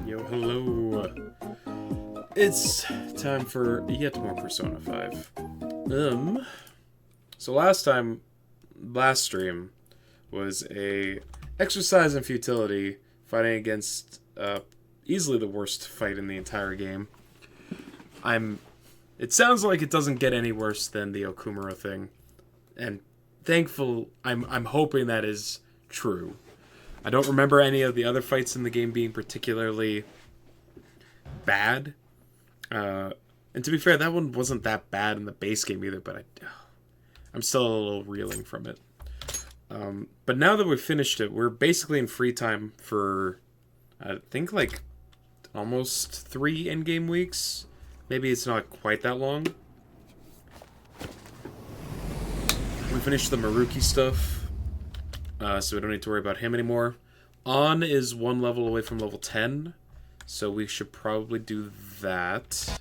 Yo, hello. It's time for yet more Persona 5. So last stream was a exercise in futility, fighting against easily the worst fight in the entire game. It sounds like it doesn't get any worse than the Okumura thing, and I'm hoping that is true. I don't remember any of the other fights in the game being particularly bad. And to be fair, that one wasn't that bad in the base game either, but I'm still a little reeling from it. But now that we've finished it, we're basically in free time for, I think, like almost 3 in-game weeks. Maybe it's not quite that long. We finished the Maruki stuff, so we don't need to worry about him anymore. On is 1 level away from level 10, so we should probably do that.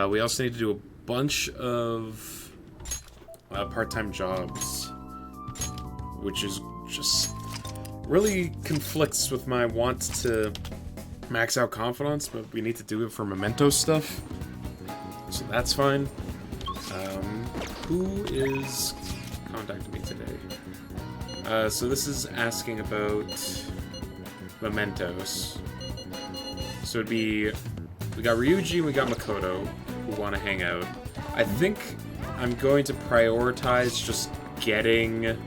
We also need to do a bunch of part-time jobs, which is just really conflicts with my want to max out confidence, but we need to do it for memento stuff, so that's fine. Who is contacting me today? So this is asking about mementos. So it'd be, we got Ryuji and we got Makoto who want to hang out. I think I'm going to prioritize just getting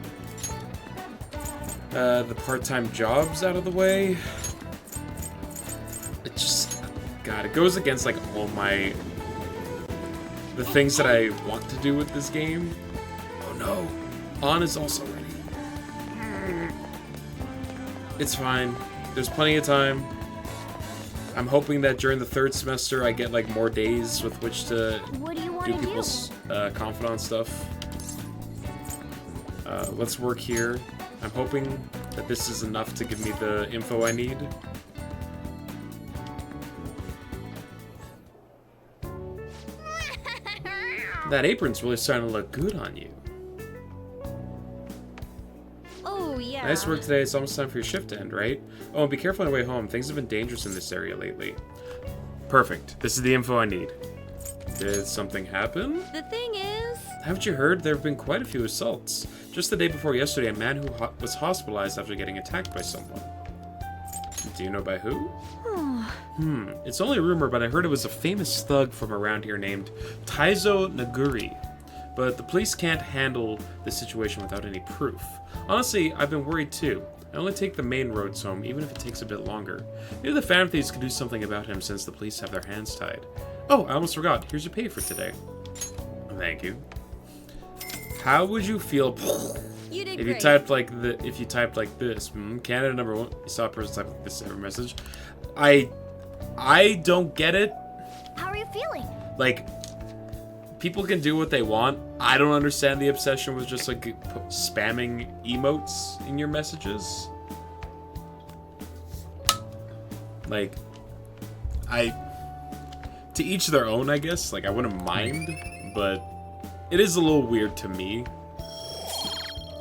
the part-time jobs out of the way. It just, God, it goes against like all the things that I want to do with this game. Oh no, On is also ready. It's fine. There's plenty of time. I'm hoping that during the 3rd semester I get like more days with which to do people's confidant stuff. Let's work here. I'm hoping that this is enough to give me the info I need. That apron's really starting to look good on you. Oh, yeah. Nice work today. It's almost time for your shift to end, right? Oh, and be careful on the way home. Things have been dangerous in this area lately. Perfect. This is the info I need. Did something happen? The thing is... Haven't you heard? There have been quite a few assaults. Just the day before yesterday, a man who was hospitalized after getting attacked by someone. Do you know by who? It's only a rumor, but I heard it was a famous thug from around here named Taizo Naguri. But the police can't handle the situation without any proof. Honestly, I've been worried too. I only take the main roads home, even if it takes a bit longer. Maybe the Phantom Thieves could do something about him since the police have their hands tied. Oh, I almost forgot. Here's your pay for today. Thank you. How would you feel You did if you great. typed like this? Canada number 1. You saw a person type like this every message. I don't get it. How are you feeling? Like, people can do what they want. I don't understand the obsession with just like spamming emotes in your messages. Like, to each their own, I guess. Like, I wouldn't mind, but it is a little weird to me.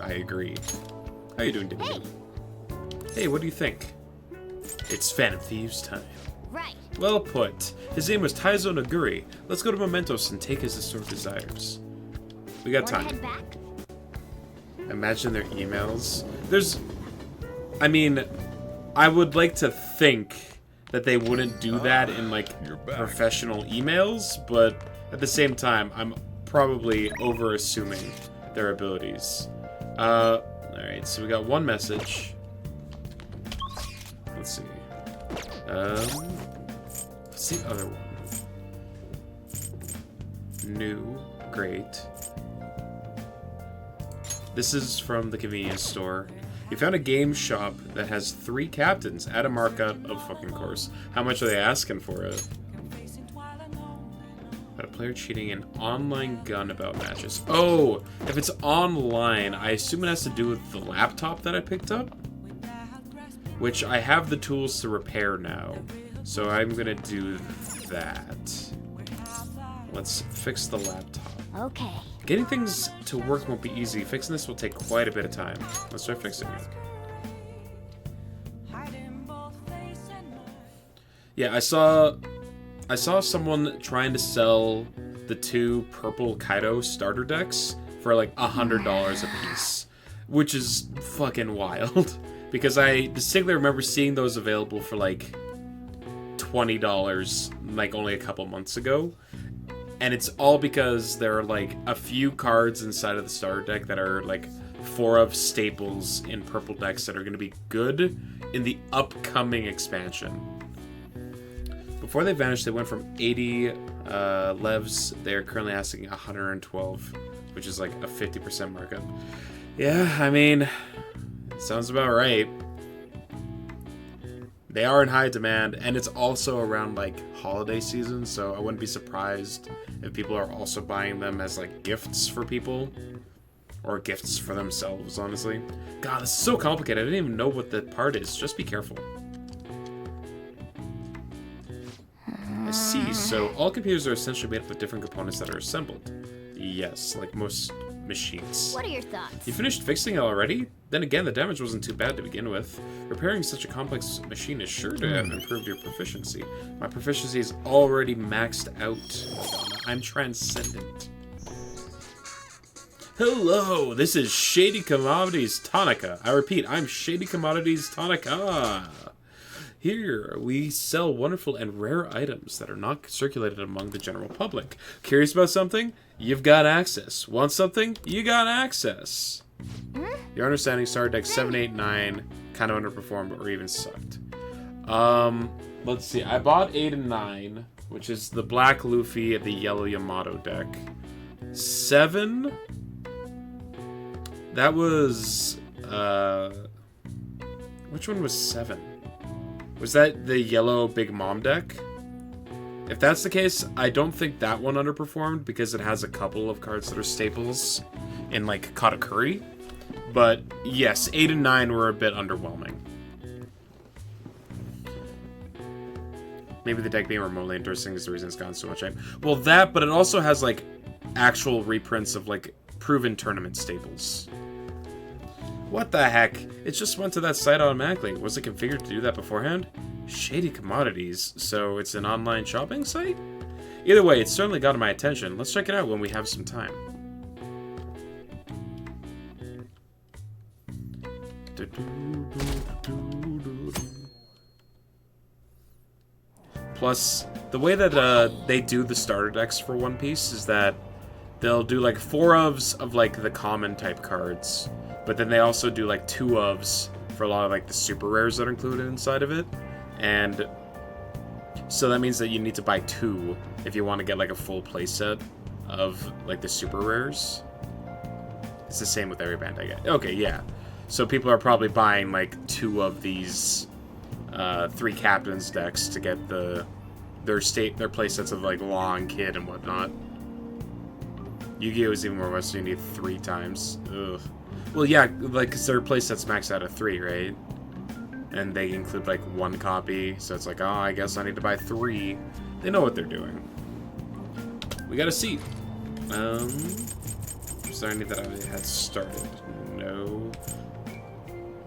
I agree. How you doing, David? Hey, what do you think? It's Phantom Thieves time. Right. Well put. His name was Taizo Naguri. Let's go to Mementos and take his historic desires. We got Wanna time. head back? Imagine their emails. I mean, I would like to think that they wouldn't do that in, like, professional emails, but at the same time, I'm probably over-assuming their abilities. Alright, so we got one message. Let's see. What's the other one? New. Great. This is from the convenience store. You found a game shop that has 3 captains at a markup of fucking course. How much are they asking for it? About a player cheating in online gun about matches. Oh, if it's online, I assume it has to do with the laptop that I picked up? Which I have the tools to repair now. So I'm gonna do that. Let's fix the laptop. Okay. Getting things to work won't be easy. Fixing this will take quite a bit of time. Let's start fixing it. Yeah, I saw someone trying to sell the 2 purple Kaido starter decks for like $100 a piece, which is fucking wild. Because I distinctly remember seeing those available for like $20 like only a couple months ago. And it's all because there are like a few cards inside of the starter deck that are like 4 of staples in purple decks that are going to be good in the upcoming expansion. Before they vanished, they went from 80 levs. They're currently asking 112, which is like a 50% markup. Yeah, I mean, sounds about right. They are in high demand, and it's also around, like, holiday season, so I wouldn't be surprised if people are also buying them as, like, gifts for people. Or gifts for themselves, honestly. God, this is so complicated. I didn't even know what the part is. Just be careful. I see. So all computers are essentially made up of different components that are assembled. Yes, like most machines. What are your thoughts? You finished fixing it already? Then again, the damage wasn't too bad to begin with. Repairing such a complex machine is sure to have improved your proficiency. My proficiency is already maxed out. I'm transcendent. Hello, this is Shady Commodities Tonica. I repeat, I'm Shady Commodities Tonica. Here, we sell wonderful and rare items that are not circulated among the general public. Curious about something? You've got access. Want something? You got access. Your understanding started deck 7, 8, 9. Kind of underperformed or even sucked. Let's see. I bought 8 and 9, which is the black Luffy and the yellow Yamato deck. 7... That was, which one was 7? Was that the yellow Big Mom deck? If that's the case, I don't think that one underperformed because it has a couple of cards that are staples in, like, Katakuri. But, yes, 8 and 9 were a bit underwhelming. Maybe the deck being remotely interesting is the reason it's gotten so much hype. Well, that, but it also has, like, actual reprints of, like, proven tournament staples. What the heck? It just went to that site automatically. Was it configured to do that beforehand? Shady Commodities. So it's an online shopping site? Either way, it's certainly got my attention. Let's check it out when we have some time. Plus, the way that they do the starter decks for One Piece is that they'll do like 4 ofs of like the common type cards, but then they also do like 2 ofs for a lot of like the super rares that are included inside of it. And so that means that you need to buy 2 if you want to get like a full playset of like the super rares. It's the same with every band I get. Okay, yeah. So people are probably buying like 2 of these 3 captains decks to get their playsets of like Law and Kid and whatnot. Yu-Gi-Oh! Is even more Western, so you need 3 times. Ugh. Well, yeah, like, cause their playsets max out of 3, right? And they include, like, 1 copy, so it's like, oh, I guess I need to buy 3. They know what they're doing. We got a seat. Was there any that I had started? No.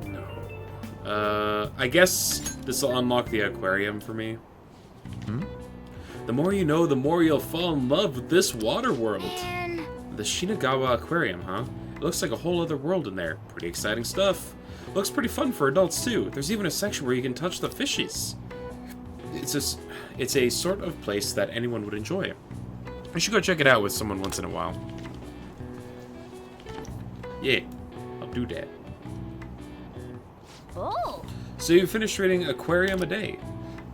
No. I guess this will unlock the aquarium for me. The more you know, the more you'll fall in love with this water world. The Shinagawa Aquarium, huh? It looks like a whole other world in there. Pretty exciting stuff. Looks pretty fun for adults, too. There's even a section where you can touch the fishies. It's a sort of place that anyone would enjoy. I should go check it out with someone once in a while. Yeah, I'll do that. Oh. So you finished reading Aquarium a Day.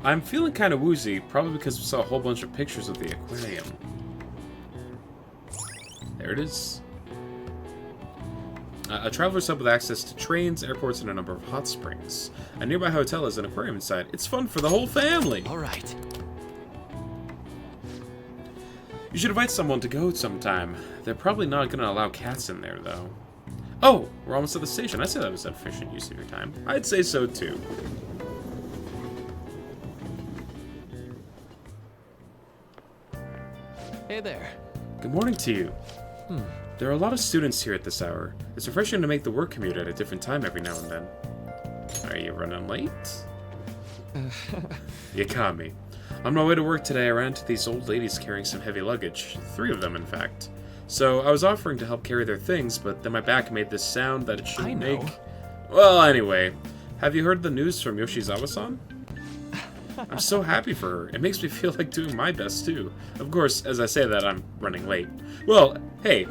I'm feeling kind of woozy, probably because we saw a whole bunch of pictures of the aquarium. There it is. A traveler's hub with access to trains, airports, and a number of hot springs. A nearby hotel has an aquarium inside. It's fun for the whole family! Alright. You should invite someone to go sometime. They're probably not going to allow cats in there, though. Oh, we're almost at the station. I'd say that was efficient use of your time. I'd say so, too. Hey there. Good morning to you. There are a lot of students here at this hour. It's refreshing to make the work commute at a different time every now and then. Are you running late? You caught me. On my way to work today, I ran into these old ladies carrying some heavy luggage. 3 of them, in fact. So I was offering to help carry their things, but then my back made this sound that it shouldn't make. Well, anyway, have you heard the news from Yoshizawa-san? I'm so happy for her. It makes me feel like doing my best, too. Of course, as I say that, I'm running late. Well, hey,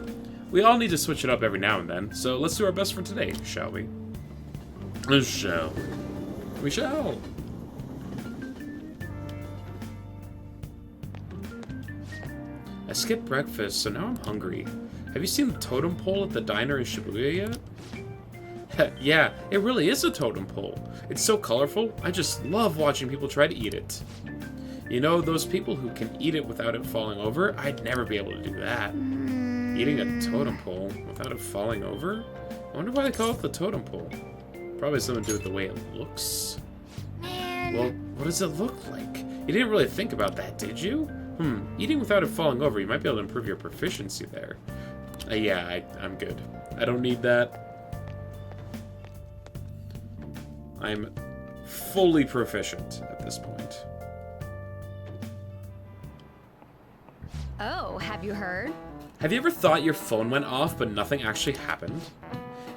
we all need to switch it up every now and then, so let's do our best for today, shall we? We shall. I skipped breakfast, so now I'm hungry. Have you seen the totem pole at the diner in Shibuya yet? Yeah, it really is a totem pole. It's so colorful, I just love watching people try to eat it. You know, those people who can eat it without it falling over, I'd never be able to do that. Eating a totem pole without it falling over? I wonder why they call it the totem pole. Probably something to do with the way it looks. Man. Well, what does it look like? You didn't really think about that, did you? Eating without it falling over, you might be able to improve your proficiency there. Yeah, I'm good. I don't need that. I'm fully proficient at this point. Oh, have you heard? Have you ever thought your phone went off but nothing actually happened?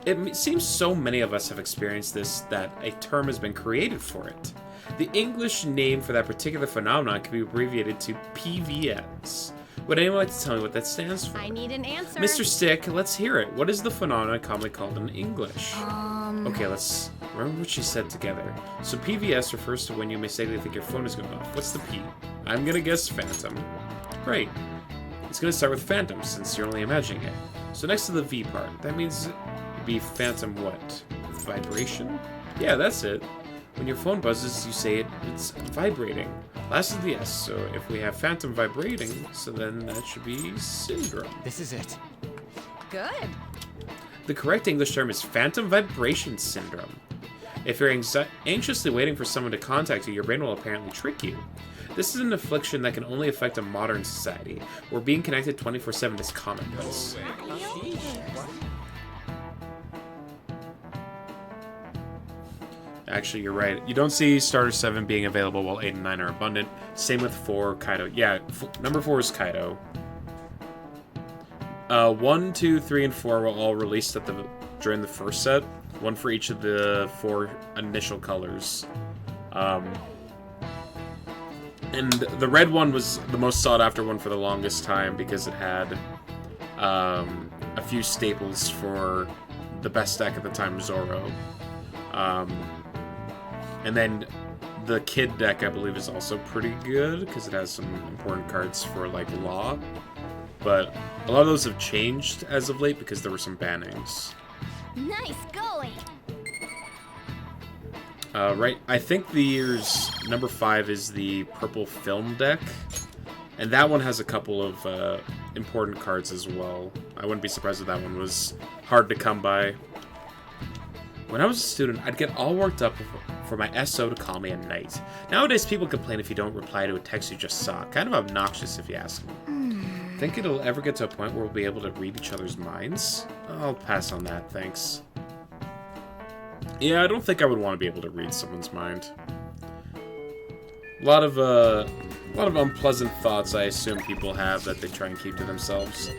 It seems so many of us have experienced this that a term has been created for it. The English name for that particular phenomenon can be abbreviated to PVS. Would anyone like to tell me what that stands for? I need an answer. Mr. Stick, let's hear it. What is the phenomenon commonly called in English? Okay, let's remember what she said together. So PVS refers to when you mistakenly think your phone is going off. What's the P? I'm gonna guess phantom. Great. It's gonna start with phantom since you're only imagining it. So next to the V part, that means it'd be phantom what? Vibration? Yeah, that's it. When your phone buzzes, you say it's vibrating. Last is the S, so if we have phantom vibrating, so then that should be syndrome. This is it. Good. The correct English term is phantom vibration syndrome. If you're anxiously waiting for someone to contact you, your brain will apparently trick you. This is an affliction that can only affect a modern society, where being connected 24/7 is commonplace. Actually, you're right. You don't see Starter 7 being available while 8 and 9 are abundant. Same with 4, Kaido. Yeah, number 4 is Kaido. 1, 2, 3, and 4 were all released during the first set. One for each of the 4 initial colors. And the red one was the most sought after one for the longest time because it had a few staples for the best deck at the time, Zoro. And then the Kid deck, I believe, is also pretty good because it has some important cards for, like, Law. But a lot of those have changed as of late because there were some bannings. Nice going. Right, I think number 5 is the purple film deck. And that one has a couple of important cards as well. I wouldn't be surprised if that one was hard to come by. When I was a student, I'd get all worked up for my SO to call me at night. Nowadays, people complain if you don't reply to a text you just saw. Kind of obnoxious if you ask me. Think it'll ever get to a point where we'll be able to read each other's minds? I'll pass on that, thanks. Yeah, I don't think I would want to be able to read someone's mind. A lot of unpleasant thoughts I assume people have that they try and keep to themselves.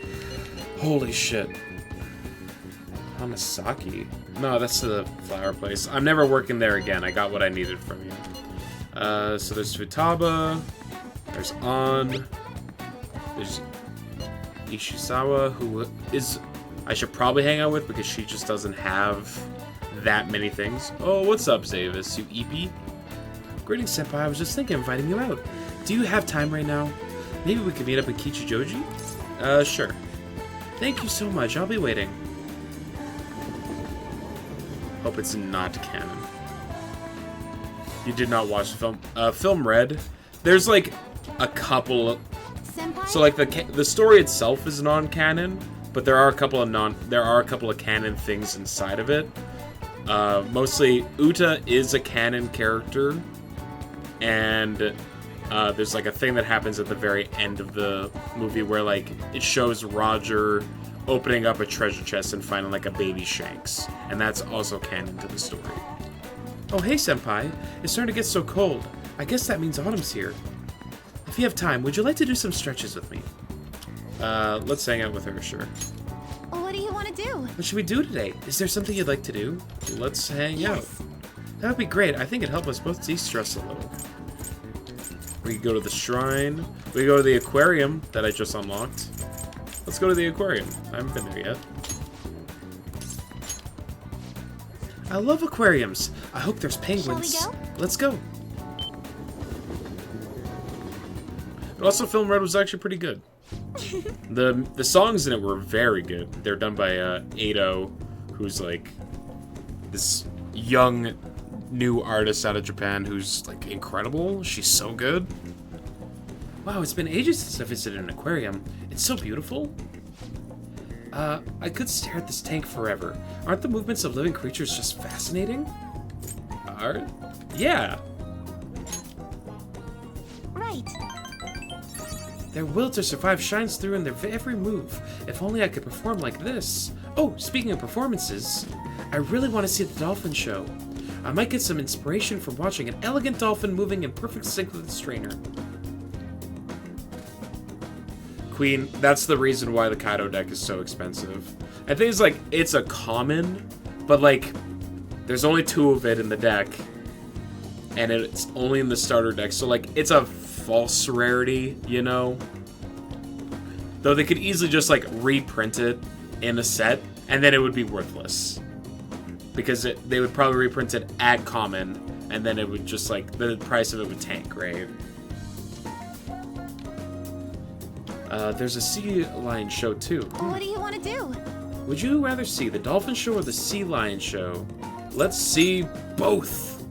Holy shit. Hamasaki? No, that's the flower place. I'm never working there again. I got what I needed from you. So there's Futaba. There's An. There's Ishizawa, who is... I should probably hang out with because she just doesn't have that many things. Oh, what's up, Zavis? You eepy? Greetings, Senpai. I was just thinking of inviting you out. Do you have time right now? Maybe we could meet up in Kichijoji? Sure. Thank you so much. I'll be waiting. Hope it's not canon. You did not watch the film. Film Red. There's like a couple. Senpai? So like the story itself is non-canon, but there are a couple of canon things inside of it. Mostly Uta is a canon character, and there's like a thing that happens at the very end of the movie where like it shows Roger opening up a treasure chest and finding like a baby Shanks, and that's also canon to the story. Oh hey Senpai, it's starting to get so cold. I guess that means autumn's here. If you have time, would you like to do some stretches with me? Let's hang out with her, sure. What do you want to do? What should we do today? Is there something you'd like to do? Let's hang out. That would be great. I think it'd help us both de-stress a little. We could go to the shrine. We could go to the aquarium that I just unlocked. Let's go to the aquarium. I haven't been there yet. I love aquariums. I hope there's penguins. Shall we go? Let's go. But also, Film Red was actually pretty good. The songs in it were very good. They're done by Ado, who's like this young new artist out of Japan who's like incredible. She's so good. Wow, it's been ages since I visited an aquarium. It's so beautiful. I could stare at this tank forever. Aren't the movements of living creatures just fascinating? Yeah. Right. Their will to survive shines through in their every move. If only I could perform like this. Oh, speaking of performances, I really want to see the dolphin show. I might get some inspiration from watching an elegant dolphin moving in perfect sync with its trainer. Queen, that's the reason why the Kaido deck is so expensive. I think it's like, it's a common, but like, there's only 2 of it in the deck, and it's only in the starter deck, so like, it's a false rarity, you know? Though they could easily just like reprint it in a set, and then it would be worthless. Because they would probably reprint it at common, and then it would just like, the price of it would tank, right? There's a sea lion show too. What do you want to do? Would you rather see the dolphin show or the sea lion show? Let's see both.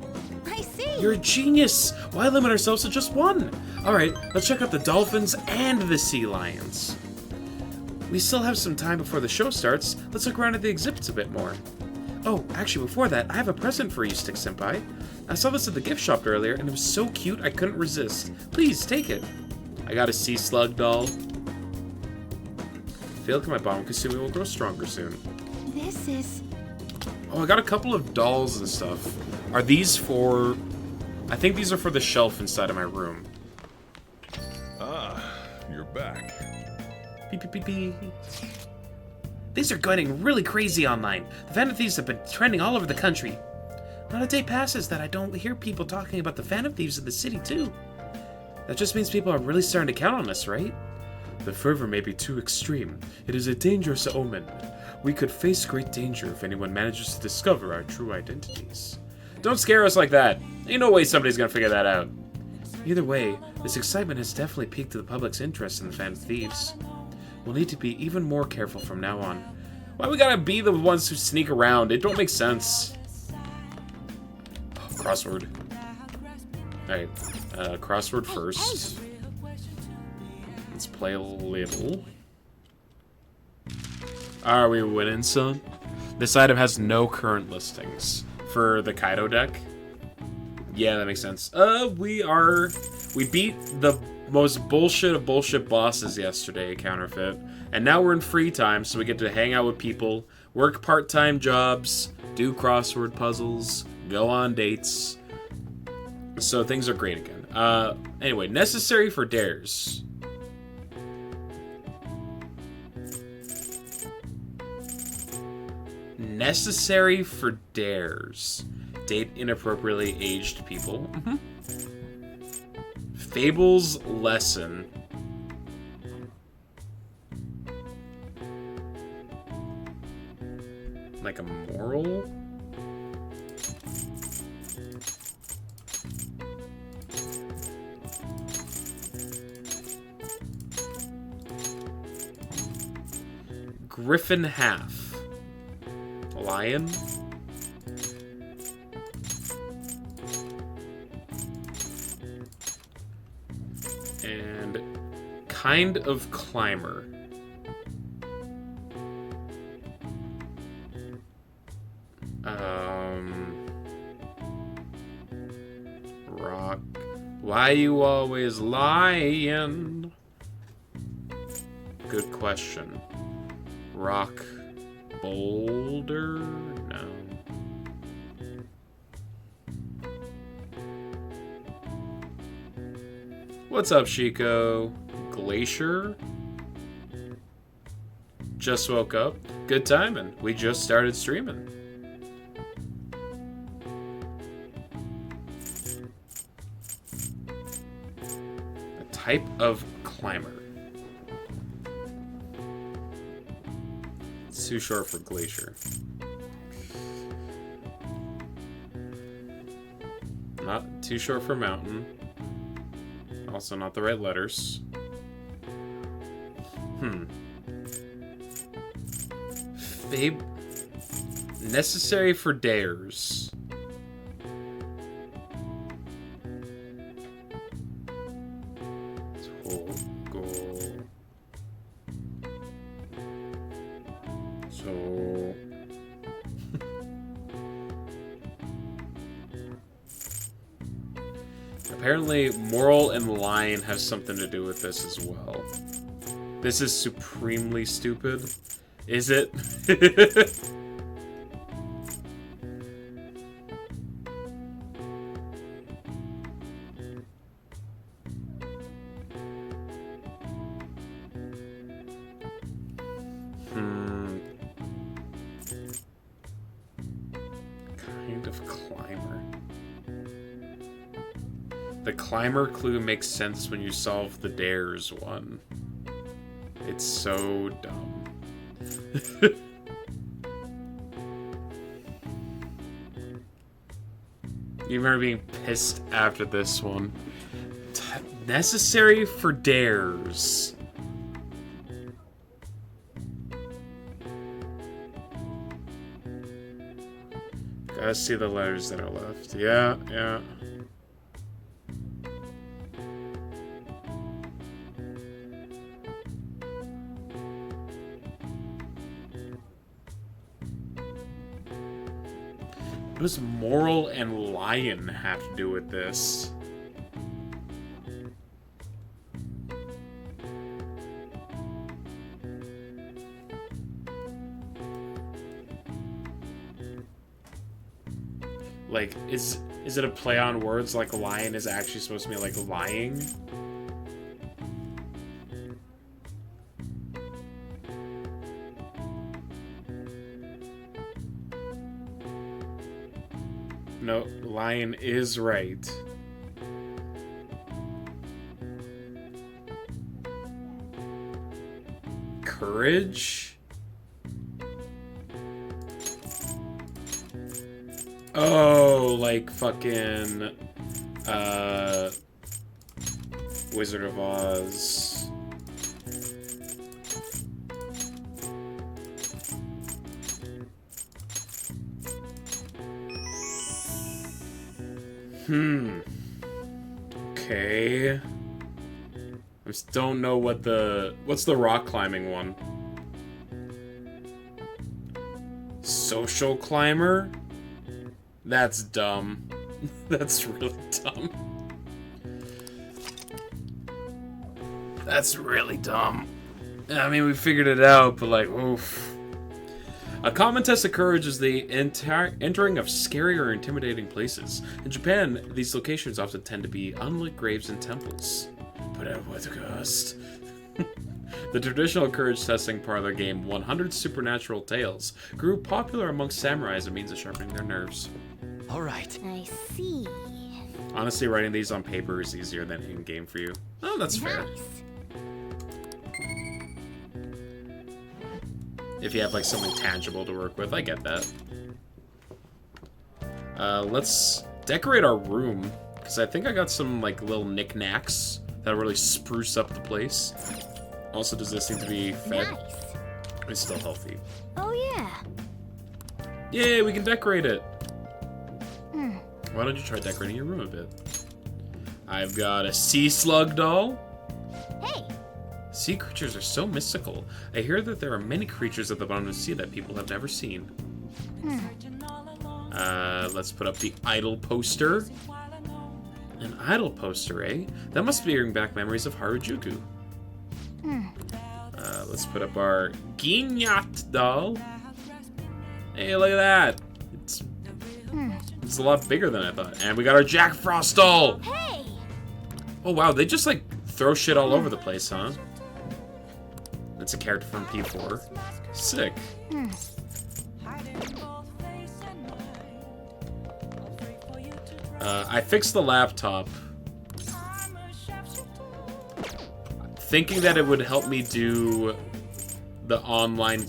I see. You're a genius. Why limit ourselves to just one? All right, let's check out the dolphins and the sea lions. We still have some time before the show starts. Let's look around at the exhibits a bit more. Oh, actually, before that, I have a present for you, Stick Senpai. I saw this at the gift shop earlier, and it was so cute I couldn't resist. Please, take it. I got a sea slug doll. I feel like my bomb Kasumi will grow stronger soon. This is... Oh, I got a couple of dolls and stuff. Are these for... I think these are for the shelf inside of my room. Ah, you're back. Beep, beep, beep, beep. These are going really crazy online. The Phantom Thieves have been trending all over the country. Not a day passes that I don't hear people talking about the Phantom Thieves in the city, too. That just means people are really starting to count on us, right? The fervor may be too extreme. It is a dangerous omen. We could face great danger if anyone manages to discover our true identities. Don't scare us like that. Ain't no way somebody's gonna figure that out. Either way, this excitement has definitely piqued the public's interest in the Phantom Thieves. We'll need to be even more careful from now on. Why we gotta be the ones who sneak around? It don't make sense. Oh, crossword. Alright, crossword first. Let's play a little. Are we winning, son? This item has no current listings for the Kaido deck. Yeah, that makes sense. We beat the most bullshit of bullshit bosses yesterday, Counterfeit. And now we're in free time, so we get to hang out with people, work part-time jobs, do crossword puzzles, go on dates. So things are great again. Anyway, necessary for dares. Necessary for dares. Date inappropriately aged people. Fable's lesson. Like a moral? Griffin half. Lion? And kind of climber. Rock. Why you always lying? Good question. Rock. Boulder? No. What's up, Chico? Glacier? Just woke up. Good timing. We just started streaming. A type of climber. It's too short for glacier. Not too short for mountain. Also not the right letters. Necessary for dares. So apparently moral and line have something to do with this as well. This is supremely stupid. Is it? Kind of climber. The climber clue makes sense when you solve the dares one. It's so dumb. You remember being pissed after this one. Necessary for dares. Gotta see the letters that are left. Yeah, yeah. What does moral and lion have to do with this? Like, is it a play on words like lion is actually supposed to be like lying? No, lion is right. Courage? Oh, like fucking Wizard of Oz. Okay. I just don't know what what's the rock climbing one? Social climber? That's dumb. That's really dumb. That's really dumb. I mean, we figured it out, but like, oof. A common test of courage is the entering of scary or intimidating places. In Japan, these locations often tend to be unlit graves and temples. But at what cost? The traditional courage testing parlor game 100 Supernatural Tales grew popular amongst samurai as a means of sharpening their nerves. All right. I see. Honestly, writing these on paper is easier than in-game for you. Oh, that's fair. Nice. If you have like something tangible to work with, I get that. Let's decorate our room, because I think I got some like little knickknacks that really spruce up the place. Also, does this seem to be fed? Nice. It's still healthy. Oh yeah. Yay, we can decorate it. Why don't you try decorating your room a bit? I've got a sea slug doll. Hey. Sea creatures are so mystical. I hear that there are many creatures at the bottom of the sea that people have never seen. Let's put up the idol poster. An idol poster, eh? That must be bringing back memories of Harajuku. Let's put up our Ginyat doll. Hey, look at that. It's a lot bigger than I thought. And we got our Jack Frost doll. Hey. Oh, wow. They just, like, throw shit all over the place, huh? That's a character from P4. Sick. I fixed the laptop, thinking that it would help me do the online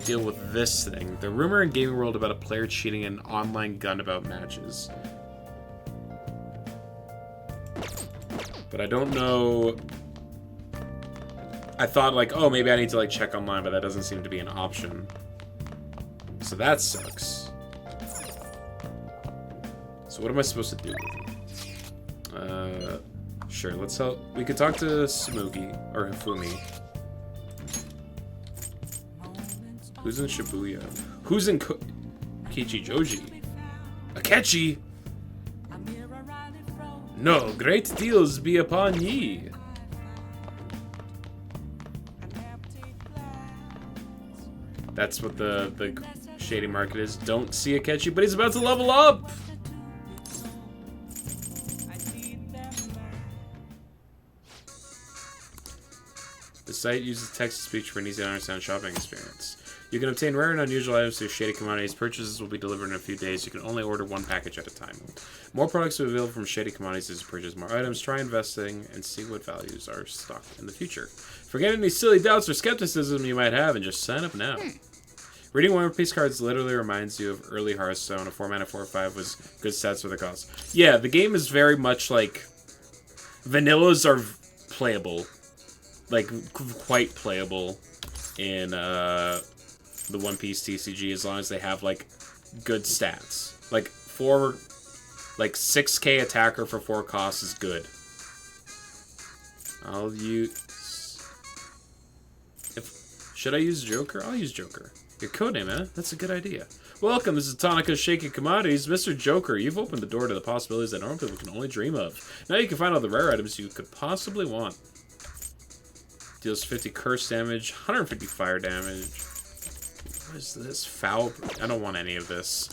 deal with this thing. The rumor in gaming world about a player cheating an online gun about matches. But I don't know I thought, like, oh, maybe I need to, like, check online, but that doesn't seem to be an option. So that sucks. So what am I supposed to do with him? Sure, let's help. We could talk to Smugi, or Hifumi. Who's in Shibuya? Who's in Kichijoji? Akechi! No, great deals be upon ye. That's what the shady market is. Don't see Akechi, but he's about to level up! The site uses text-to-speech for an easy-to-understand shopping experience. You can obtain rare and unusual items through shady commodities. Purchases will be delivered in a few days. You can only order one package at a time. More products will be available from shady commodities as you purchase more items. Try investing and see what values are stocked in the future. Forget any silly doubts or skepticism you might have and just sign up now. Reading One Piece cards literally reminds you of early Hearthstone. A 4-mana 4/5 was good stats for the cost. Yeah, the game is very much like... Vanillas are playable. Like, quite playable in the One Piece TCG as long as they have, like, good stats. Like, 6k attacker for 4 costs is good. I'll use... Should I use Joker? I'll use Joker. Your codename, eh? That's a good idea. Welcome, this is Tanaka's Shaky Commodities. Mr. Joker, you've opened the door to the possibilities that normal people can only dream of. Now you can find all the rare items you could possibly want. Deals 50 curse damage, 150 fire damage. What is this? Foul? I don't want any of this.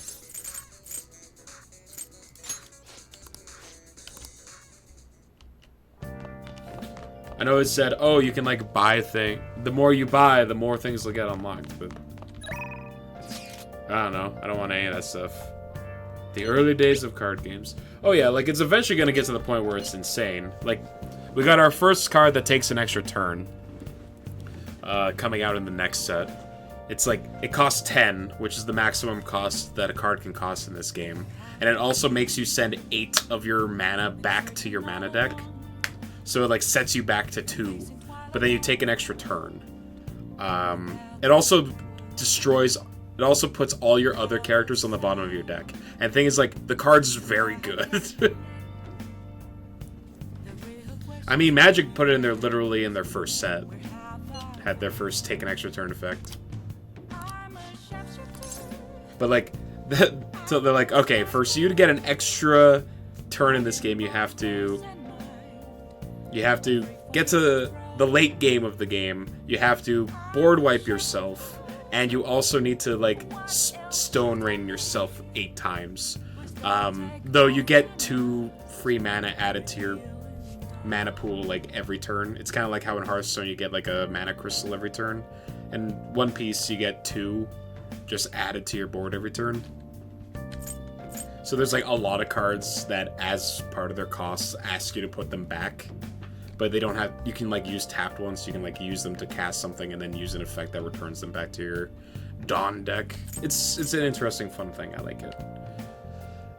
I know it said, oh, you can, like, buy things. The more you buy, the more things will get unlocked, but... I don't know. I don't want any of that stuff. The early days of card games. Oh, yeah, like, it's eventually gonna get to the point where it's insane. Like, we got our first card that takes an extra turn. Coming out in the next set. It's like, it costs 10, which is the maximum cost that a card can cost in this game. And it also makes you send 8 of your mana back to your mana deck. So it, like, sets you back to 2. But then you take an extra turn. It also destroys... It also puts all your other characters on the bottom of your deck. And the thing is, like, the card's very good. I mean, Magic put it in there literally in their first set. Had their first take an extra turn effect. But, like, so they're like, okay, for you to get an extra turn in this game, you have to get to the late game of the game. You have to board wipe yourself. And you also need to, like, stone rain yourself 8 times. Though you get 2 free mana added to your mana pool, like, every turn. It's kind of like how in Hearthstone you get, like, a mana crystal every turn. In One Piece you get 2 just added to your board every turn. So there's, like, a lot of cards that, as part of their costs, ask you to put them back. But they don't have... You can, like, use tapped ones. So you can, like, use them to cast something and then use an effect that returns them back to your Dawn deck. It's an interesting, fun thing. I like it.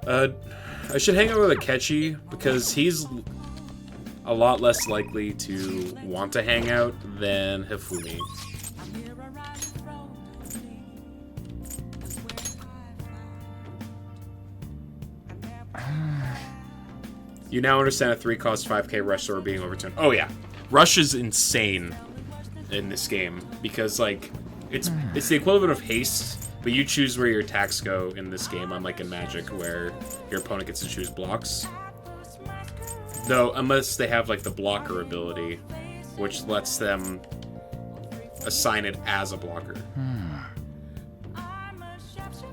I should hang out with Akechi because he's a lot less likely to want to hang out than Hifumi. You now understand a 3 cost 5k rush order being overturned. Oh yeah, rush is insane in this game because like it's the equivalent of haste, but you choose where your attacks go in this game, unlike in Magic where your opponent gets to choose blocks. Though unless they have like the blocker ability, which lets them assign it as a blocker.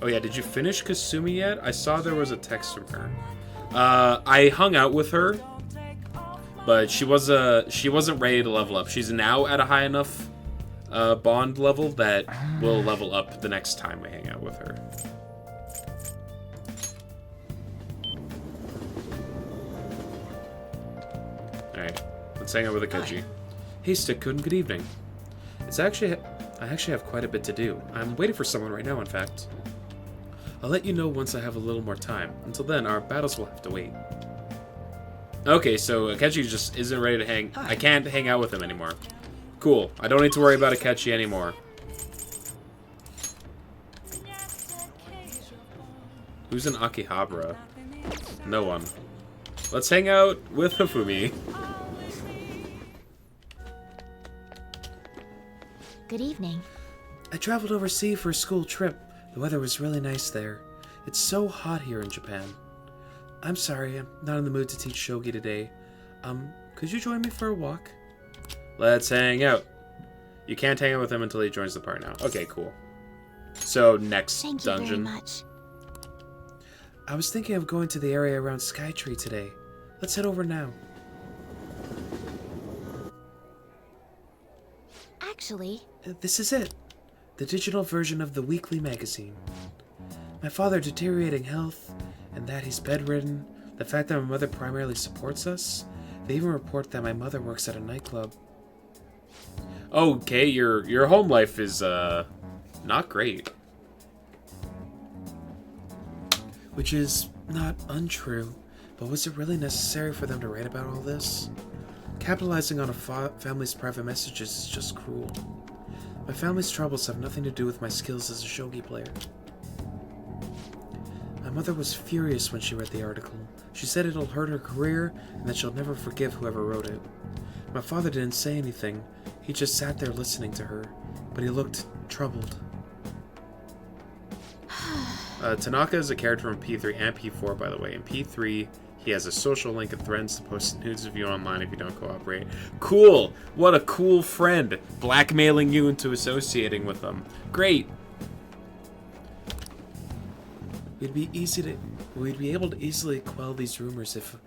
Oh yeah, did you finish Kasumi yet? I saw there was a text from her. I hung out with her, but she wasn't ready to level up. She's now at a high enough bond level that we'll level up the next time we hang out with her. Alright, let's hang out with Akechi. Hey Stick-kun, good evening. I actually have quite a bit to do. I'm waiting for someone right now, in fact. I'll let you know once I have a little more time. Until then, our battles will have to wait. Okay, so Akechi just isn't ready to hang... I can't hang out with him anymore. Cool. I don't need to worry about Akechi anymore. Who's an Akihabara? No one. Let's hang out with Hifumi. Good evening. I traveled overseas for a school trip. The weather was really nice there. It's so hot here in Japan. I'm sorry, I'm not in the mood to teach shogi today. Could you join me for a walk? Let's hang out. You can't hang out with him until he joins the party now. Okay, cool. So, next Thank you dungeon. very much. I was thinking of going to the area around Skytree today. Let's head over now. Actually, This is it. The digital version of the weekly magazine. My father deteriorating health, and that he's bedridden, the fact that my mother primarily supports us. They even report that my mother works at a nightclub. Okay, your home life is not great. Which is not untrue, but was it really necessary for them to write about all this? Capitalizing on a family's private messages is just cruel. My family's troubles have nothing to do with my skills as a shogi player. My mother was furious when she read the article. She said it'll hurt her career and that she'll never forgive whoever wrote it. My father didn't say anything. He just sat there listening to her, but he looked troubled. Tanaka is a character from P3 and P4, by the way. In P3, he has a social link and threads to post nudes of you online if you don't cooperate. Cool! What a cool friend! Blackmailing you into associating with them. Great! We'd be able to easily quell these rumors if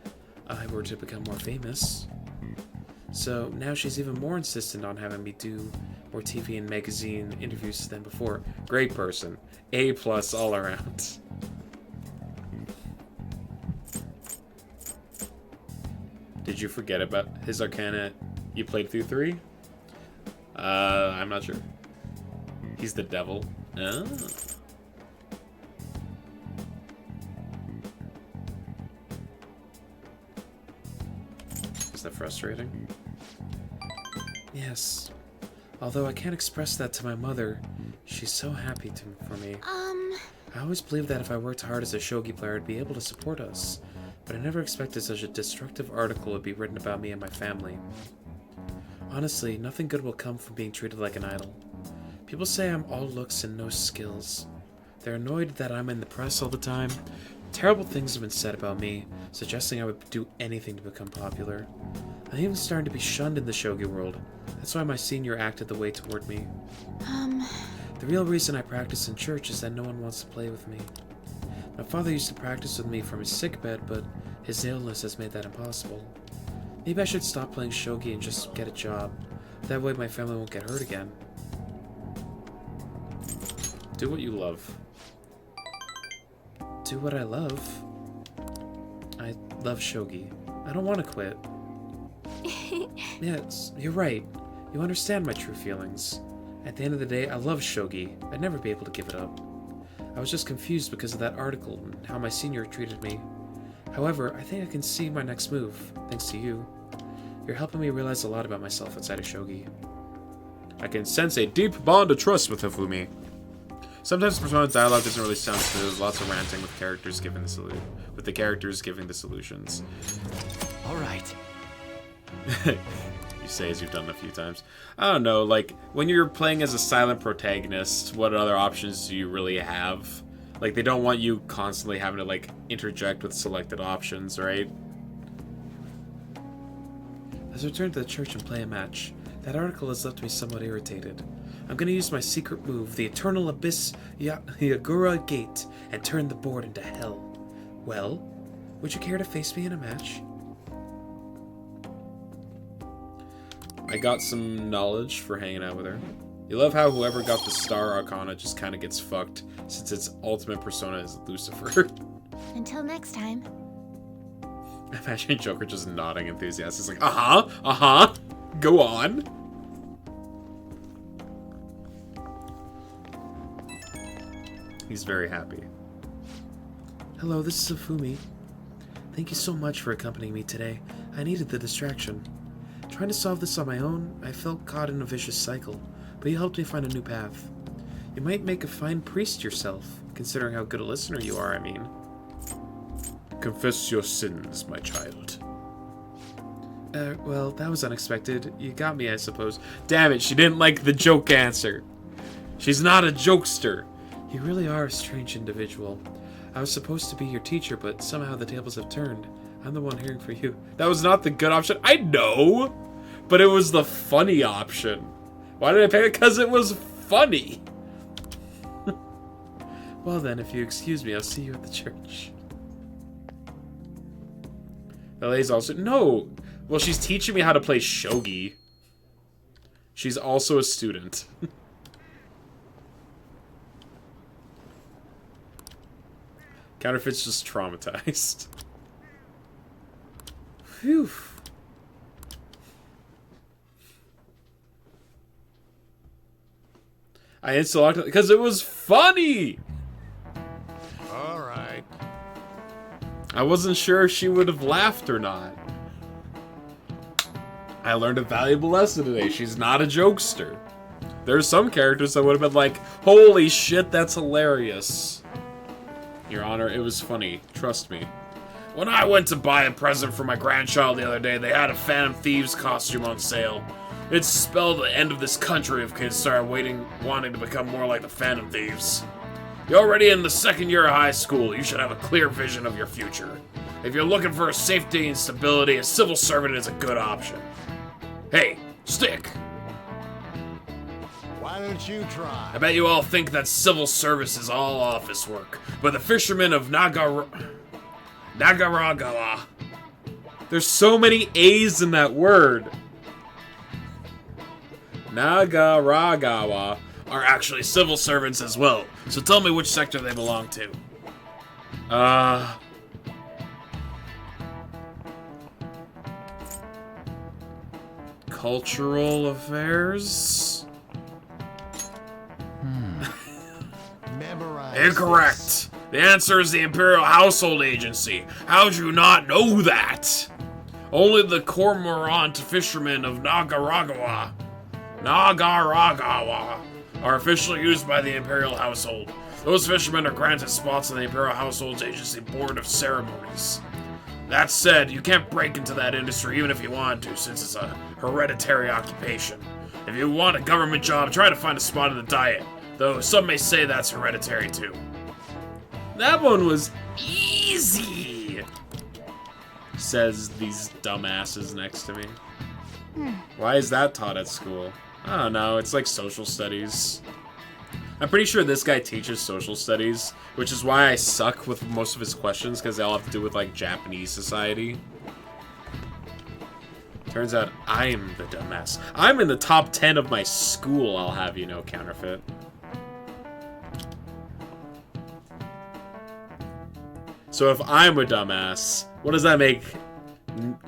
I were to become more famous. So now she's even more insistent on having me do more TV and magazine interviews than before. Great person. A+ all around. Did you forget about his Arcana you played through 3? I'm not sure. He's the devil. Oh. Is that frustrating? Yes. Although I can't express that to my mother, she's so happy for me. I always believed that if I worked hard as a shogi player, I'd be able to support us. But I never expected such a destructive article would be written about me and my family. Honestly, nothing good will come from being treated like an idol. People say I'm all looks and no skills. They're annoyed that I'm in the press all the time. Terrible things have been said about me, suggesting I would do anything to become popular. I'm even starting to be shunned in the shogi world. That's why my senior acted the way toward me. The real reason I practice in church is that no one wants to play with me. My father used to practice with me from his sickbed, but his illness has made that impossible. Maybe I should stop playing shogi and just get a job. That way my family won't get hurt again. Do what you love. Do what I love? I love shogi. I don't want to quit. Yes, you're right. You understand my true feelings. At the end of the day, I love shogi. I'd never be able to give it up. I was just confused because of that article and how my senior treated me. However, I think I can see my next move, thanks to you. You're helping me realize a lot about myself outside of shogi. I can sense a deep bond of trust with Hifumi. Sometimes Persona dialogue doesn't really sound smooth. Lots of ranting with characters giving the characters giving the solutions. All right. You say as you've done a few times. I don't know, like, when you're playing as a silent protagonist, what other options do you really have? Like, they don't want you constantly having to, like, interject with selected options, right? Let's return to the church and play a match. That article has left me somewhat irritated. I'm gonna use my secret move, the Eternal Abyss Yagura Gate, and turn the board into hell. Well, would you care to face me in a match? I got some knowledge for hanging out with her. You love how whoever got the Star Arcana just kind of gets fucked, since its ultimate persona is Lucifer. until next time. Imagine Joker just nodding enthusiastic. He's like, go on. He's very happy. Hello, this is Ifumi. Thank you so much for accompanying me today. I needed the distraction. Trying to solve this on my own, I felt caught in a vicious cycle, but you helped me find a new path. You might make a fine priest yourself, considering how good a listener you are, I mean. Confess your sins, my child. Well, that was unexpected. You got me, I suppose. Damn it, she didn't like the joke answer. She's not a jokester. You really are a strange individual. I was supposed to be your teacher, but somehow the tables have turned. I'm the one hearing for you. That was not the good option. I know, but it was the funny option. Why did I pick it? Because it was funny. Well then, if you excuse me, I'll see you at the church. LA's also... No! Well, she's teaching me how to play shogi. She's also a student. Counterfeit's just traumatized. Phew. I insta-locked it because it was funny! Alright. I wasn't sure if she would have laughed or not. I learned a valuable lesson today. She's not a jokester. There's some characters that would have been like, holy shit, that's hilarious. Your Honor, it was funny. Trust me. When I went to buy a present for my grandchild the other day, they had a Phantom Thieves costume on sale. It spelled the end of this country if kids start wanting to become more like the Phantom Thieves. You're already in the second year of high school. You should have a clear vision of your future. If you're looking for safety and stability, a civil servant is a good option. Hey, stick! Why don't you try? I bet you all think that civil service is all office work, but the fishermen of Nagaragawa. There's so many A's in that word. Nagaragawa are actually civil servants as well. So tell me which sector they belong to. Cultural affairs? Memorize. Incorrect. The answer is the Imperial Household Agency. How'd you not know that? Only the cormorant fishermen of Nagaragawa are officially used by the Imperial Household. Those fishermen are granted spots on the Imperial Household Agency Board of Ceremonies. That said, you can't break into that industry even if you wanted to, since it's a hereditary occupation. If you want a government job, try to find a spot in the Diet, though some may say that's hereditary too. That one was easy, says these dumbasses next to me. Why is that taught at school? I don't know, it's like social studies. I'm pretty sure this guy teaches social studies, which is why I suck with most of his questions, because they all have to do with, like, Japanese society. Turns out I'm the dumbass. I'm in the top 10 of my school, I'll have you know, Counterfeit. So if I'm a dumbass, what does that make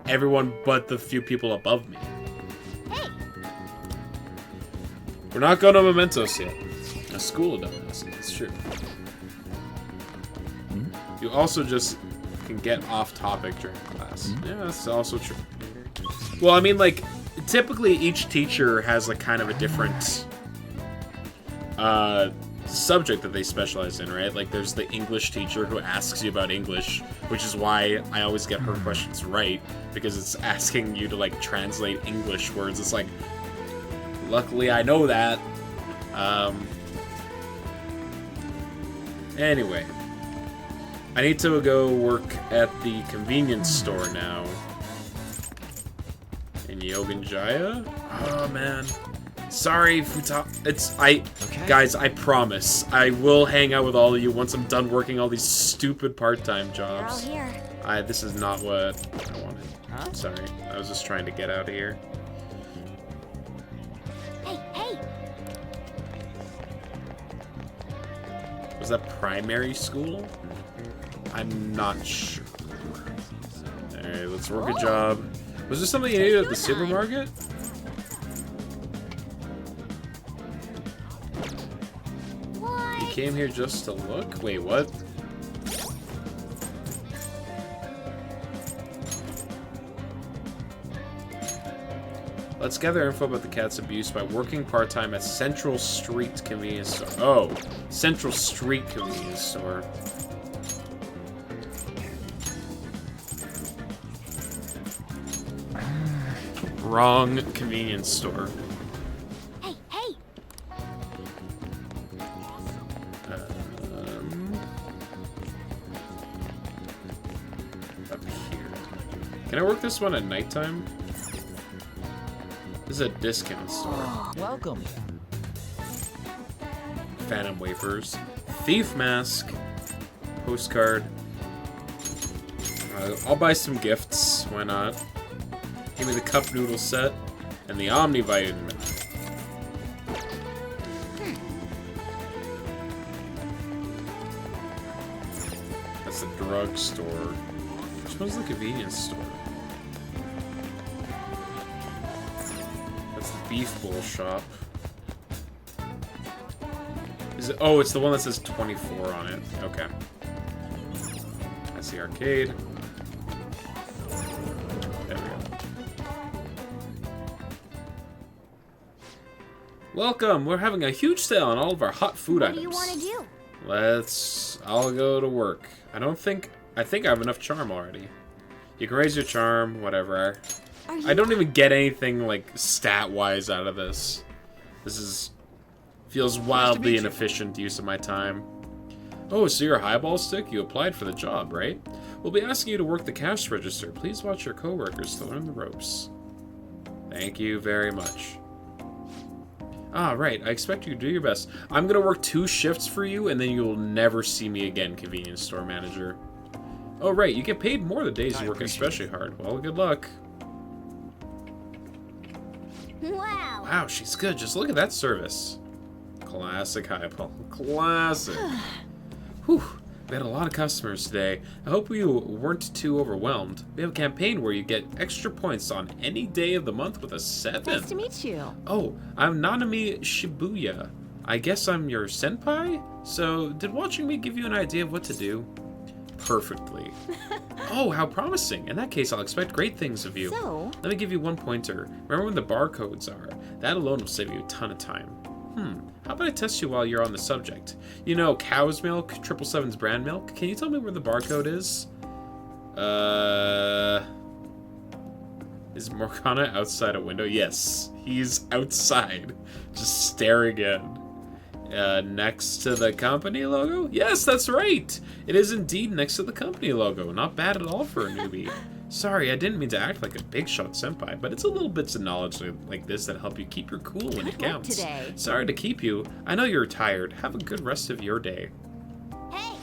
everyone but the few people above me? Hey, We're not going to Mementos yet. A school of dumbasses, it's true. You also just can get off topic during class. Yeah, that's also true. Well, I mean, like, typically each teacher has, like, kind of a different subject that they specialize in, right? Like, there's the English teacher who asks you about English, which is why I always get her questions right, because it's asking you to, like, translate English words. It's like, luckily I know that. Anyway, I need to go work at the convenience store now. In Yoganjaya? Oh, man. Sorry, Guys, I promise. I will hang out with all of you once I'm done working all these stupid part-time they're all jobs. here. This is not what I wanted. Sorry, I was just trying to get out of here. Hey, hey! Was that primary school? I'm not sure. Alright, let's work a job. Was there something you needed at the supermarket? What? You came here just to look? Wait, what? Let's gather info about the cat's abuse by working part-time at Central Street Convenience Store. Oh, Central Street Convenience Store. Wrong convenience store. Hey, hey! Up here. Can I work this one at nighttime? This is a discount store. Welcome. Phantom wafers. Thief mask. Postcard. I'll buy some gifts. Why not? Give me the cup noodle set and the Omni vitamin. That's the drugstore. Which one's the convenience store? That's the beef bowl shop. Is it? Oh, it's the one that says 24 on it. Okay. That's the arcade. There we go. Welcome! We're having a huge sale on all of our hot food What items. do you want to do? I'll go to work. I think I have enough charm already. You can raise your charm, whatever. I don't even get anything, like, stat-wise out of this. This feels wildly inefficient use of my time. Oh, so you're a highball stick? You applied for the job, right? We'll be asking you to work the cash register. Please watch your coworkers to learn the ropes. Thank you very much. Ah, right. I expect you to do your best. I'm gonna work 2 shifts for you, and then you will never see me again, convenience store manager. Oh, right. You get paid more the days you work especially hard. Well, good luck. Wow! Wow, she's good. Just look at that service. Classic highball. Classic. Whew. We had a lot of customers today. I hope you weren't too overwhelmed. We have a campaign where you get extra points on any day of the month with a 7. Nice to meet you. Oh, I'm Nanami Shibuya. I guess I'm your senpai? So, did watching me give you an idea of what to do? Perfectly. Oh, how promising. In that case, I'll expect great things of you. So? Let me give you one pointer. Remember when the barcodes are. That alone will save you a ton of time. How about I test you while you're on the subject? You know, cow's milk, 777's brand milk. Can you tell me where the barcode is? Is Morgana outside a window? Yes, he's outside, just staring in. Next to the company logo? Yes, that's right! It is indeed next to the company logo. Not bad at all for a newbie. Sorry, I didn't mean to act like a big shot senpai, but it's a little bits of knowledge like this that help you keep your cool when it counts. today. Sorry to keep you. I know you're tired. Have a good rest of your day. Hey!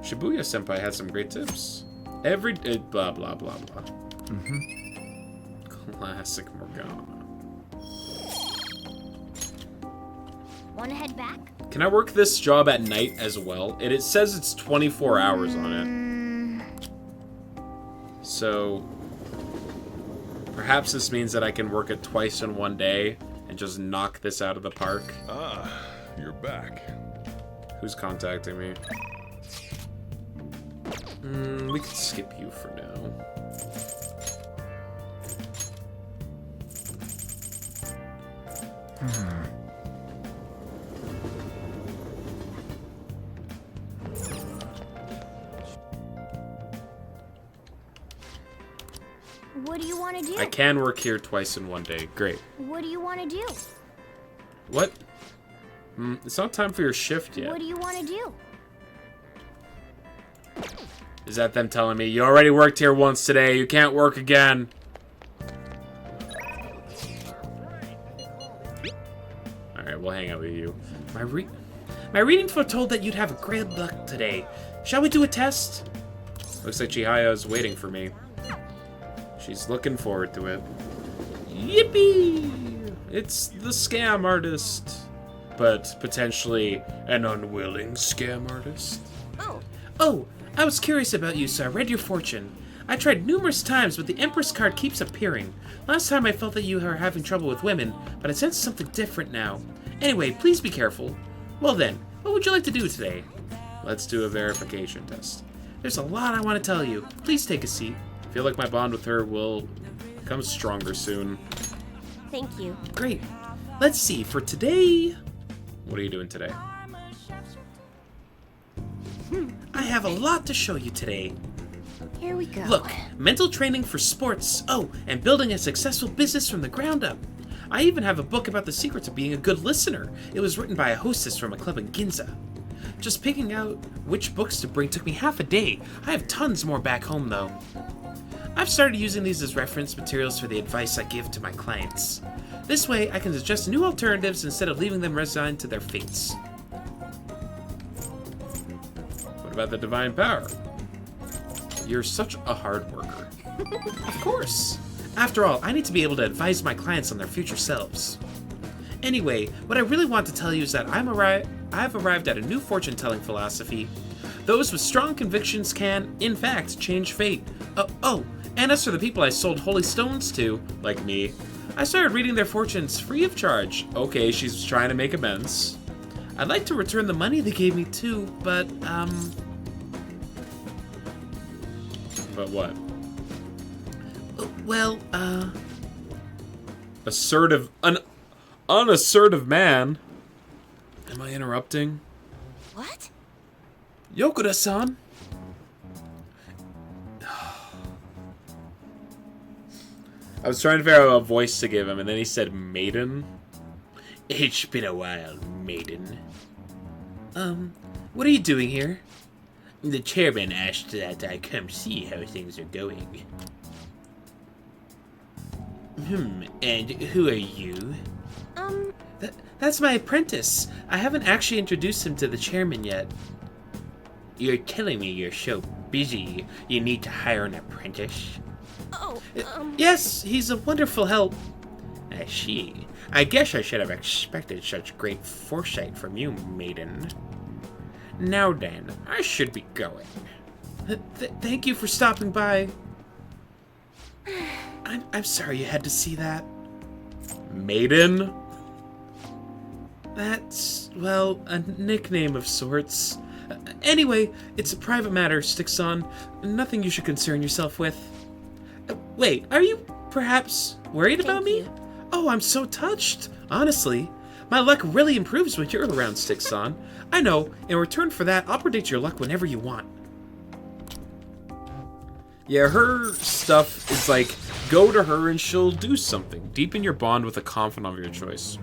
Shibuya senpai had some great tips. Blah blah blah blah. Classic Morgana. Want to head back? Can I work this job at night as well? It says it's 24 hours on it. So, perhaps this means that I can work it twice in one day and just knock this out of the park. Ah, you're back. Who's contacting me? We could skip you for now. What do you want to do? I can work here twice in one day. Great. What do you want to do? What? It's not time for your shift yet. What do you want to do? Is that them telling me, you already worked here once today, you can't work again? Alright, we'll hang out with you. My reading foretold that you'd have great luck today. Shall we do a test? Looks like Chihaya is waiting for me. She's looking forward to it. Yippee! It's the scam artist. But potentially an unwilling scam artist. Oh, I was curious about you, so I read your fortune. I tried numerous times, but the Empress card keeps appearing. Last time I felt that you were having trouble with women, but I sense something different now. Anyway, please be careful. Well then, what would you like to do today? Let's do a verification test. There's a lot I want to tell you. Please take a seat. I feel like my bond with her will Become stronger soon. Thank you. Great. Let's see, for today... What are you doing today? I have a lot to show you today. Here we go. Look, mental training for sports. Oh, and building a successful business from the ground up. I even have a book about the secrets of being a good listener. It was written by a hostess from a club in Ginza. Just picking out which books to bring took me half a day. I have tons more back home, though. I've started using these as reference materials for the advice I give to my clients. This way, I can suggest new alternatives instead of leaving them resigned to their fates. What about the divine power? You're such a hard worker. Of course. After all, I need to be able to advise my clients on their future selves. Anyway, what I really want to tell you is that I've arrived at a new fortune-telling philosophy. Those with strong convictions can, in fact, change fate. And as for the people I sold holy stones to, Like me. I started reading their fortunes free of charge. Okay, she's trying to make amends. I'd like to return the money they gave me too, but, But what? well, An unassertive man. Am I interrupting? What? Yokura-san. I was trying to figure out a voice to give him, and then he said maiden. It's been a while, maiden. What are you doing here? The chairman asked that I come see how things are going. And who are you? That's my apprentice. I haven't actually introduced him to the chairman yet. You're telling me you're so busy you need to hire an apprentice? Oh, Yes, he's a wonderful help. I see. I guess I should have expected such great foresight from you, maiden. Now then, I should be going. Thank you for stopping by. I'm sorry you had to see that. Maiden? That's, well, a nickname of sorts. Anyway, it's a private matter, Stick-san. Nothing you should concern yourself with. Wait, are you perhaps worried about me? you. Oh, I'm so touched. Honestly, my luck really improves when you're around, Stick-san. I know. In return for that, I'll predict your luck whenever you want. Yeah, her stuff is like, go to her and she'll do something. Deepen your bond with a confidant of your choice.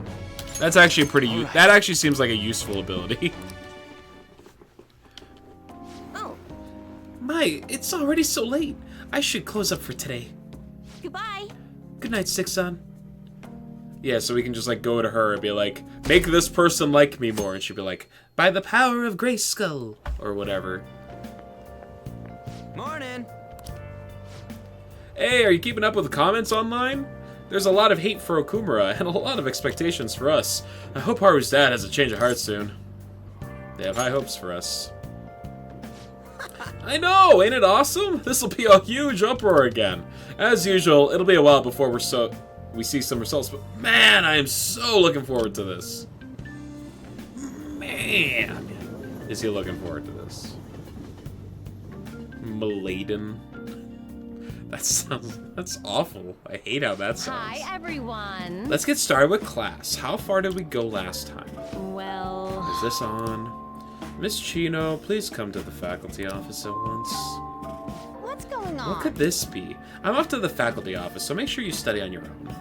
That's actually pretty, that actually seems like a useful ability. oh, My, it's already so late. I should close up for today. goodbye. Good night, Stick-san. Yeah, so we can just like go to her and be like, make this person like me more. And she'd be like, By the power of Grayskull. or whatever. Morning. Hey, are you keeping up with the comments online? There's a lot of hate for Okumura and a lot of expectations for us. I hope Haru's dad has a change of heart soon. They have high hopes for us. I know, ain't it awesome? This'll be a huge uproar again. As usual, it'll be a while before we see some results, but man, I am so looking forward to this. Man, is he looking forward to this? Maladen. That's awful. I hate how that sounds. Hi, everyone. Let's get started with class. How far did we go last time? Well, Is this on? Miss Chino, please come to the faculty office at once. what's going on? What could this be? I'm off to the faculty office, so make sure you study on your own.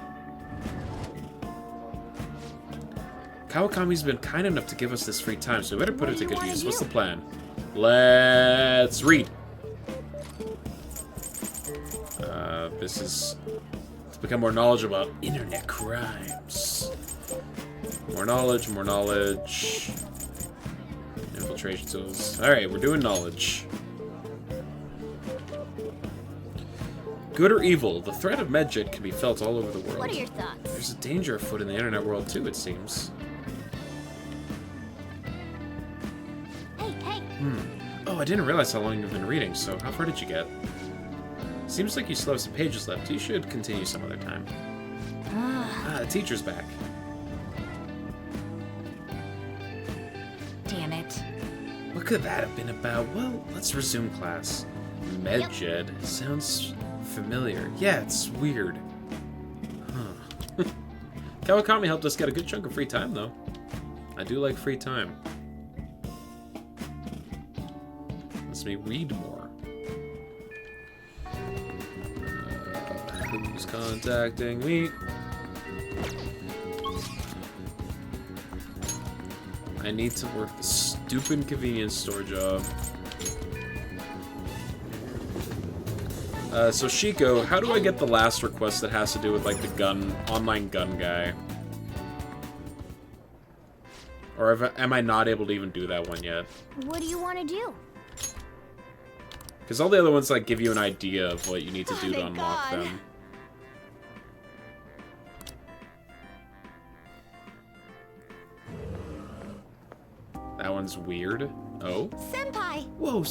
Kawakami's been kind enough to give us this free time, so we better put it to good use. What's the plan? Let's read. This is to become more knowledgeable about internet crimes. More knowledge, more knowledge. Infiltration tools. Alright, we're doing knowledge. Good or evil, the threat of medjed can be felt all over the world. What are your thoughts? There's a danger afoot in the internet world too, it seems. Hey, Oh, I didn't realize how long you've been reading, so how far did you get? Seems like you still have some pages left. You should continue some other time. The teacher's back. Damn it. What could that have been about? Well, let's resume class. Medjed. Sounds familiar. Yeah, it's weird. Kawakami helped us get a good chunk of free time, though. I do like free time. Lets me read more. Who's contacting me? I need to work the stupid convenience store job. So Shiko, how do I get the last request that has to do with, like, the gun, online gun guy? Or am I not able to even do that one yet? What do you want to do? Because all the other ones, like, give you an idea of what you need to do to Thank unlock God. them. That one's weird. Oh? Senpai! Whoa,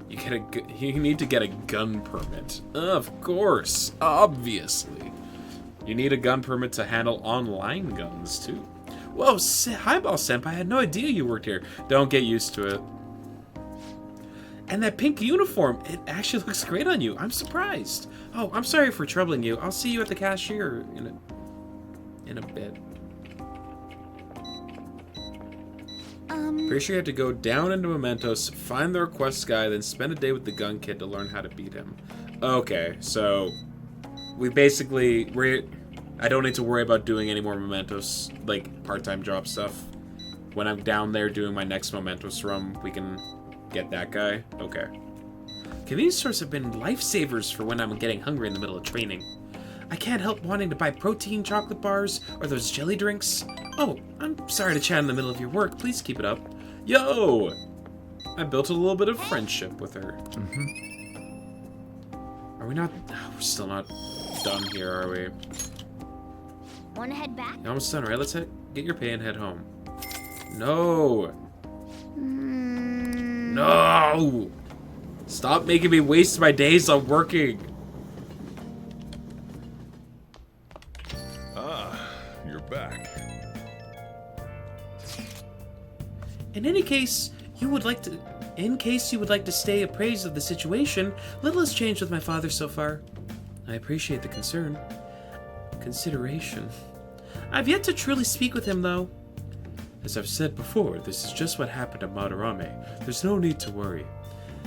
you need to get a gun permit. Of course, obviously. You need a gun permit to handle online guns, too. Whoa, Highball Senpai, I had no idea you worked here. Don't get used to it. And that pink uniform, it actually looks great on you. I'm surprised. Oh, I'm sorry for troubling you. I'll see you at the cashier in a bit. Pretty sure you have to go down into Mementos, find the request guy, then spend a day with the gun kid to learn how to beat him. Okay, so I don't need to worry about doing any more Mementos, like, part-time job stuff. When I'm down there doing my next Mementos run, we can get that guy. Okay. Convenience stores have been lifesavers for when I'm getting hungry in the middle of training. I can't help wanting to buy protein chocolate bars or those jelly drinks. Oh, I'm sorry to chat in the middle of your work. Please keep it up. Yo! I built a little bit of friendship with her. Are we not... Oh, we're still not done here, are we? Wanna head back? You're almost done, right? Let's get your pay and head home. No! No! Stop making me waste my days on working. You're back. In case you would like to stay appraised of the situation, little has changed with my father so far. I appreciate the consideration. I've yet to truly speak with him, though. As I've said before, this is just what happened to Madarame. There's no need to worry.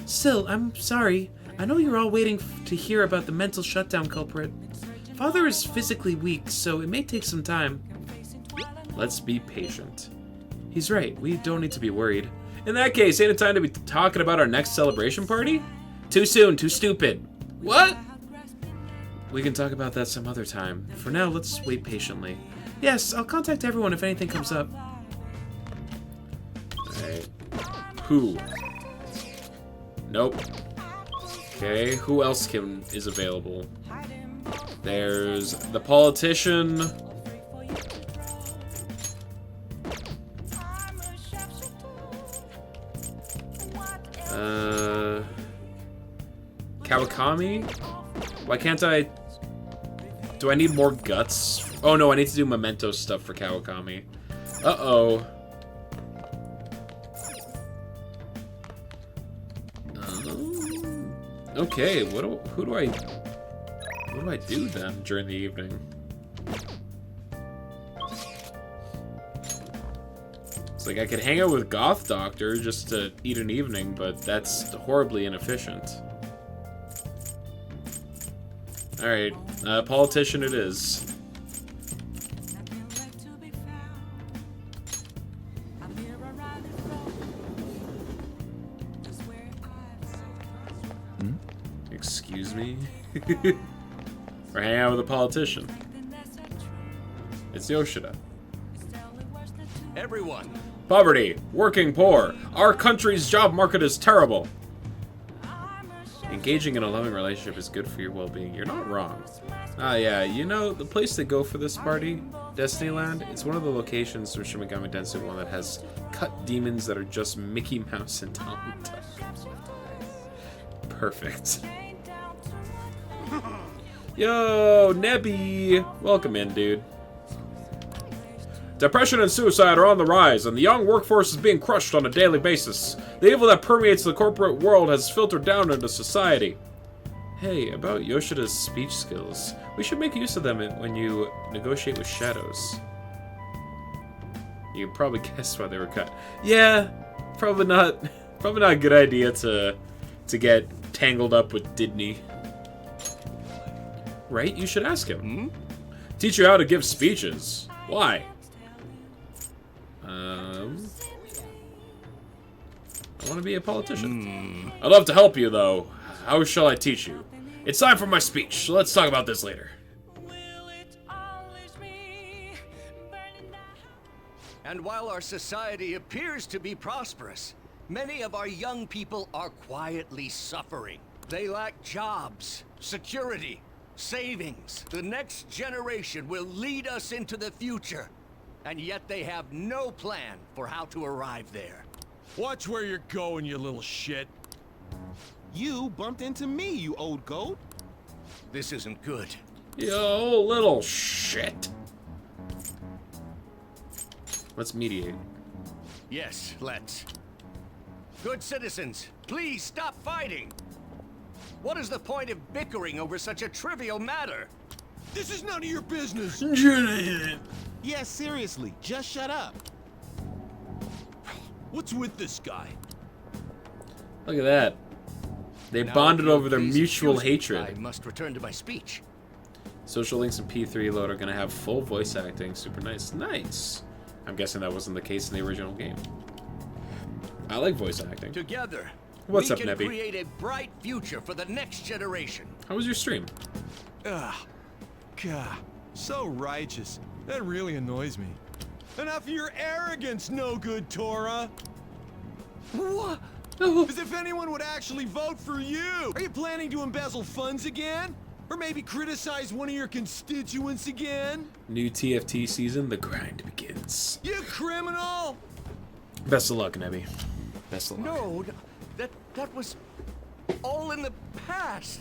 Still, I'm sorry. I know you're all waiting to hear about the mental shutdown culprit. Father is physically weak, so it may take some time. Let's be patient. He's right. We don't need to be worried. In that case, ain't it time to be talking about our next celebration party? Too soon. Too stupid. What? We can talk about that some other time. For now, let's wait patiently. Yes, I'll contact everyone if anything comes up. Alright. Who? Nope. Okay, who else is available? There's the politician. Kawakami? Why can't I... Do I need more guts? Oh no, I need to do memento stuff for Kawakami. Uh-oh. Okay, what do I do then during the evening? It's like I could hang out with Goth Doctor just to eat an evening, but that's horribly inefficient. Alright, politician it is. Excuse me? We're hanging out with a politician. It's Yoshida. Everyone, Poverty, working poor. Our country's job market is terrible. Engaging in a loving relationship is good for your well-being. You're not wrong. Ah, yeah, you know, the place to go for this party, Destinyland, it's one of the locations for Shin Megami Tensei 1 that has cut demons that are just Mickey Mouse and Donald Duck. Perfect. Yo, Nebby! Welcome in, dude. Depression and suicide are on the rise, and the young workforce is being crushed on a daily basis. The evil that permeates the corporate world has filtered down into society. Hey, about Yoshida's speech skills. We should make use of them when you negotiate with shadows. You probably guessed why they were cut. Yeah, probably not a good idea to get tangled up with Didney. Right? You should ask him. Teach you how to give speeches. Why? I want to be a politician. I'd love to help you, though. How shall I teach you? It's time for my speech, so let's talk about this later. And while our society appears to be prosperous, many of our young people are quietly suffering. They lack jobs, security, savings. The next generation will lead us into the future, and yet they have no plan for how to arrive there. Watch where you're going, you little shit. You bumped into me, you old goat. This isn't good. Yo, little shit. Let's mediate. Yes, let's. Good citizens, please stop fighting. What is the point of bickering over such a trivial matter? This is none of your business. Yeah, seriously, just shut up. What's with this guy? Look at that. They Now, bonded if you'll over their please mutual excuse me, hatred. I must return to my speech. Social links and P3 load are going to have full voice acting. Super nice. Nice. I'm guessing that wasn't the case in the original game. I like voice acting. Together, What's we up, can Nebby? create a bright future for the next generation. How was your stream? Ugh. God, so righteous. That really annoys me. Enough of your arrogance, no good Tora. What? As if anyone would actually vote for you! Are you planning to embezzle funds again? Or maybe criticize one of your constituents again? New TFT season, the grind begins. You criminal! Best of luck, Nebby. Best of luck. No, that was all in the past.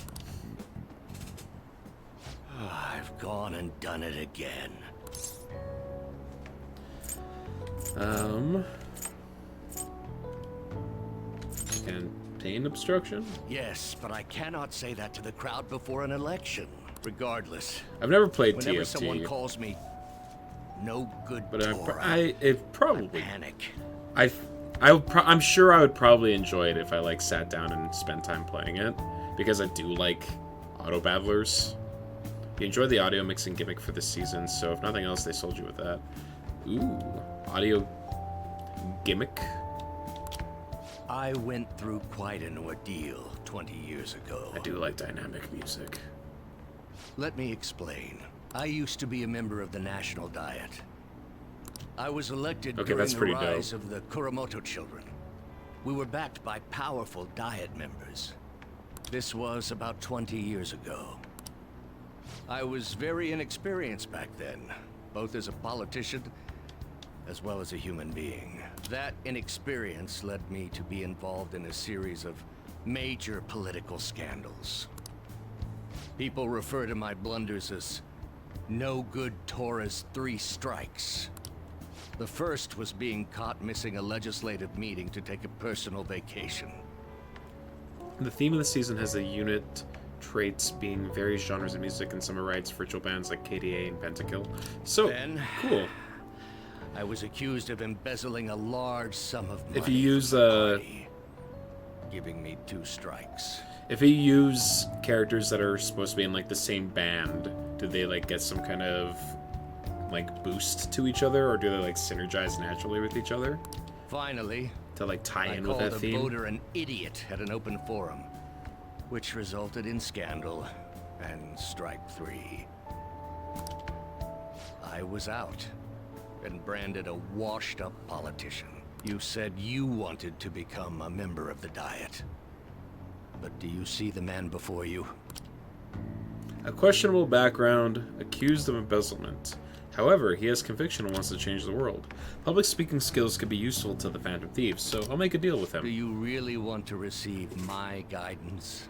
I've gone and done it again. Campaign obstruction? Yes, but I cannot say that to the crowd before an election. Regardless, I've never played whenever someone TFT, calls me no good but Tora, it probably. panic. I'm sure I would probably enjoy it if I like sat down and spent time playing it, because I do like auto battlers. You enjoyed the audio mixing gimmick for this season, so if nothing else, they sold you with that. Ooh, audio gimmick. I went through quite an ordeal 20 years ago. I do like dynamic music. Let me explain. I used to be a member of the National Diet. I was elected Okay, during that's the pretty rise dope. of the Kuromoto children. We were backed by powerful Diet members. This was about 20 years ago. I was very inexperienced back then, both as a politician as well as a human being. That inexperience led me to be involved in a series of major political scandals. People refer to my blunders as no good Tora's 3 strikes. The first was being caught missing a legislative meeting to take a personal vacation. The theme of the season has the unit traits being various genres of music and summarites virtual bands like KDA and Pentakill. So, Then, cool. I was accused of embezzling a large sum of money. If you use, from the party, giving me 2 strikes. If you use characters that are supposed to be in like the same band, do they like get some kind of like boost to each other, or do they like synergize naturally with each other Finally, to like tie I in with called that a theme? voter an idiot at an open forum, which resulted in scandal and strike 3. I was out and branded a washed-up politician. You said you wanted to become a member of the Diet. But do you see the man before you? A questionable background, accused of embezzlement. However, he has conviction and wants to change the world. Public speaking skills could be useful to the Phantom Thieves, so I'll make a deal with Do him. you really want to receive my guidance?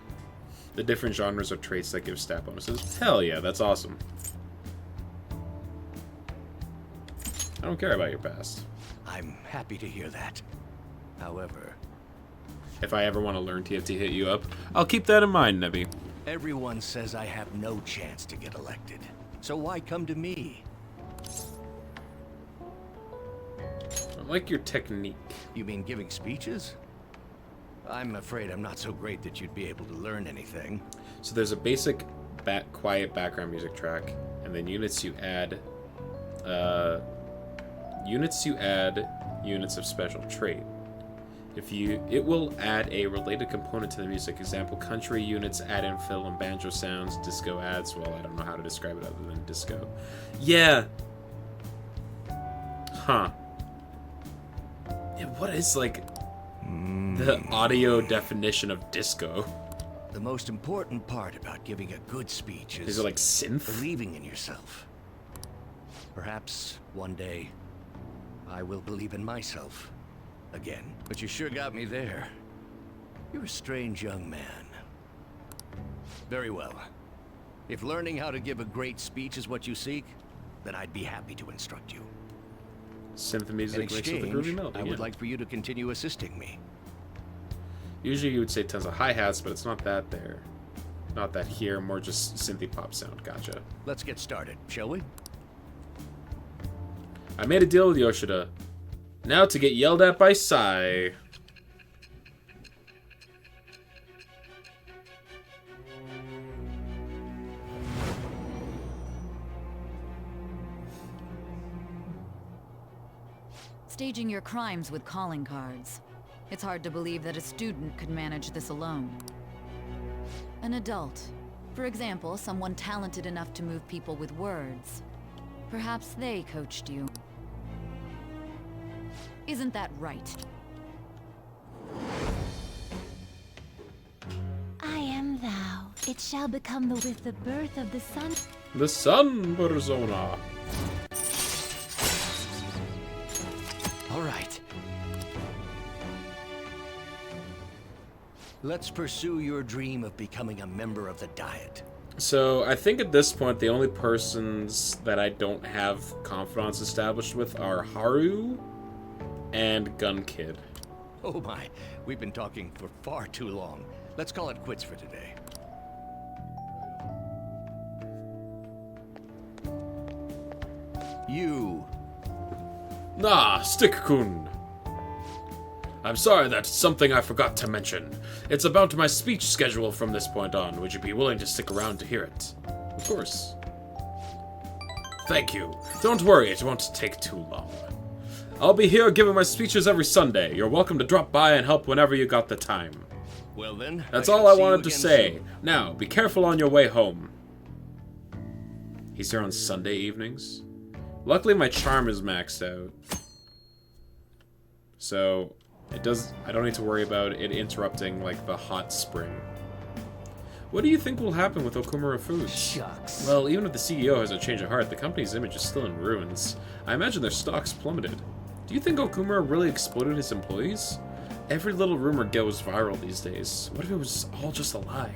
The different genres of traits that give stat bonuses. Hell yeah, that's awesome. I don't care about your past. I'm happy to hear that. However, If I ever want to learn TFT hit you up, I'll keep that in mind, Nebby. Everyone says I have no chance to get elected. So why come to me? I like your technique. You mean giving speeches? I'm afraid I'm not so great that you'd be able to learn anything. So there's a basic quiet background music track, and then units you add units of special trait. It will add a related component to the music. Example, country units add in fill and banjo sounds. Disco adds, well, I don't know how to describe it other than disco. Yeah. Huh. Yeah, what is, like, the audio definition of disco? The most important part about giving a good speech Is it like synth? believing in yourself. Perhaps one day I will believe in myself again. But you sure got me there. You're a strange young man. Very well. If learning how to give a great speech is what you seek, then I'd be happy to instruct you. Synth In music makes with a exchange, groovy melody. I would yeah. like for you to continue assisting me. Usually you would say tons of hi-hats, but it's not that there. Not that here, more just synthy pop sound. Gotcha. Let's get started, shall we? I made a deal with Yoshida. Now to get yelled at by Sai. Staging your crimes with calling cards. It's hard to believe that a student could manage this alone. An adult. For example, someone talented enough to move people with words. Perhaps they coached you. Isn't that right? I am thou. It shall become with the birth of the sun. The Sun Persona. All right. Let's pursue your dream of becoming a member of the Diet. So, I think at this point, the only persons that I don't have confidants established with are Haru and Gun Kid. Oh my, we've been talking for far too long. Let's call it quits for today. You. Ah, Stick-kun. I'm sorry, that's something I forgot to mention. It's about my speech schedule from this point on. Would you be willing to stick around to hear it? Of course. Thank you. Don't worry, it won't take too long. I'll be here giving my speeches every Sunday. You're welcome to drop by and help whenever you got the time. Well then, That's I all shall I see you wanted to again say. soon. Now, be careful on your way home. He's here on Sunday evenings. Luckily, my charm is maxed out. So, I don't need to worry about it interrupting, like, the hot spring. What do you think will happen with Okumura Foods? Shucks. Well, even if the CEO has a change of heart, the company's image is still in ruins. I imagine their stocks plummeted. Do you think Okumura really exploited his employees? Every little rumor goes viral these days. What if it was all just a lie?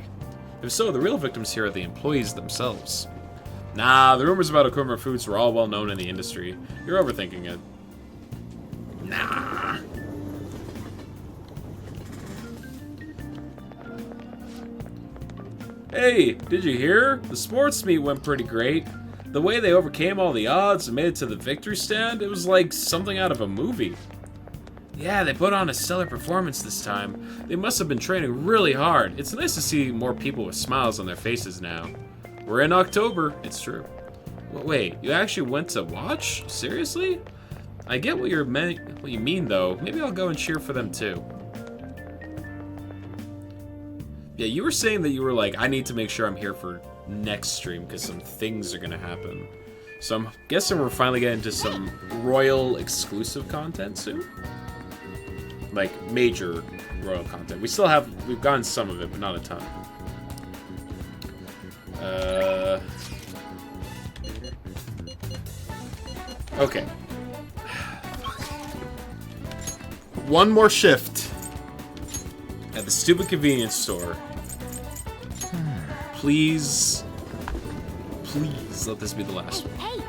If so, the real victims here are the employees themselves. Nah, the rumors about Okumura Foods were all well known in the industry. You're overthinking it. Nah. Hey, did you hear? The sports meet went pretty great. The way they overcame all the odds and made it to the victory stand, it was like something out of a movie. Yeah, they put on a stellar performance this time. They must have been training really hard. It's nice to see more people with smiles on their faces now. We're in October, it's true. Wait, you actually went to watch? Seriously? I get what you mean though. Maybe I'll go and cheer for them too. Yeah, you were saying that you were like, I need to make sure I'm here for next stream because some things are gonna happen. So I'm guessing we're finally getting into some Royal exclusive content soon? Like, major Royal content. We've gotten some of it, but not a ton. Okay. One more shift at the stupid convenience store. Please let this be the last one. Hey,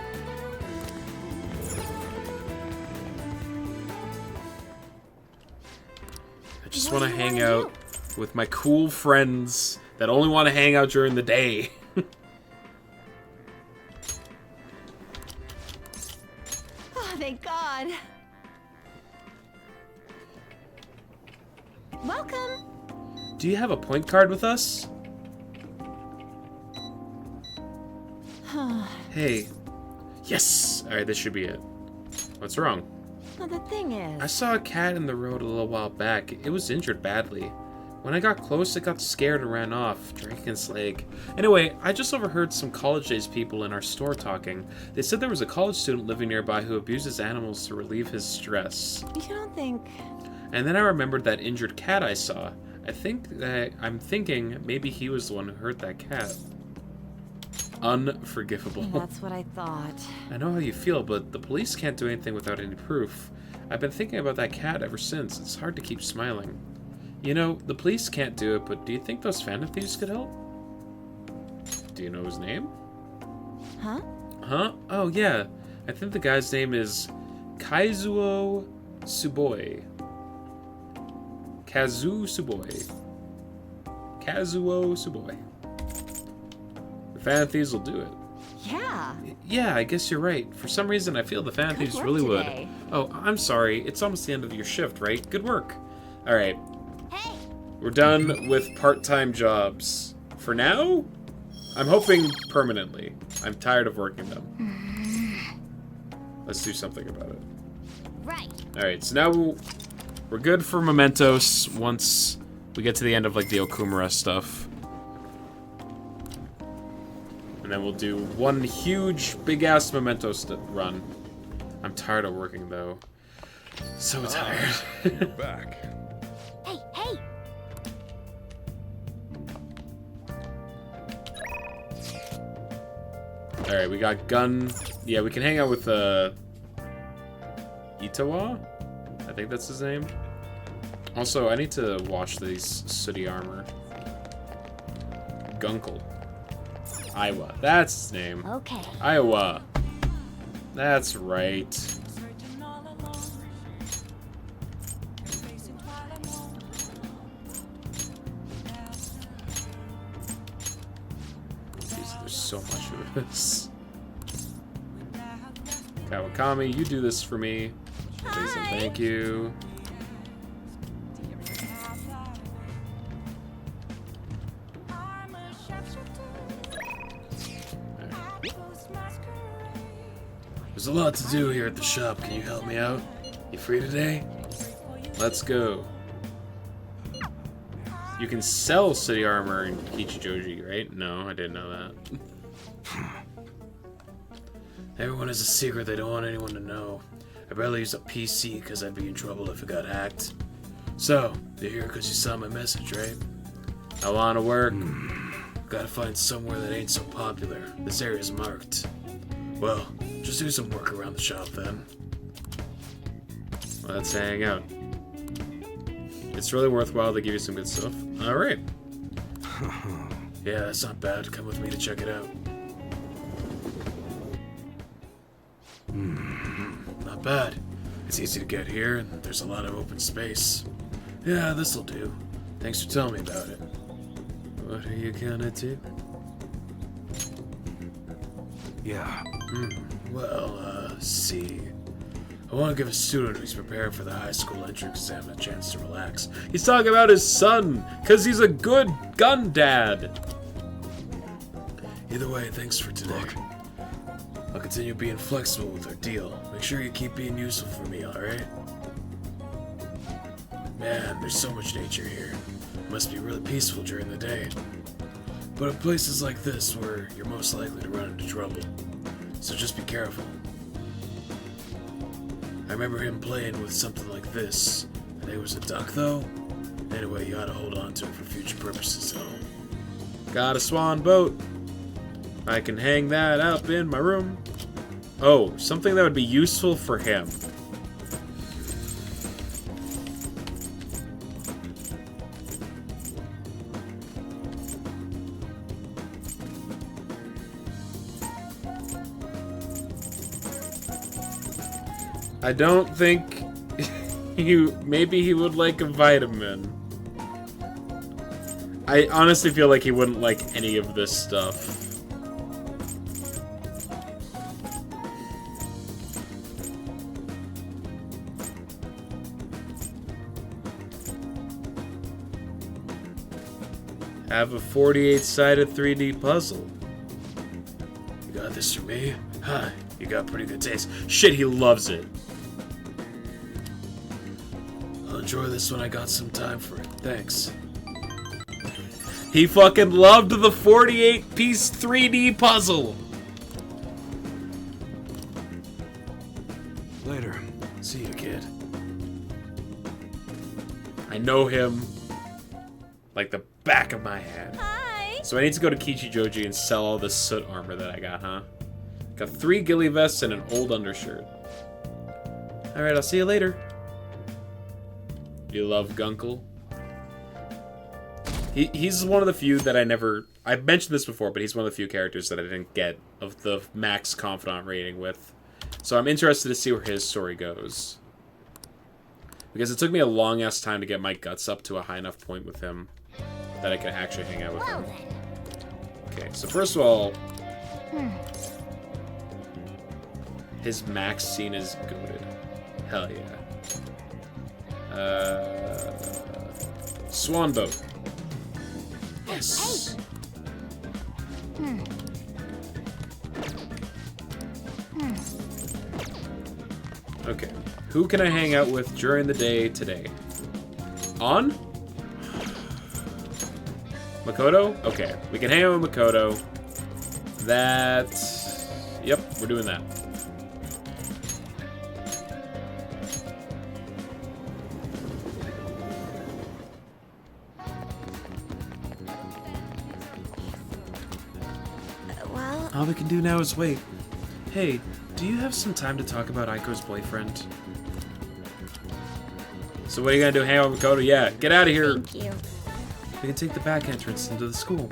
I just What want do to you hang wanna out with my cool friends that only want to hang out during the day. Oh, thank God. Welcome. Do you have a point card with us? Hey. Yes! Alright, this should be it. What's wrong? Well, the thing I is... saw a cat in the road a little while back. It was injured badly. When I got close, it got scared and ran off, dragging its leg. Anyway, I just overheard some college-age people in our store talking. They said there was a college student living nearby who abuses animals to relieve his stress. You don't think... And then I remembered that injured cat I saw. I'm thinking maybe he was the one who hurt that cat. Unforgivable. That's what I thought. I know how you feel, but the police can't do anything without any proof. I've been thinking about that cat ever since. It's hard to keep smiling. You know, the police can't do it, but do you think those phantom thieves could help? Do you know his name? Huh? Huh? Oh, yeah. I think the guy's name is Kazuo Suboi. Kazuo Suboi. The Phantom Thieves will do it. Yeah. Yeah, I guess you're right. For some reason, I feel the Phantom Good Thieves work really today. would. Oh, I'm sorry. It's almost the end of your shift, right? Good work. All right. Hey. We're done with part-time jobs. For now? I'm hoping permanently. I'm tired of working them. Let's do something about it. Right. All right, so now we're good for mementos once we get to the end of like the Okumura stuff. And then we'll do one huge, big-ass memento run. I'm tired of working, though. So tired. You're back. Hey, hey. Alright, we got gun. Yeah, we can hang out with, Itawa? I think that's his name. Also, I need to wash these sooty armor. Gunkel. Iowa. That's his name. Okay. Iowa. That's right. Jeez, there's so much of this. Kawakami, you do this for me. Please and thank you. There's a lot to do here at the shop. Can you help me out? You free today? Let's go. You can sell city armor in Kichijoji, right? No, I didn't know that. Everyone has a secret they don't want anyone to know. I'd rather use a PC because I'd be in trouble if it got hacked. So, you're here because you saw my message, right? I want to work. Gotta find somewhere that ain't so popular. This area's marked. Well, just do some work around the shop then. Let's hang out. It's really worthwhile to give you some good stuff. Alright. Yeah, that's not bad. Come with me to check it out. Not bad. It's easy to get here, and there's a lot of open space. Yeah, this'll do. Thanks for telling me about it. What are you gonna do? Yeah. Well, see. I want to give a student who's preparing for the high school entrance exam a chance to relax. He's talking about his son, because he's a good gun dad. Either way, thanks for today. I'll continue being flexible with our deal. Make sure you keep being useful for me, alright? Man, there's so much nature here. It must be really peaceful during the day. But in places like this where you're most likely to run into trouble. So just be careful. I remember him playing with something like this. I think it was a duck, though. Anyway, you ought to hold on to it for future purposes, though. Got a swan boat. I can hang that up in my room. Oh, something that would be useful for him. I don't think maybe he would like a vitamin. I honestly feel like he wouldn't like any of this stuff. Have a 48-sided 3D puzzle. You got this for me? Huh, you got pretty good taste. Shit, he loves it. I'll enjoy this when I got some time for it. Thanks. He fucking loved the 48-piece 3D puzzle. Later. See you, kid. I know him like the back of my hand. Hi. So I need to go to Kichijoji and sell all this soot armor that I got, huh? Got 3 ghillie vests and an old undershirt. Alright, I'll see you later. You love Gunkel? He's one of the few that I've mentioned this before, but he's one of the few characters that I didn't get of the max confidant rating with. So I'm interested to see where his story goes. Because it took me a long-ass time to get my guts up to a high enough point with him that I could actually hang out with him. Okay, so first of all, his max scene is goated. Hell yeah. Swan boat. Yes. Okay. Who can I hang out with during the day today? On? Makoto? Okay. We can hang out with Makoto. Yep, we're doing that. Well, All we can do now is wait. Hey, do you have some time to talk about Aiko's boyfriend? So what are you gonna do? Hang out with Makoto? Yeah, get out of here. thank you. We can take the back entrance into the school.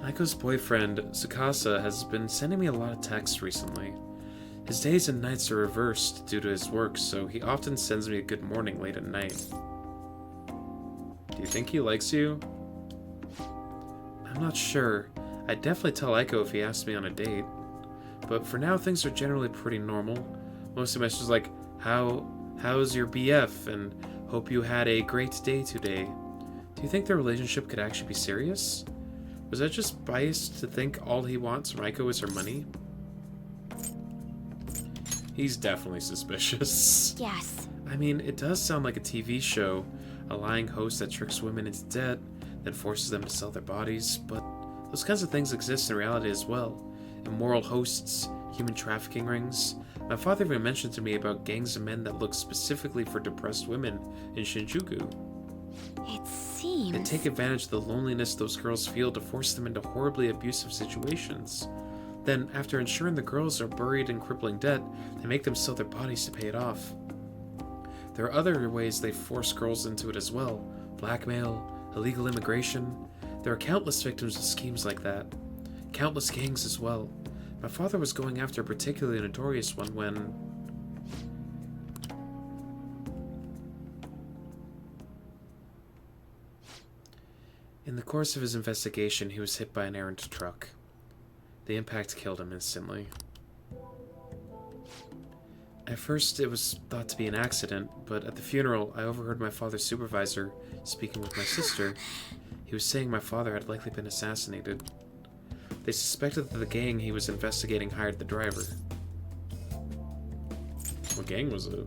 Aiko's boyfriend, Tsukasa, has been sending me a lot of texts recently. His days and nights are reversed due to his work, so he often sends me a good morning late at night. Do you think he likes you? I'm not sure. I'd definitely tell Aiko if he asked me on a date. But for now, things are generally pretty normal. Most of my messages like, how's your BF? And hope you had a great day today. Do you think their relationship could actually be serious? Was I just biased to think all he wants from Aiko is her money? He's definitely suspicious. Yes. I mean, it does sound like a TV show. A lying host that tricks women into debt, then forces them to sell their bodies, but those kinds of things exist in reality as well. Immoral hosts, human trafficking rings. My father even mentioned to me about gangs of men that look specifically for depressed women in Shinjuku. It seems. They take advantage of the loneliness those girls feel to force them into horribly abusive situations. Then, after ensuring the girls are buried in crippling debt, they make them sell their bodies to pay it off. There are other ways they force girls into it as well. Blackmail, illegal immigration. There are countless victims of schemes like that. Countless gangs as well. My father was going after a particularly notorious one when... In the course of his investigation, he was hit by an errant truck. The impact killed him instantly. At first, it was thought to be an accident, but at the funeral, I overheard my father's supervisor speaking with my sister. He was saying my father had likely been assassinated. They suspected that the gang he was investigating hired the driver. What gang was it?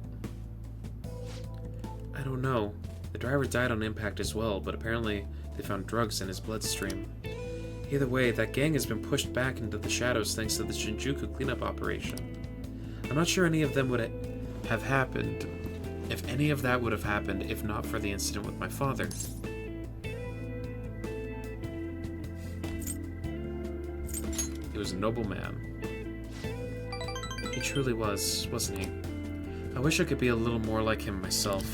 I don't know. The driver died on impact as well, but apparently they found drugs in his bloodstream. Either way, that gang has been pushed back into the shadows thanks to the Shinjuku cleanup operation. I'm not sure any of them would have happened, if any of that would have happened if not for the incident with my father. He was a noble man. He truly was, wasn't he? I wish I could be a little more like him myself.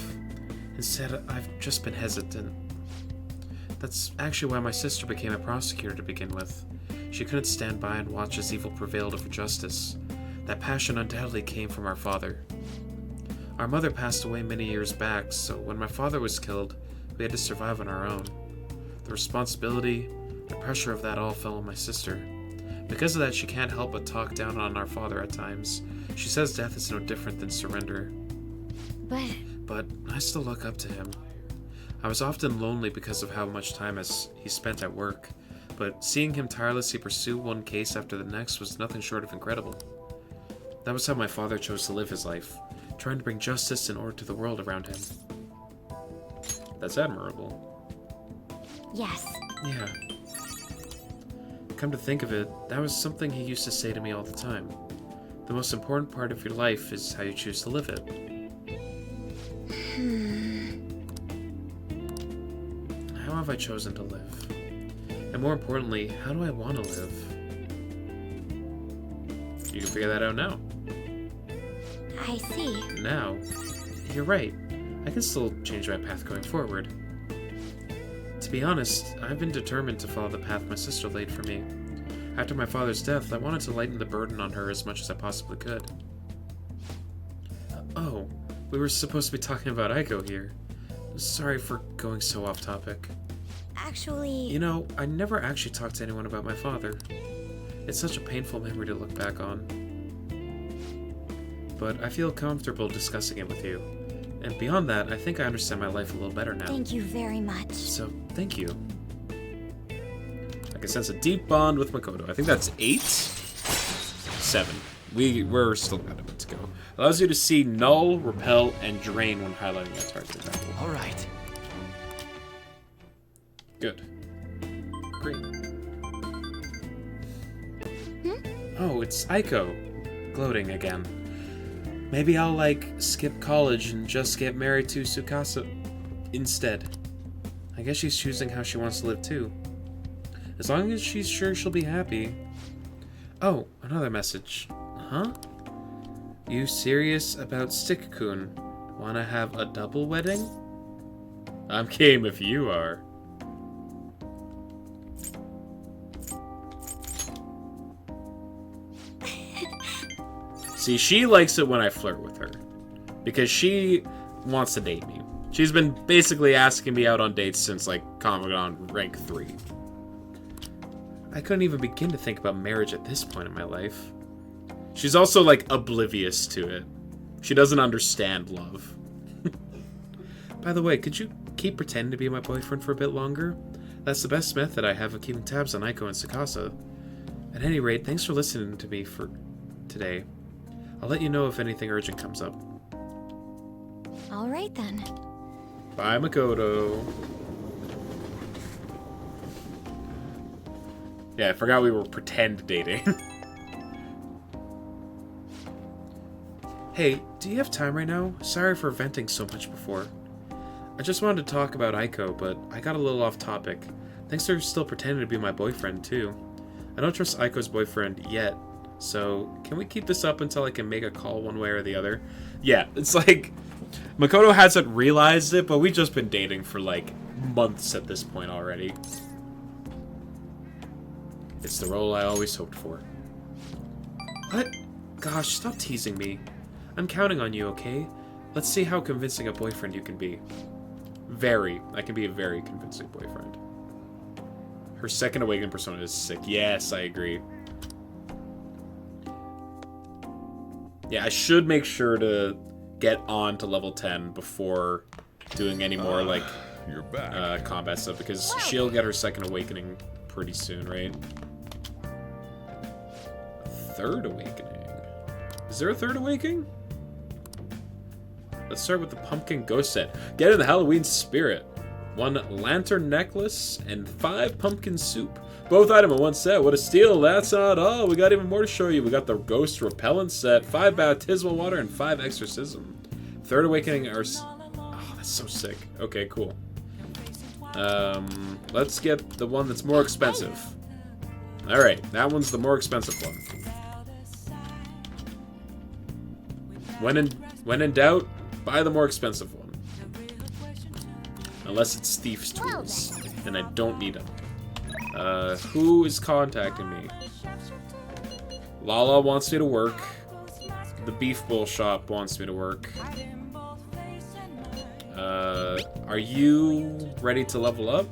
Instead, I've just been hesitant. That's actually why my sister became a prosecutor to begin with. She couldn't stand by and watch as evil prevailed over justice. That passion undoubtedly came from our father. Our mother passed away many years back, so when my father was killed, we had to survive on our own. The responsibility, the pressure of that all fell on my sister. Because of that, she can't help but talk down on our father at times. She says death is no different than surrender. But I still look up to him. I was often lonely because of how much time he spent at work, but seeing him tirelessly pursue one case after the next was nothing short of incredible. That was how my father chose to live his life, trying to bring justice and order to the world around him. That's admirable. Yes. Yeah. Come to think of it, that was something he used to say to me all the time. The most important part of your life is how you choose to live it. How have I chosen to live? And more importantly, how do I want to live? You can figure that out now. I see. Now, you're right. I can still change my path going forward. To be honest, I've been determined to follow the path my sister laid for me. After my father's death, I wanted to lighten the burden on her as much as I possibly could. Oh, we were supposed to be talking about Aiko here. Sorry for going so off topic. Actually... You know, I never actually talked to anyone about my father. It's such a painful memory to look back on. But I feel comfortable discussing it with you. And beyond that, I think I understand my life a little better now. Thank you very much. So, thank you. I can sense a deep bond with Makoto. I think that's 8? 7. We're still got a bit to go. Allows you to see null, repel, and drain when highlighting a target. All right. Good. Great. Oh, it's Aiko. Gloating again. Maybe I'll, skip college and just get married to Tsukasa instead. I guess she's choosing how she wants to live, too. As long as she's sure she'll be happy. Oh, another message. Huh? You serious about Stick-kun? Wanna have a double wedding? I'm game if you are. See, she likes it when I flirt with her. Because she wants to date me. She's been basically asking me out on dates since, Comic-Con rank 3. I couldn't even begin to think about marriage at this point in my life. She's also, oblivious to it. She doesn't understand love. By the way, could you keep pretending to be my boyfriend for a bit longer? That's the best method I have of keeping tabs on Aiko and Tsukasa. At any rate, thanks for listening to me for today. I'll let you know if anything urgent comes up. All right, then. Bye, Makoto. Yeah, I forgot we were pretend dating. Hey, do you have time right now? Sorry for venting so much before. I just wanted to talk about Aiko, but I got a little off topic. Thanks for still pretending to be my boyfriend, too. I don't trust Aiko's boyfriend yet, so can we keep this up until I can make a call one way or the other? Yeah, it's Makoto hasn't realized it, but we've just been dating for, months at this point already. It's the role I always hoped for. What? Gosh, stop teasing me. I'm counting on you, okay? Let's see how convincing a boyfriend you can be. Very. I can be a very convincing boyfriend. Her second awakened persona is sick. Yes, I agree. Yeah, I should make sure to get on to level 10 before doing any more, You're back. combat stuff, because she'll get her second awakening pretty soon, right? Third awakening. Is there a third awakening? Let's start with the pumpkin ghost set. Get in the Halloween spirit. 1 lantern necklace and 5 pumpkin soup. Both item in 1 set. What a steal. That's not all. We got even more to show you. We got the ghost repellent set, 5 baptismal water, and 5 exorcism. Third awakening are... Oh, that's so sick. Okay, cool. Let's get the one that's more expensive. Alright, that one's the more expensive one. When in doubt, buy the more expensive one. Unless it's Thief's Tools, and I don't need them. Who is contacting me? Lala wants me to work. The Beef Bowl shop wants me to work. Are you ready to level up?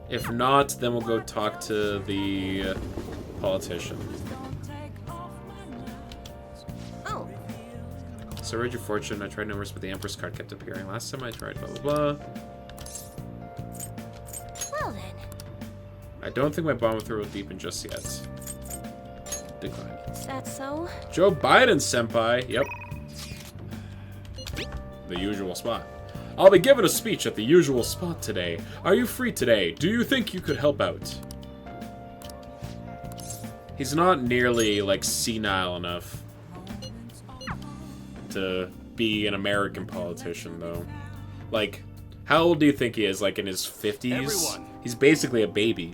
If not, then we'll go talk to the politician. Oh. So read your fortune. I tried numbers, but the Empress card kept appearing. Last time I tried, blah, blah, blah. Well then. I don't think my bond with her will deepen just yet. Decline. Is that so? Joe Biden, senpai. Yep. The usual spot. I'll be giving a speech at the usual spot today. Are you free today? Do you think you could help out? He's not nearly, like, senile enough to be an American politician, though. Like, how old do you think he is? Like, in his 50s? Everyone. He's basically a baby.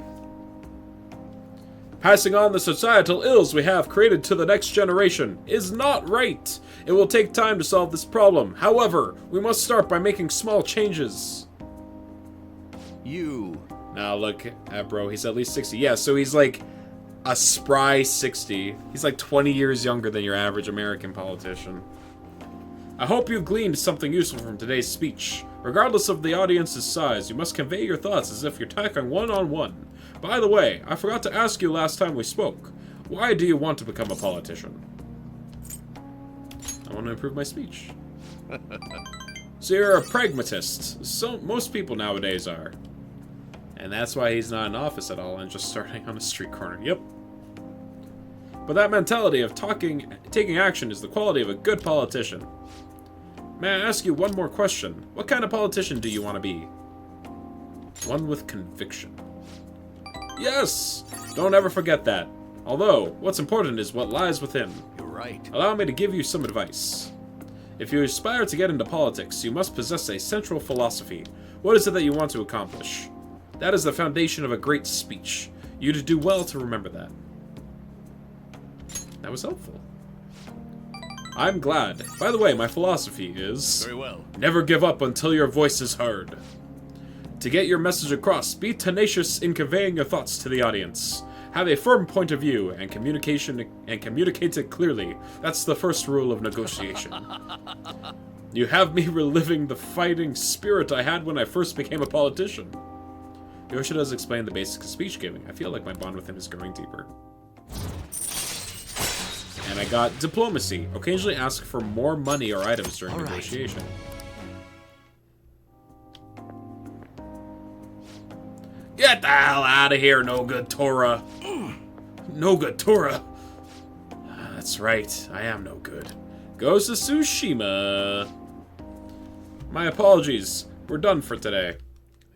Passing on the societal ills we have created to the next generation is not right. It will take time to solve this problem. However, we must start by making small changes. You. Now look at bro, he's at least 60. Yeah, so he's like a spry 60. He's like 20 years younger than your average American politician. I hope you gleaned something useful from today's speech. Regardless of the audience's size, you must convey your thoughts as if you're talking one-on-one. By the way, I forgot to ask you last time we spoke. Why do you want to become a politician? I want to improve my speech. So you're a pragmatist. So most people nowadays are. And that's why he's not in office at all and just starting on a street corner. Yep. But that mentality of taking action is the quality of a good politician. May I ask you one more question? What kind of politician do you want to be? One with conviction. Yes! Don't ever forget that. Although, what's important is what lies within. You're right. Allow me to give you some advice. If you aspire to get into politics, you must possess a central philosophy. What is it that you want to accomplish? That is the foundation of a great speech. You'd do well to remember that. That was helpful. I'm glad. By the way, my philosophy is... Very well. Never give up until your voice is heard. To get your message across, be tenacious in conveying your thoughts to the audience. Have a firm point of view and communicate it clearly. That's the first rule of negotiation. You have me reliving the fighting spirit I had when I first became a politician. Yoshida has explained the basics of speech giving. I feel like my bond with him is growing deeper. And I got diplomacy. Occasionally ask for more money or items during negotiation. Get the hell out of here, no good Torah. No good Torah. That's right, I am no good. Goes to Tsushima. My apologies. We're done for today.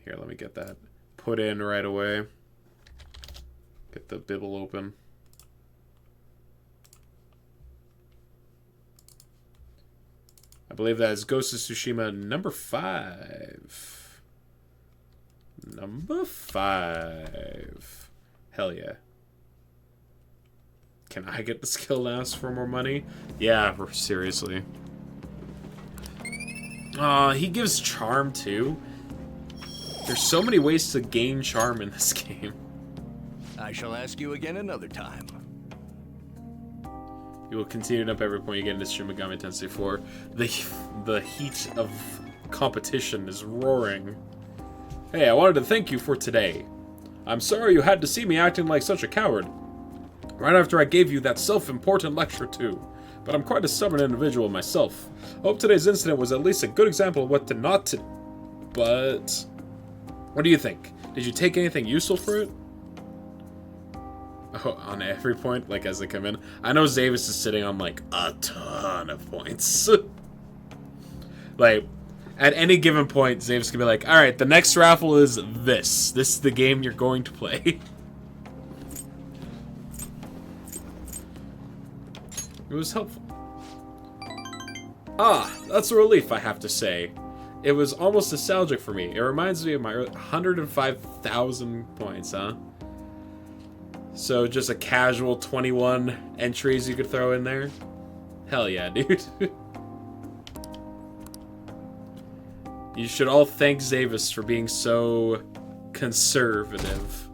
Here, let me get that put in right away. Get the bibble open. I believe that is Ghost of Tsushima number 5. Number 5. Hell yeah. Can I get the skill to ask for more money? Yeah, seriously. He gives charm too. There's so many ways to gain charm in this game. I shall ask you again another time. You will continue to up every point you get into Shin Megami Tensei 4. The heat of competition is roaring. Hey, I wanted to thank you for today. I'm sorry you had to see me acting like such a coward. Right after I gave you that self-important lecture too. But I'm quite a stubborn individual myself. Hope today's incident was at least a good example of what to not to... But... What do you think? Did you take anything useful for it? Oh, on every point, like as they come in. I know Zavis is sitting on like a ton of points. Like, at any given point, Zavis can be like, alright, the next raffle is this. This is the game you're going to play. It was helpful. Ah, that's a relief, I have to say. It was almost nostalgic for me. It reminds me of my 105,000 points, huh? So just a casual 21 entries you could throw in there? Hell yeah, dude. You should all thank Zavis for being so conservative.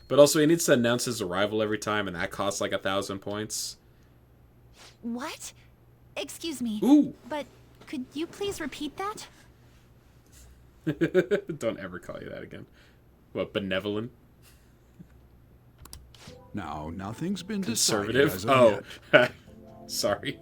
But also, he needs to announce his arrival every time, and that costs like 1,000 points. What? Excuse me. Ooh! But could you please repeat that? Don't ever call you that again. What, benevolent? Now, nothing's been Conservative? decided as of yet. Sorry.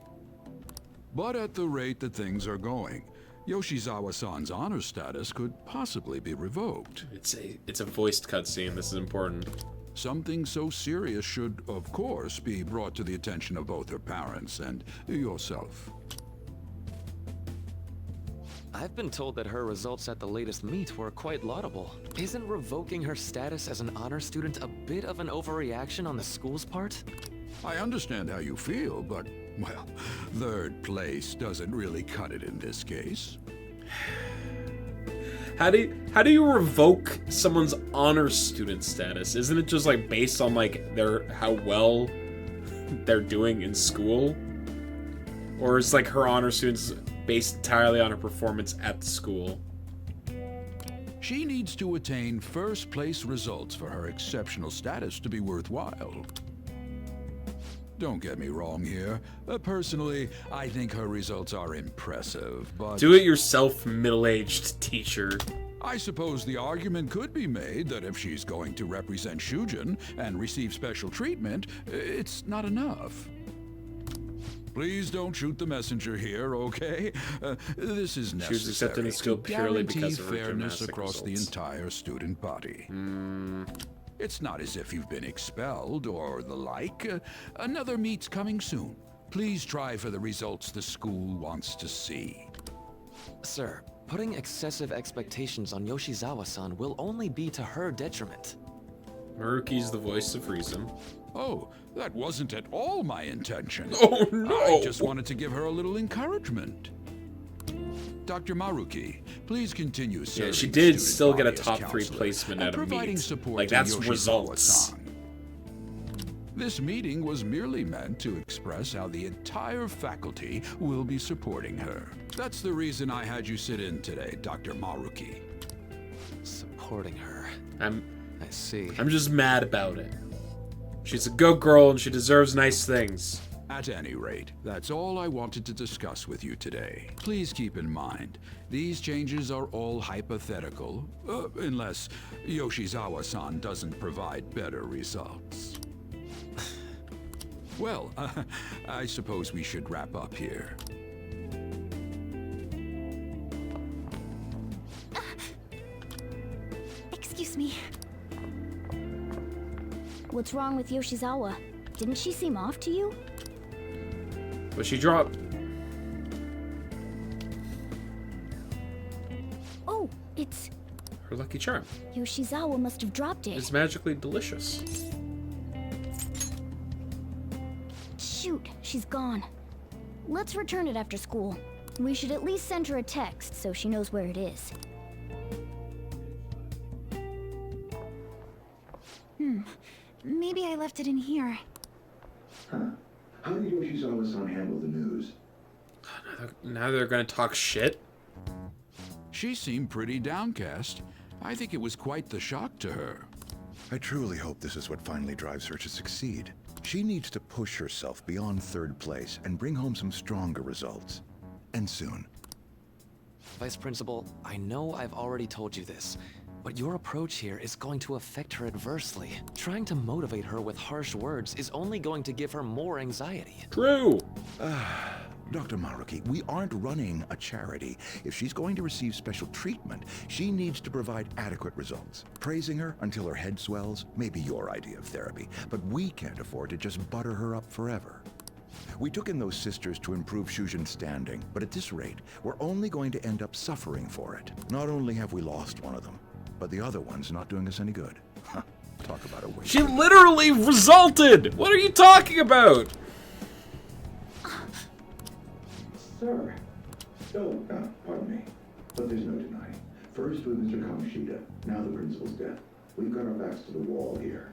But at the rate that things are going, Yoshizawa-san's honor status could possibly be revoked. It's a voiced cutscene. This is important. Something so serious should, of course, be brought to the attention of both her parents and yourself. I've been told that her results at the latest meet were quite laudable. Isn't revoking her status as an honor student a bit of an overreaction on the school's part? I understand how you feel, but, well, third place doesn't really cut it in this case. How do you revoke someone's honor student status? Isn't it just like based on like how well they're doing in school? Or is like her honor students based entirely on her performance at the school? She needs to attain first place results for her exceptional status to be worthwhile. Don't get me wrong here. Personally, I think her results are impressive, but... Do it yourself, middle-aged teacher. I suppose the argument could be made that if she's going to represent Shujin and receive special treatment, it's not enough. Please don't shoot the messenger here, okay? This is necessary. She was accepted in school purely because of her fairness gymnastic across the results. entire student body. It's not as if you've been expelled or the like. Another meet's coming soon. Please try for the results the school wants to see. Sir, putting excessive expectations on Yoshizawa-san will only be to her detriment. Maruki's the voice of reason. Oh, that wasn't at all my intention. Oh no! I just wanted to give her a little encouragement. Dr. Maruki, please continue serving. Yeah, she did the student still get a body as top 3 counselor placement and at a providing meet. support Like to that's Yoshizawa-san. results. This meeting was merely meant to express how the entire faculty will be supporting her. That's the reason I had you sit in today, Dr. Maruki. Supporting her. I see. I'm just mad about it. She's a good girl and she deserves nice things. At any rate, that's all I wanted to discuss with you today. Please keep in mind, these changes are all hypothetical, unless Yoshizawa-san doesn't provide better results. Well, I suppose we should wrap up here. Excuse me. What's wrong with Yoshizawa? Didn't she seem off to you? But she dropped. Oh, it's... Her lucky charm. Yoshizawa must have dropped it. It's magically delicious. Shoot, she's gone. Let's return it after school. We should at least send her a text so she knows where it is. Maybe I left it in here. Huh? How did Yoshizawa-san handle the news? Now they're gonna talk shit? She seemed pretty downcast. I think it was quite the shock to her. I truly hope this is what finally drives her to succeed. She needs to push herself beyond third place and bring home some stronger results. And soon. Vice Principal, I know I've already told you this, but your approach here is going to affect her adversely. Trying to motivate her with harsh words is only going to give her more anxiety. True! Dr. Maruki, we aren't running a charity. If she's going to receive special treatment, she needs to provide adequate results. Praising her until her head swells may be your idea of therapy, but we can't afford to just butter her up forever. We took in those sisters to improve Shujin's standing, but at this rate, we're only going to end up suffering for it. Not only have we lost one of them, but the other one's not doing us any good. Talk about a waste. She literally resulted! What are you talking about? Sir. Oh, pardon me. But there's no denying. First with Mr. Kamoshida, now the principal's death. We've got our backs to the wall here.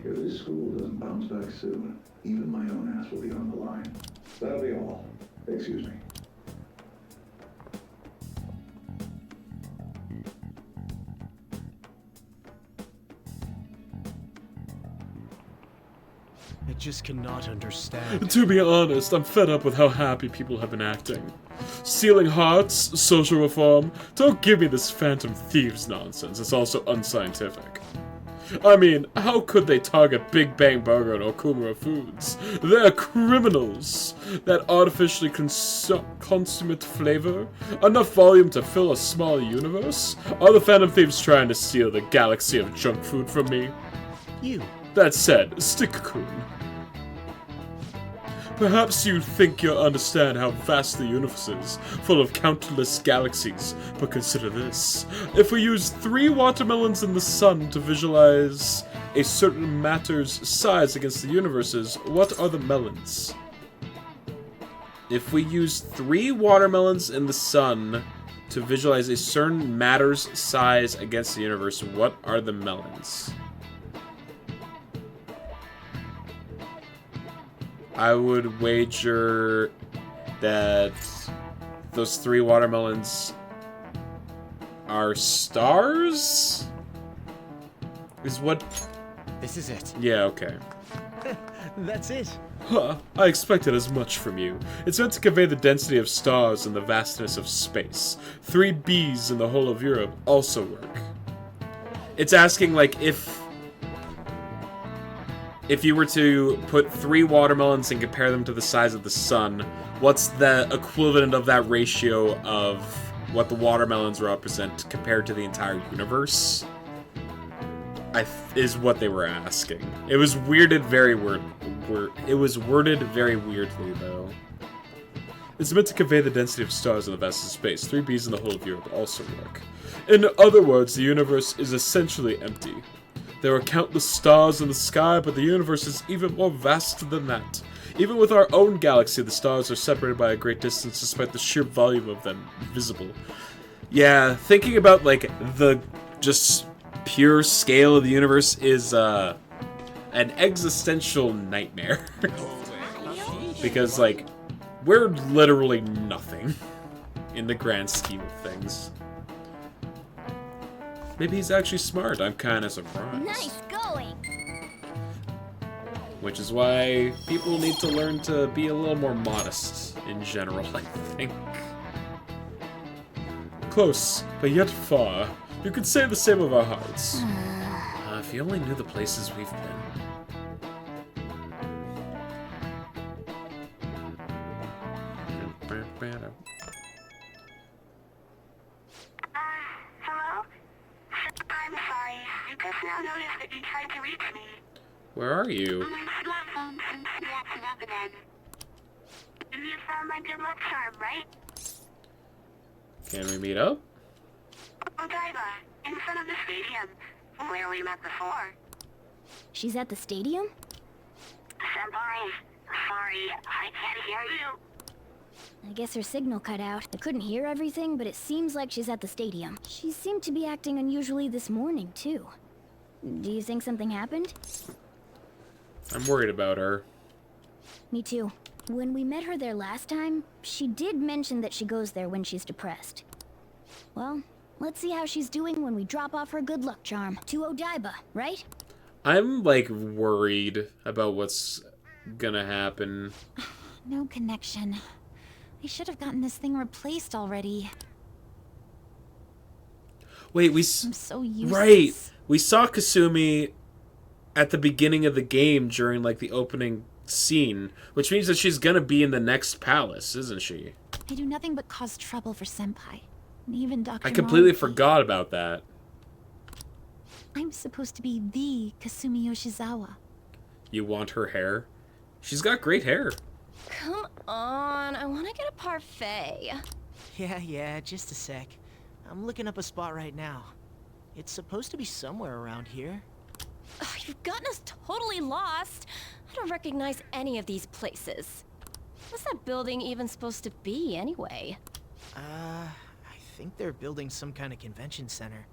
If this school doesn't bounce back soon, even my own ass will be on the line. That'll be all. Excuse me. I just cannot understand. To be honest, I'm fed up with how happy people have been acting. Stealing hearts, social reform. Don't give me this Phantom Thieves nonsense. It's also unscientific. I mean, how could they target Big Bang Burger and Okumura Foods? They're criminals! That artificially consummate flavor? Enough volume to fill a small universe? Are the Phantom Thieves trying to steal the galaxy of junk food from me? You. That said, Stick-kun. Perhaps you think you'll understand how vast the universe is, full of countless galaxies, but consider this. If we use 3 watermelons in the sun to visualize a certain matter's size against the universes, what are the melons? If we use 3 watermelons in the sun to visualize a certain matter's size against the universe, what are the melons? I would wager that those 3 watermelons are stars? Is what... This is it. Yeah, okay. That's it. Huh, I expected as much from you. It's meant to convey the density of stars and the vastness of space. 3 Bs in the whole of Europe also work. It's asking, like, if you were to put 3 watermelons and compare them to the size of the sun, what's the equivalent of that ratio of what the watermelons represent compared to the entire universe? Is what they were asking. It was worded very weirdly, though. It's meant to convey the density of stars in the vast of space. 3 Bs in the whole of Europe also work. In other words, the universe is essentially empty. There are countless stars in the sky, but the universe is even more vast than that. Even with our own galaxy, the stars are separated by a great distance despite the sheer volume of them visible. Yeah, thinking about, like, the just pure scale of the universe is, an existential nightmare. Because, like, we're literally nothing in the grand scheme of things. Maybe he's actually smart. I'm kind of surprised. Nice going! Which is why people need to learn to be a little more modest in general, I think. Close, but yet far. You could say the same of our hearts. If you only knew the places we've been. Now notice that you tried to reach me. Where are you? My smartphone seems to be acting up again. You found my good luck charm, right? Can we meet up? Odaiba, in front of the stadium, where we met before. She's at the stadium? Senpai, sorry, I can't hear you. I guess her signal cut out. I couldn't hear everything, but it seems like she's at the stadium. She seemed to be acting unusually this morning, too. Do you think something happened? I'm worried about her. Me too. When we met her there last time, she did mention that she goes there when she's depressed. Well, let's see how she's doing when we drop off her good luck charm to Odaiba, right? I'm, like, worried about what's gonna happen. No connection. I should have gotten this thing replaced already. Wait, I'm so useless. Right! We saw Kasumi at the beginning of the game during, like, the opening scene, which means that she's gonna be in the next palace, isn't she? I do nothing but cause trouble for Senpai. And even Dr. I completely Maruki. forgot about that. I'm supposed to be the Kasumi Yoshizawa. You want her hair? She's got great hair. Come on, I want to get a parfait. Yeah, just a sec. I'm looking up a spot right now. It's supposed to be somewhere around here. Ugh, you've gotten us totally lost. I don't recognize any of these places. What's that building even supposed to be, anyway? I think they're building some kind of convention center.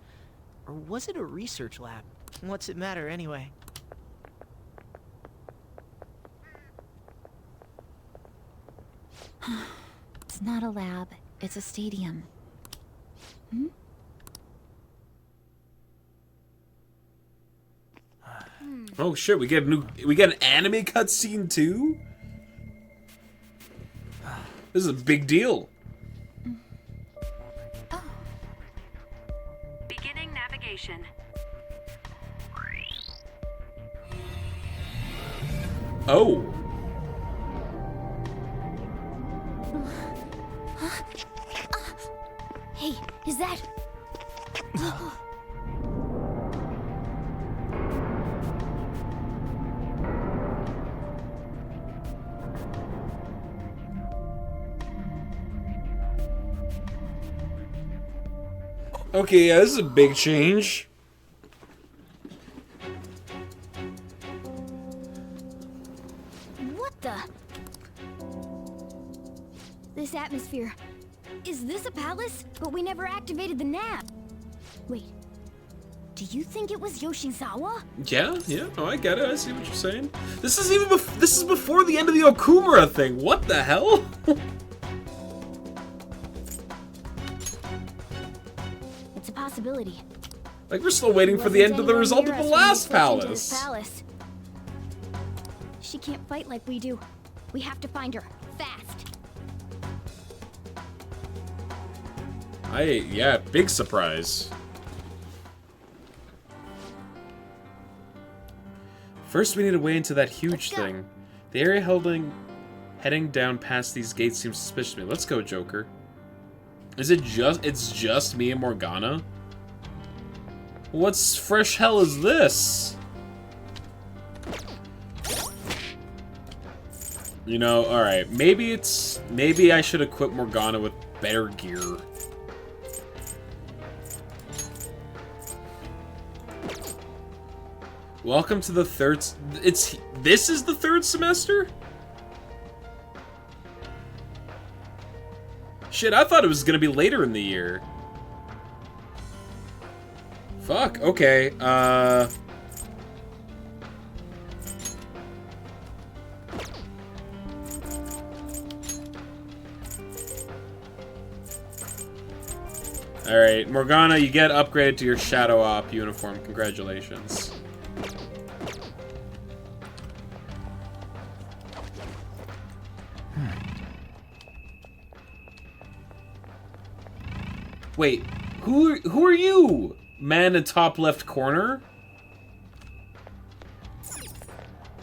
Or was it a research lab? What's it matter, anyway? It's not a lab, it's a stadium. Hmm? Oh shit, we get an anime cutscene too? This is a big deal. Beginning navigation. Oh. Hey, is that... Okay, yeah, this is a big change. What the? This atmosphere. Is this a palace? But we never activated the nav. Wait. Do you think it was Yoshizawa? Yeah, no, I get it. I see what you're saying. This is even this is before the end of the Okumura thing. What the hell? It's a possibility. Like, we're still waiting for the end of the result of the last palace. She can't fight like we do. We have to find her fast. Yeah, big surprise. First, we need a way into that huge thing. The area heading down past these gates seems suspicious to me. Let's go, Joker. Is it it's just me and Morgana? What's fresh hell is this? You know, alright. Maybe I should equip Morgana with better gear. Welcome to the third... This is the third semester? Shit, I thought it was gonna be later in the year. Fuck, okay, Alright, Morgana, you get upgraded to your Shadow Op uniform. Congratulations. Wait, who are you? Man in top left corner?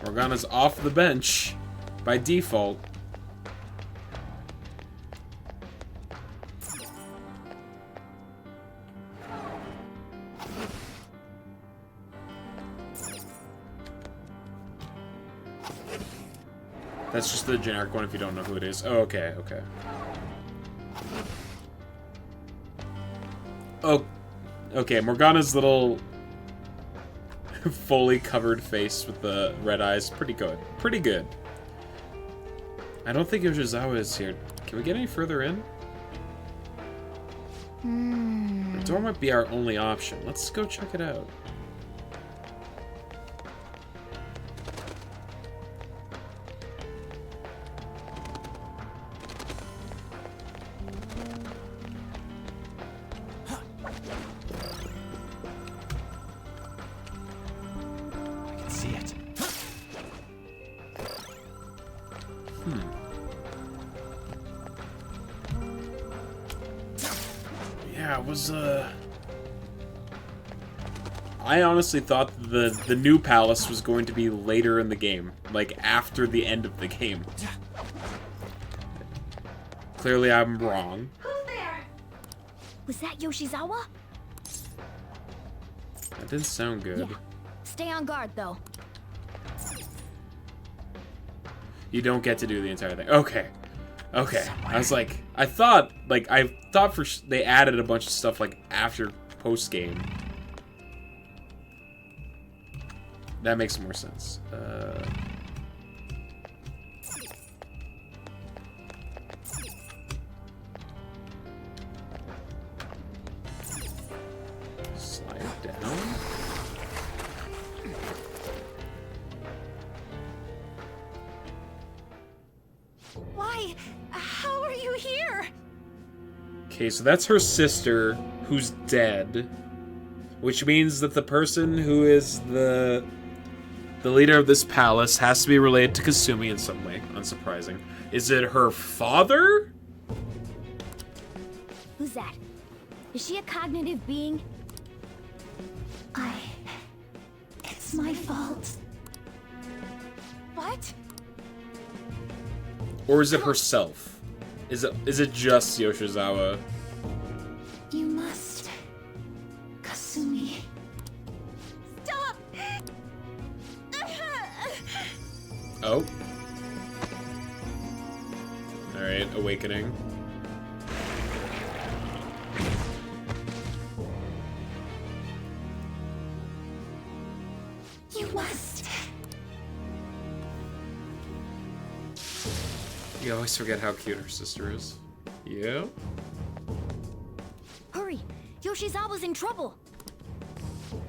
Morgana's off the bench by default. That's just the generic one if you don't know who it is. Oh, okay, okay. Oh, okay, Morgana's little fully covered face with the red eyes. Pretty good. Pretty good. I don't think Yoshizawa is here. Can we get any further in? The door might be our only option. Let's go check it out. I honestly thought the new palace was going to be later in the game, like after the end of the game. Clearly I'm wrong. Who's there? Was that Yoshizawa? That didn't sound good. Yeah. Stay on guard, though. You don't get to do the entire thing. Okay. Okay. I was like, I thought they added a bunch of stuff like after post-game. That makes more sense. Slide it down. Why? How are you here? Okay, so that's her sister who's dead. Which means that the person who is the The leader of this palace has to be related to Kasumi in some way. Unsurprising. Is it her father? Who's that? Is she a cognitive being? It's my fault. What? Or is it herself? Is it just Yoshizawa? You must. Kasumi. Stop! Oh. Alright, awakening. You must. You always forget how cute her sister is. Yeah? Hurry! Yoshizawa's in trouble!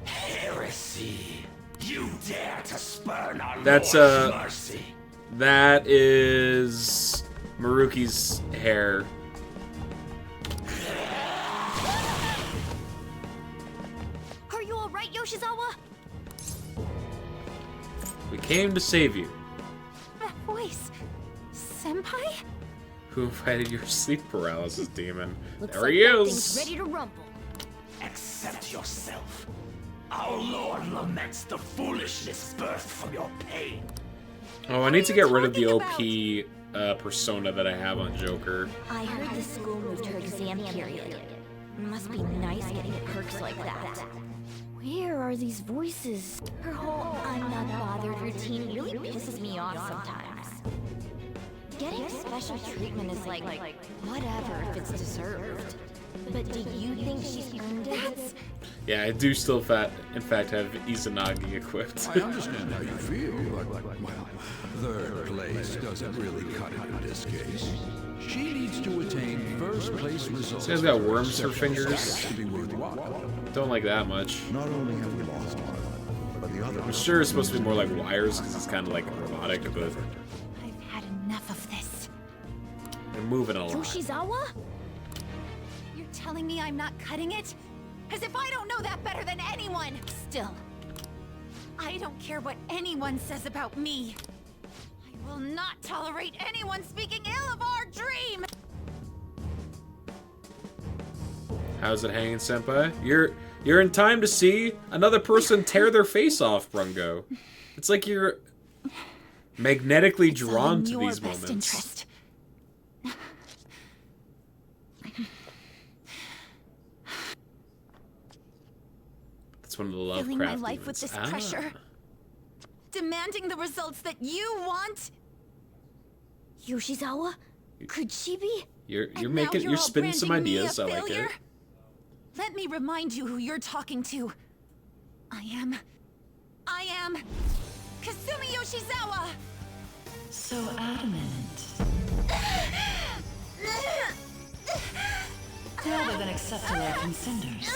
Heresy! You dare to spurn our That's, Lord's mercy! That is Maruki's hair. Are you alright, Yoshizawa? We came to save you. That voice. Senpai? Who invited your sleep paralysis demon? Looks There like he that is. thing's ready to rumble. Accept yourself. Our Lord laments the foolishness birthed from your pain. Oh, I need to get rid of the OP persona that I have on Joker. I heard the school moved her exam period. Must be nice getting perks like that. Where are these voices? Her whole I'm not bothered routine really pisses me off sometimes. Getting special treatment is like whatever if it's deserved. But do you think she's earned it? Yeah, I do still, in fact, have Izanagi equipped. I understand how you feel, but, well, third place doesn't really cut it in this case. She needs to attain first place results. This guy's got worms for fingers. To be worthwhile. Don't like that much. Not only have we lost one, but the other. I'm sure it's supposed to be more like wires because it's kind of like robotic, but I've had enough of this. they're moving a lot. Yoshizawa? You're telling me I'm not cutting it? As if I don't know that better than anyone! Still, I don't care what anyone says about me. I will not tolerate anyone speaking ill of our dream! How's it hanging, Senpai? You're in time to see another person tear their face off, Brungo. It's like you're magnetically drawn to these moments. Interest. That's one of the Lovecraft Filling my life with demons. this pressure. Demanding the results that you want. Yoshizawa? Could she be? You're Now you're all spinning some branding me ideas. a I like failure? it. Let me remind you who you're talking to. I am Kasumi Yoshizawa. So adamant. Rather than accept American cinders,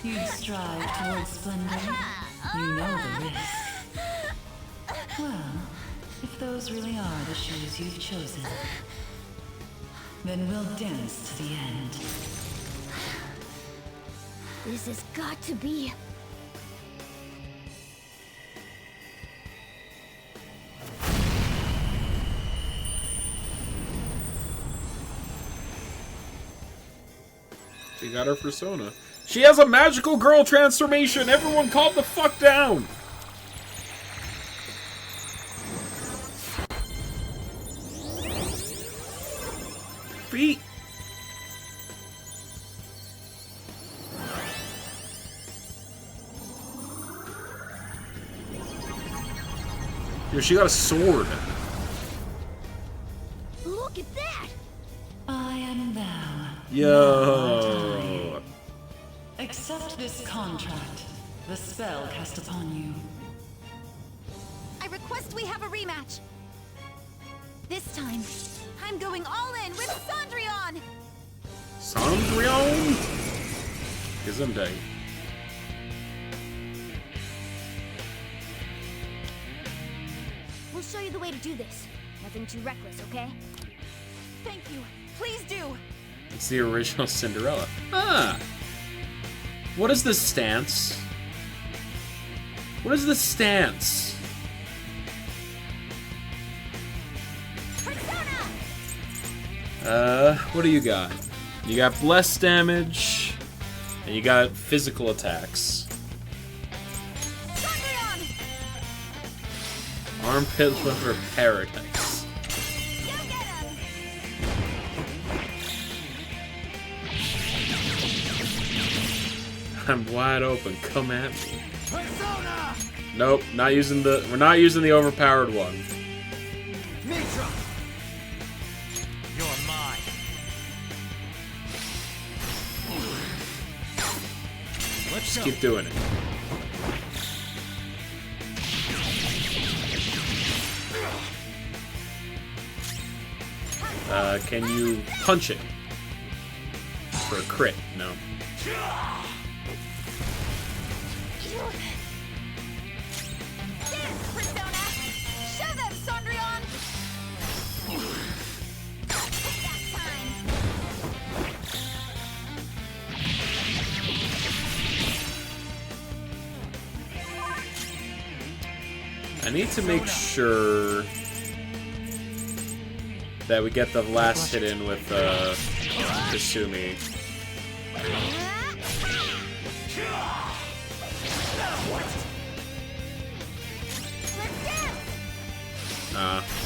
you'd strive towards splendor. You know the risk. Well, if those really are the shoes you've chosen, then we'll dance to the end. This has got to be... She got her persona. She has a magical girl transformation! Everyone calm the fuck down! Feet! Yo, she got a sword. Look at that! I am thou. Yo. Accept this contract. The spell cast upon you. I request we have a rematch. This time, I'm going all in with Cendrillon. Cendrillon? Gesundheit. We'll show you the way to do this. Nothing too reckless, okay? Thank you. Please do. It's the original Cinderella. Ah! What is this stance? What is this stance? What do you got? You got bless damage, and you got physical attacks. Armpit liver paradise. I'm wide open. Come at me. Persona! Nope, not using the. We're not using the overpowered one. Mitra! You're mine. Let's Just keep doing it. Can you punch it? For a crit? No. Dance, Persona! Show them, Sondrion! That time! I need to make sure that we get the last hit in with Kasumi.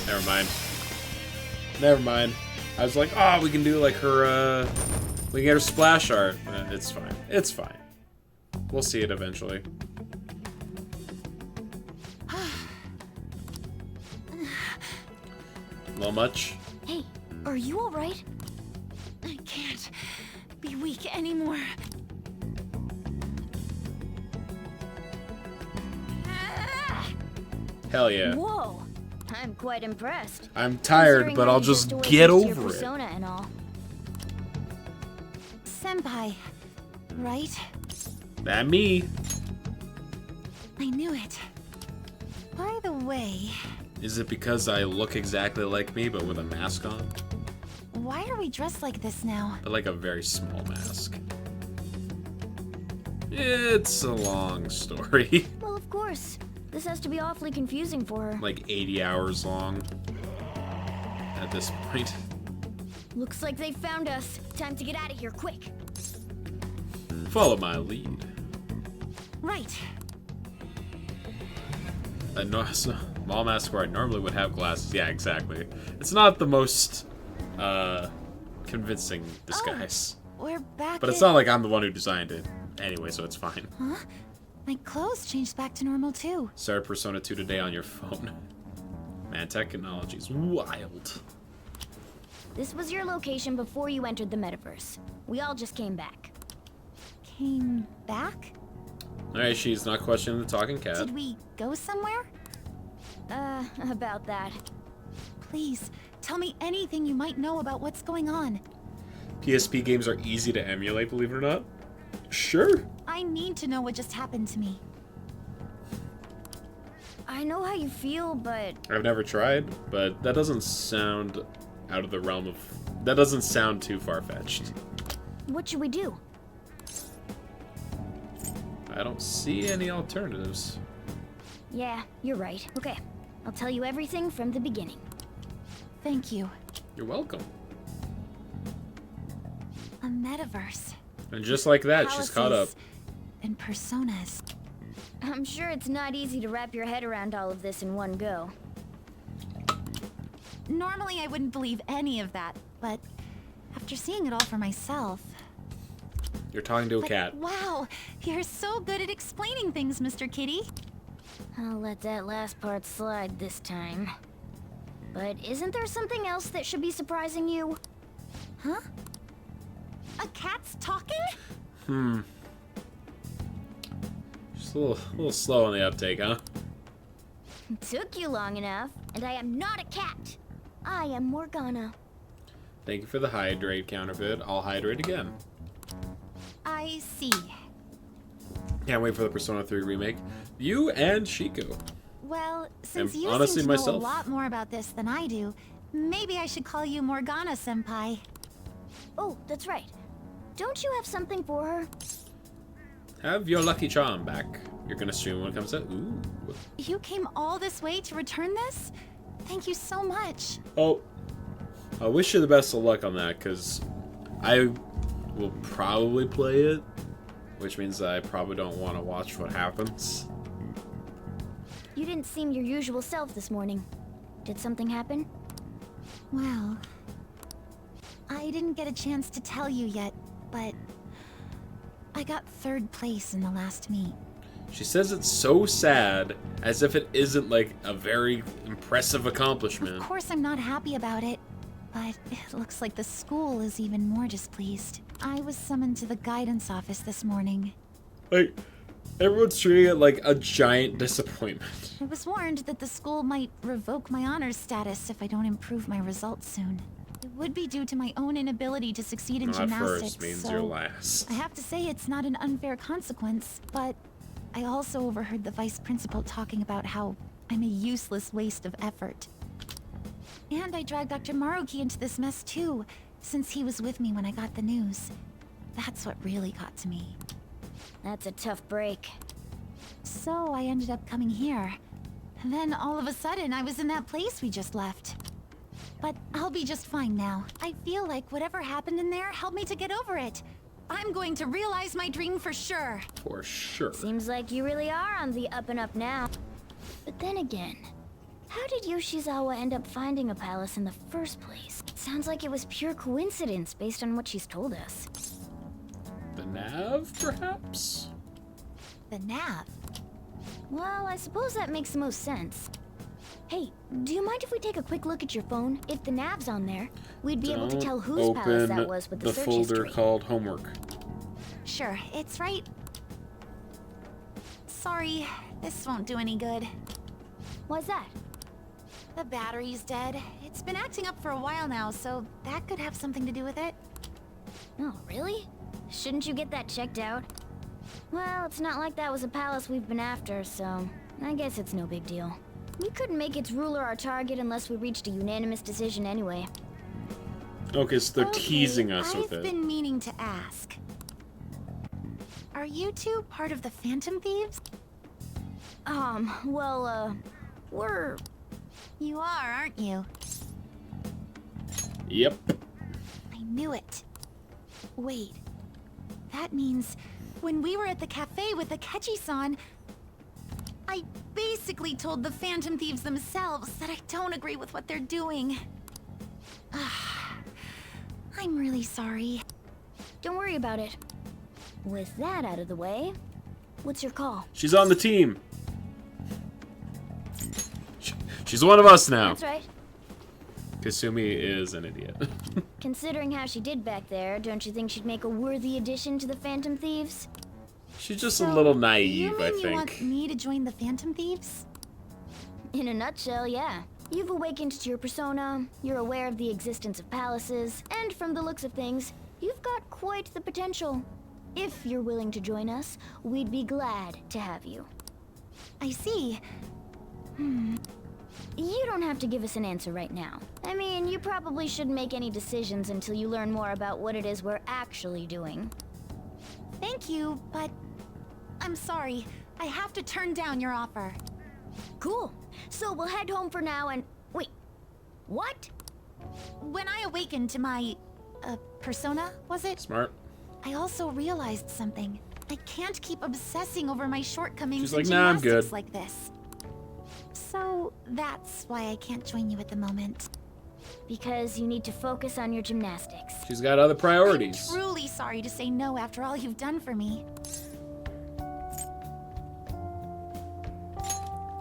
Never mind. Never mind. I was like, oh, we can do like her, we can get her splash art. It's fine. It's fine. We'll see it eventually. A little much? Hey, are you alright? I can't be weak anymore. Hell yeah. Whoa, I'm quite impressed. I'm tired, but I'll just get over it. Persona and all. Senpai, right? That me. I knew it. By the way, Is it because I look exactly like me, but with a mask on? why are we dressed like this now? But like a very small mask. It's a long story. Well, of course. This has to be awfully confusing for her. Like 80 hours long at this point. Looks like they found us. Time to get out of here, quick. Follow my lead. Right. A small mask where I normally would have glasses. Yeah, exactly. It's not the most convincing disguise. We're back. But it's not like I'm the one who designed it. Anyway, so it's fine. Huh? My clothes changed back to normal too. Started Persona 2 today on your phone. Man, technology's wild. This was your location before you entered the metaverse. We all just came back. Came back? Alright, she's not questioning the talking cat. Did we go somewhere? About that. Please, tell me anything you might know about what's going on. PSP games are easy to emulate, believe it or not. Sure. I need to know what just happened to me. I know how you feel, but... I've never tried, but that doesn't sound out of the realm of... That doesn't sound too far-fetched. What should we do? I don't see any alternatives. Yeah, you're right. Okay, I'll tell you everything from the beginning. Thank you. You're welcome. A metaverse. And just like that, she's caught up. And personas. I'm sure it's not easy to wrap your head around all of this in one go. Normally I wouldn't believe any of that, but after seeing it all for myself... You're talking to a cat. Wow, you're so good at explaining things, Mr. Kitty. I'll let that last part slide this time. But isn't there something else that should be surprising you? Huh? A cat's talking? Just a little slow on the uptake, huh? Took you long enough, and I am not a cat. I am Morgana. Thank you for the hydrate counterfeit. I'll hydrate again. I see. Can't wait for the Persona 3 remake. You and Shiko. Well, since And you honestly, seem to know myself. a lot more about this than I do, maybe I should call you Morgana-senpai. Oh, that's right. Don't you have something for her? Have your lucky charm back. You're gonna stream when it comes out. Ooh. You came all this way to return this? Thank you so much. Oh. I wish you the best of luck on that, because I will probably play it, which means that I probably don't want to watch what happens. You didn't seem your usual self this morning. Did something happen? Well, I didn't get a chance to tell you yet, but I got 3rd place in the last meet. She says it's so sad, as if it isn't, like, a very impressive accomplishment. Of course I'm not happy about it, but it looks like the school is even more displeased. I was summoned to the guidance office this morning. Like, everyone's treating it like a giant disappointment. I was warned that the school might revoke my honors status if I don't improve my results soon. It would be due to my own inability to succeed in Not gymnastics, first means so you're last. I have to say it's not an unfair consequence, but I also overheard the vice principal talking about how I'm a useless waste of effort. And I dragged Dr. Maruki into this mess too, since he was with me when I got the news. That's what really got to me. That's a tough break. So I ended up coming here. And then all of a sudden, I was in that place we just left. But I'll be just fine now. I feel like whatever happened in there helped me to get over it. I'm going to realize my dream for sure. For sure. Seems like you really are on the up and up now. But then again, how did Yoshizawa end up finding a palace in the first place? It sounds like it was pure coincidence based on what she's told us. The nav, perhaps? The nav? Well, I suppose that makes the most sense. Hey, do you mind if we take a quick look at your phone? If the nav's on there, we'd be able to tell whose palace that was with the search folder history. called homework. Sure, it's right. Sorry, this won't do any good. Why's that? The battery's dead. It's been acting up for a while now, so that could have something to do with it. Oh, really? Shouldn't you get that checked out? Well, it's not like that was a palace we've been after, so I guess it's no big deal. We couldn't make its ruler our target unless we reached a unanimous decision anyway. Okay, so they're teasing us with I've it. been meaning to ask. Are you two part of the Phantom Thieves? We're... You are, aren't you? Yep. I knew it. Wait. That means when we were at the cafe with the Kechi-san, I basically told the Phantom Thieves themselves that I don't agree with what they're doing. I'm really sorry. Don't worry about it. With that out of the way, what's your call? She's on the team. She's one of us now. That's right. Kasumi is an idiot. Considering how she did back there, don't you think she'd make a worthy addition to the Phantom Thieves? She's just a little naive, you I mean think. you want me to join the Phantom Thieves? In a nutshell, yeah. You've awakened to your persona, you're aware of the existence of palaces, and from the looks of things, you've got quite the potential. If you're willing to join us, we'd be glad to have you. I see. You don't have to give us an answer right now. I mean, you probably shouldn't make any decisions until you learn more about what it is we're actually doing. Thank you, but I'm sorry. I have to turn down your offer. Cool. So we'll head home for now and... Wait. What? When I awakened to my... persona, was it? Smart. I also realized something. I can't keep obsessing over my shortcomings She's in like, nah, I'm gymnastics good. like this. So that's why I can't join you at the moment. Because you need to focus on your gymnastics. She's got other priorities. I'm truly sorry to say no after all you've done for me.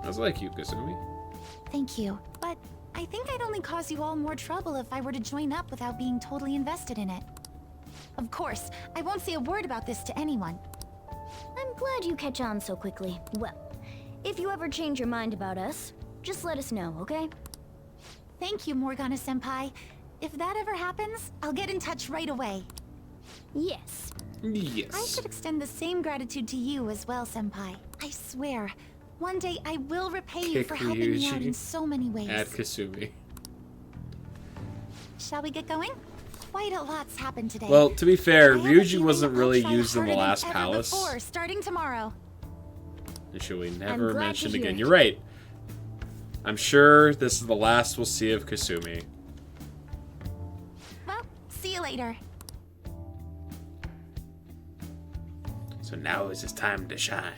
I was like you, Kasumi. Thank you, but I think I'd only cause you all more trouble if I were to join up without being totally invested in it. Of course, I won't say a word about this to anyone. I'm glad you catch on so quickly. Well, if you ever change your mind about us, just let us know, okay? Thank you, Morgana-senpai. If that ever happens, I'll get in touch right away. Yes. Yes. I should extend the same gratitude to you as well, senpai. I swear, one day I will repay you Kick for helping me out Ryuji in so many ways. at Kasumi. Shall we get going? Quite a lot's happened today. Well, to be fair, I have a Ryuji feeling wasn't I'll really try used in the harder than last ever palace. Before, starting tomorrow. And should we I'm never glad mention to hear again? it. You're right. I'm sure this is the last we'll see of Kasumi. later. So now is his time to shine.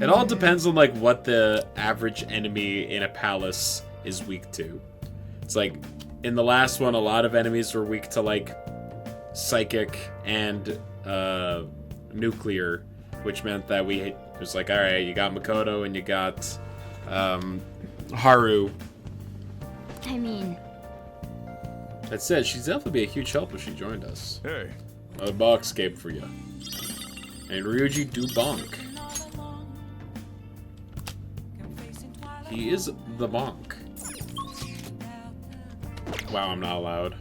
It all depends on like what the average enemy in a palace is weak to. It's like in the last one, a lot of enemies were weak to like psychic and nuclear, which meant that it was like, all right, you got Makoto and you got Haru. I mean, That said, she'd definitely be a huge help if she joined us. Hey. Another box escape for you. And Ryuji do bonk. He is the bonk. Wow, I'm not allowed.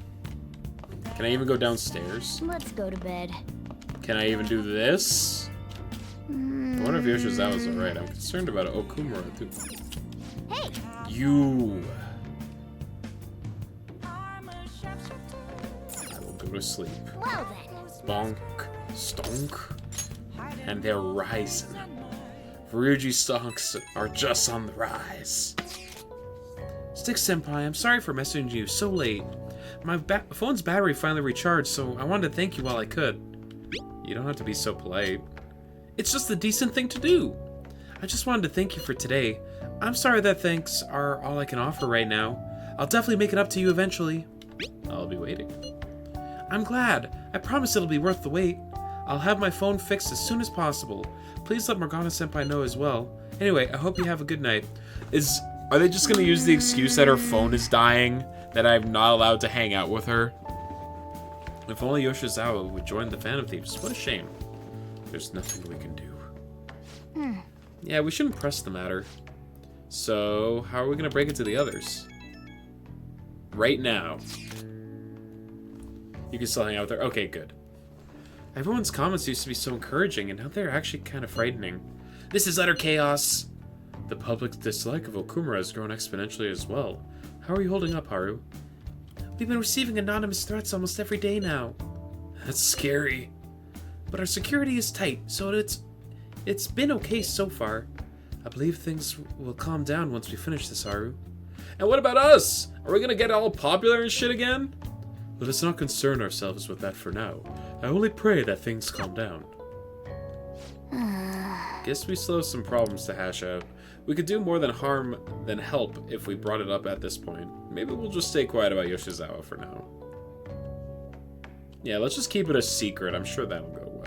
Can I even go downstairs? let's go to bed. Can I even do this? I wonder if Yoshizawa's alright. I'm concerned about Okumura too. Hey! You! I will go to sleep. Well then. Bonk, stonk, and they're rising. Ryuji stonks are just on the rise. Stick Senpai, I'm sorry for messaging you so late. My phone's battery finally recharged, so I wanted to thank you while I could. You don't have to be so polite. It's just the decent thing to do. I just wanted to thank you for today. I'm sorry that thanks are all I can offer right now. I'll definitely make it up to you eventually. I'll be waiting. I'm glad. I promise it'll be worth the wait. I'll have my phone fixed as soon as possible. Please let Morgana Senpai know as well. Anyway, I hope you have a good night. Are they just gonna use the excuse that her phone is dying, that I'm not allowed to hang out with her? If only Yoshizawa would join the Phantom Thieves. What a shame. There's nothing we can do. Yeah, we shouldn't press the matter. So, how are we gonna break it to the others? Right now. You can still hang out with her. Okay, good. Everyone's comments used to be so encouraging, and now they're actually kind of frightening. This is utter chaos! The public's dislike of Okumura has grown exponentially as well. How are you holding up, Haru? We've been receiving anonymous threats almost every day now. That's scary. But our security is tight, so it's been okay so far. I believe things will calm down once we finish this, Haru. And what about us? Are we gonna get all popular and shit again? Let us not concern ourselves with that for now. I only pray that things calm down. Guess we still have some problems to hash out. We could do more than harm than help if we brought it up at this point. Maybe we'll just stay quiet about Yoshizawa for now. Yeah, let's just keep it a secret. I'm sure that'll go well.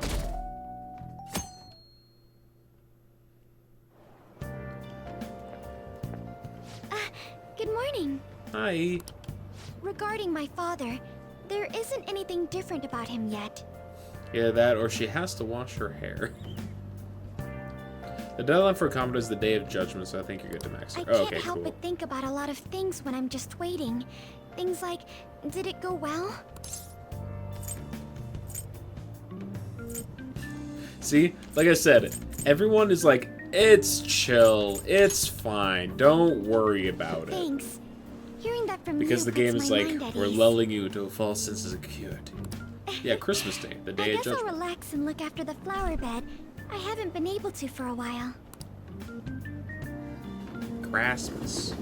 Good morning. Hi. Regarding my father, there isn't anything different about him yet. Yeah, that, or she has to wash her hair. The deadline for a comment is the Day of Judgment, so I think you're good to max. I Oh, can't okay, help cool. but think about a lot of things when I'm just waiting. Things like, did it go well? See, like I said, everyone is like, it's chill, it's fine, don't worry about it. Thanks. Hearing that from Because you the game puts is my like, mind at we're ease. lulling you into a false sense of security. Yeah, Christmas Day, the Day I of guess I'll Judgment. relax and look after the flower bed. I haven't been able to for a while. Christmas.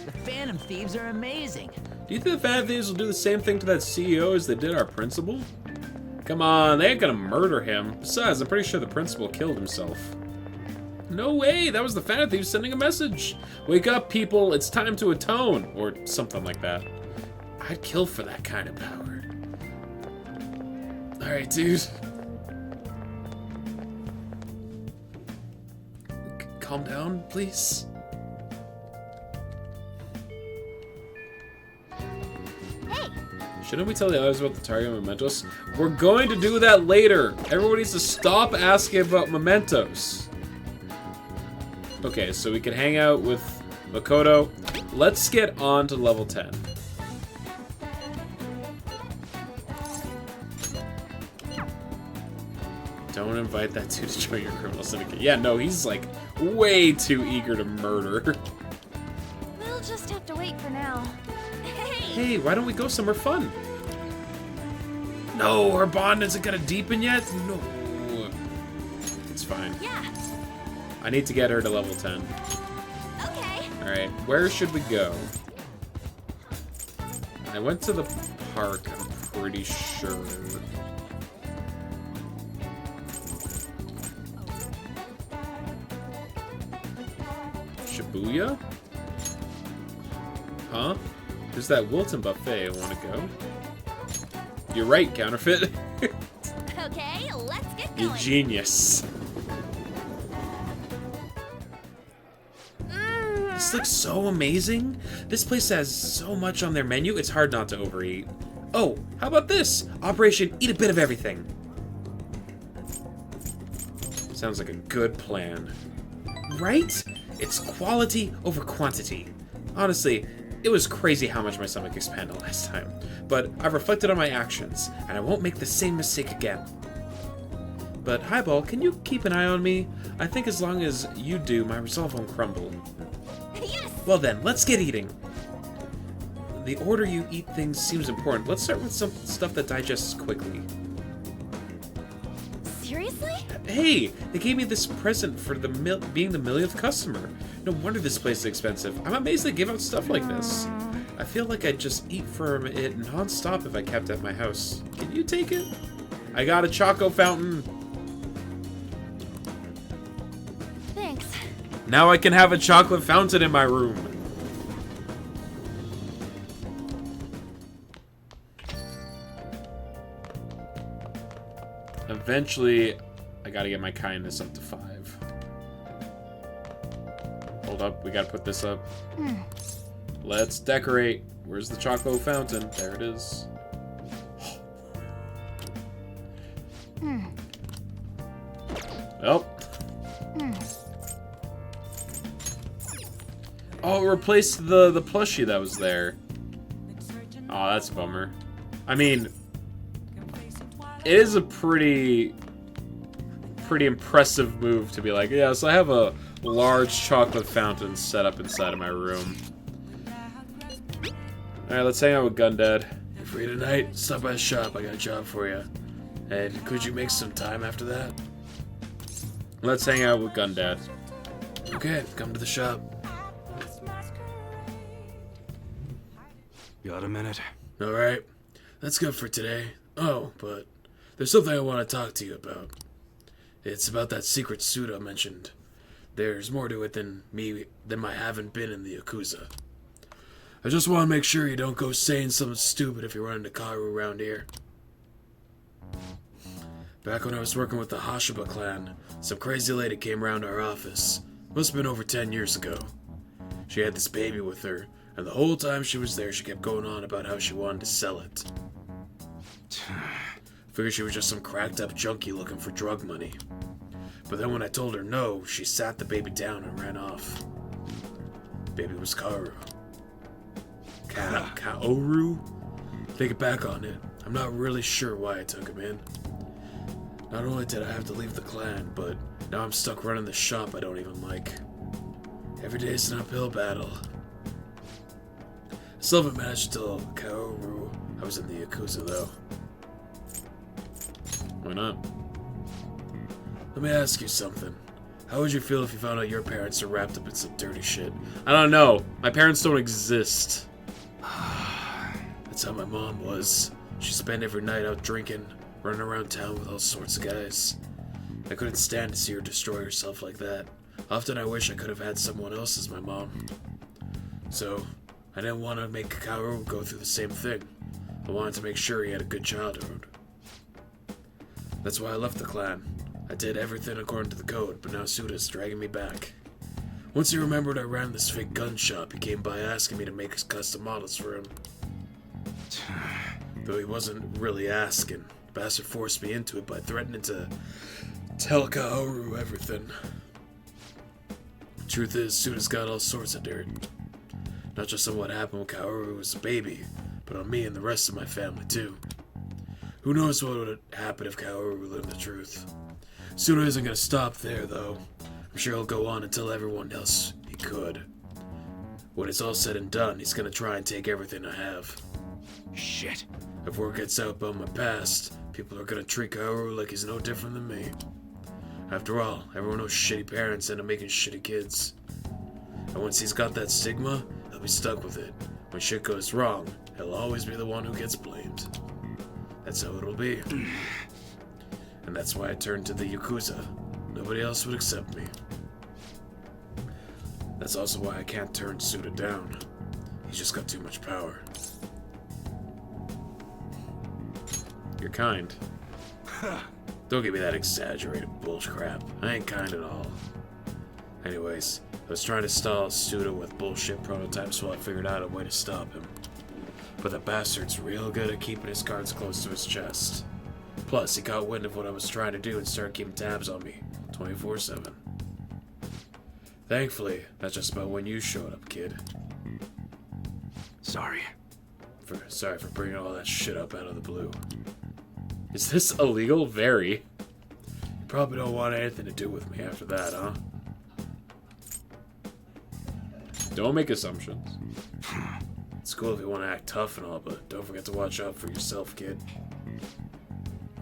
The Phantom Thieves are amazing. Do you think the Phantom Thieves will do the same thing to that CEO as they did our principal? Come on, they ain't gonna murder him. Besides, I'm pretty sure the principal killed himself. No way, that was the Phantom Thieves sending a message. Wake up, people, it's time to atone. Or something like that. I'd kill for that kind of power. Alright, dude. Calm down, please. Shouldn't we tell the others about the Target mementos? We're going to do that later. Everyone needs to stop asking about mementos. Okay, so we can hang out with Makoto. Let's get on to level 10. Don't invite that dude to join your criminal syndicate. Yeah, no, he's like way too eager to murder. We'll just have to wait for now. Hey, why don't we go somewhere fun? No, our bond isn't gonna deepen yet? No. It's fine. Yeah. I need to get her to level 10. Okay. Alright, where should we go? I went to the park, I'm pretty sure. Shibuya? Huh? There's that Wilton buffet. I want to go. You're right, counterfeit. Okay, let's get You going. genius. This looks so amazing. This place has so much on their menu, it's hard not to overeat. Oh, how about this? Operation Eat a Bit of Everything. Sounds like a good plan. Right? It's quality over quantity. Honestly, it was crazy how much my stomach expanded last time. But I've reflected on my actions, and I won't make the same mistake again. But Highball, can you keep an eye on me? I think as long as you do, my resolve won't crumble. Yes! Well then, let's get eating. The order you eat things seems important. Let's start with some stuff that digests quickly. Seriously? Hey, they gave me this present for the being the millionth customer. No wonder this place is expensive. I'm amazed they give out stuff like this. I feel like I'd just eat from it non-stop if I kept it at my house. Can you take it? I got a Choco Fountain. Thanks. Now I can have a chocolate fountain in my room. Eventually, I gotta get my kindness up to 5. Hold up, we gotta put this up. Let's decorate. Where's the chocolate fountain? There it is. Oh. Oh, it replaced the plushie that was there. Oh, that's a bummer. I mean, it is a pretty impressive move to be like, yeah, so I have a large chocolate fountain set up inside of my room. Alright, let's hang out with Gundad. You free tonight? Stop by the shop, I got a job for you. And could you make some time after that? Let's hang out with Gundad. Okay, come to the shop. Got a minute? Alright, that's good for today. Oh, but there's something I want to talk to you about. It's about that secret suit I mentioned. There's more to it than my having been in the Yakuza. I just want to make sure you don't go saying something stupid if you run into Kaoru around here. Back when I was working with the Hashiba clan, some crazy lady came around our office. Must have been over 10 years ago. She had this baby with her, and the whole time she was there, she kept going on about how she wanted to sell it. Figured she was just some cracked up junkie looking for drug money. But then when I told her no, she sat the baby down and ran off. Baby was Kaoru. Kaoru? Thinking back on it, I'm not really sure why I took him in. Not only did I have to leave the clan, but now I'm stuck running the shop I don't even like. Every day is an uphill battle. I still haven't managed to tell Kaoru I was in the Yakuza though. Why not? Let me ask you something. How would you feel if you found out your parents are wrapped up in some dirty shit? I don't know. My parents don't exist. That's how my mom was. She spent every night out drinking, running around town with all sorts of guys. I couldn't stand to see her destroy herself like that. Often I wish I could have had someone else as my mom. So, I didn't want to make Kaoru go through the same thing. I wanted to make sure he had a good childhood. That's why I left the clan. I did everything according to the code, but now Suda's dragging me back. Once he remembered I ran this fake gun shop, he came by asking me to make custom models for him. Though he wasn't really asking, the bastard forced me into it by threatening to tell Kaoru everything. Truth is, Suda's got all sorts of dirt. Not just on what happened when Kaoru was a baby, but on me and the rest of my family too. Who knows what would happen if Kaoru learned the truth. Suda isn't gonna stop there, though. I'm sure he'll go on and tell everyone else he could. When it's all said and done, he's gonna try and take everything I have. Shit. If word gets out about my past, people are gonna treat Kaoru like he's no different than me. After all, everyone knows shitty parents end up making shitty kids. And once he's got that stigma, he'll be stuck with it. When shit goes wrong, he'll always be the one who gets blamed. That's how it'll be. And that's why I turned to the Yakuza. Nobody else would accept me. That's also why I can't turn Suda down. He's just got too much power. You're kind. Don't give me that exaggerated bullcrap. I ain't kind at all. Anyways, I was trying to stall Suda with bullshit prototypes while I figured out a way to stop him. But the bastard's real good at keeping his cards close to his chest. Plus, he got wind of what I was trying to do and started keeping tabs on me, 24/7. Thankfully, that's just about when you showed up, kid. Sorry. Sorry for bringing all that shit up out of the blue. Is this illegal? Very. You probably don't want anything to do with me after that, huh? Don't make assumptions. It's cool if you want to act tough and all, but don't forget to watch out for yourself, kid.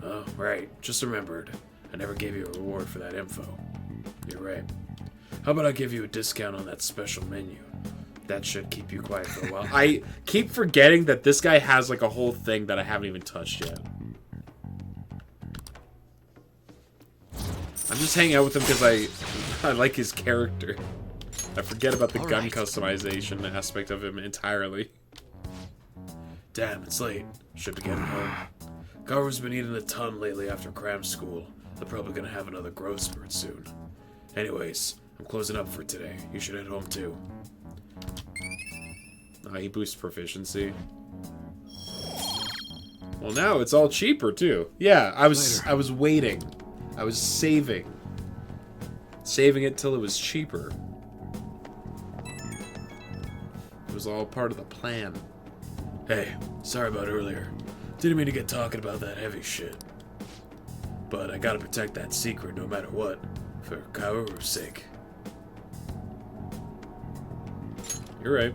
Oh, right. Just remembered. I never gave you a reward for that info. You're right. How about I give you a discount on that special menu? That should keep you quiet for a while. I keep forgetting that this guy has like a whole thing that I haven't even touched yet. I'm just hanging out with him because I like his character. I forget about the gun customization aspect of him entirely. Damn, it's late. Should be getting home. Garu's been eating a ton lately after cram school. They're probably gonna have another growth spurt soon. Anyways, I'm closing up for today. You should head home too. He boosts proficiency. Well, now it's all cheaper too. Yeah, I was waiting. I was saving it till it was cheaper. It was all part of the plan. Hey, sorry about earlier. Didn't mean to get talking about that heavy shit. But I gotta protect that secret no matter what, for Kaoru's sake. You're right.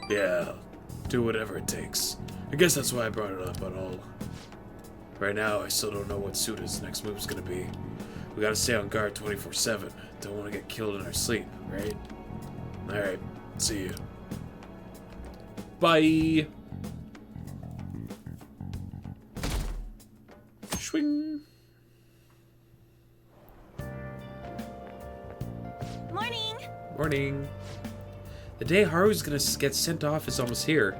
Yeah, do whatever it takes. I guess that's why I brought it up at all. Right now, I still don't know what Suda's next move's gonna be. We gotta stay on guard 24/7. Don't want to get killed in our sleep, right? Alright, see you. Bye! Swing! Morning! Morning. The day Haru's gonna get sent off is almost here.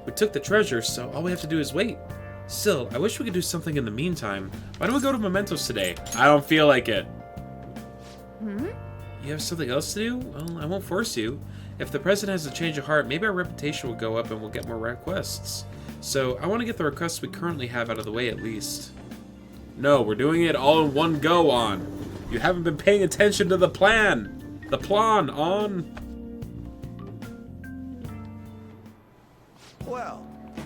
We took the treasure, so all we have to do is wait. Still, I wish we could do something in the meantime. Why don't we go to Mementos today? I don't feel like it. You have something else to do? Well, I won't force you. If the president has a change of heart, maybe our reputation will go up and we'll get more requests. So, I want to get the requests we currently have out of the way at least. No, we're doing it all in one go on. You haven't been paying attention to the plan. The plan on.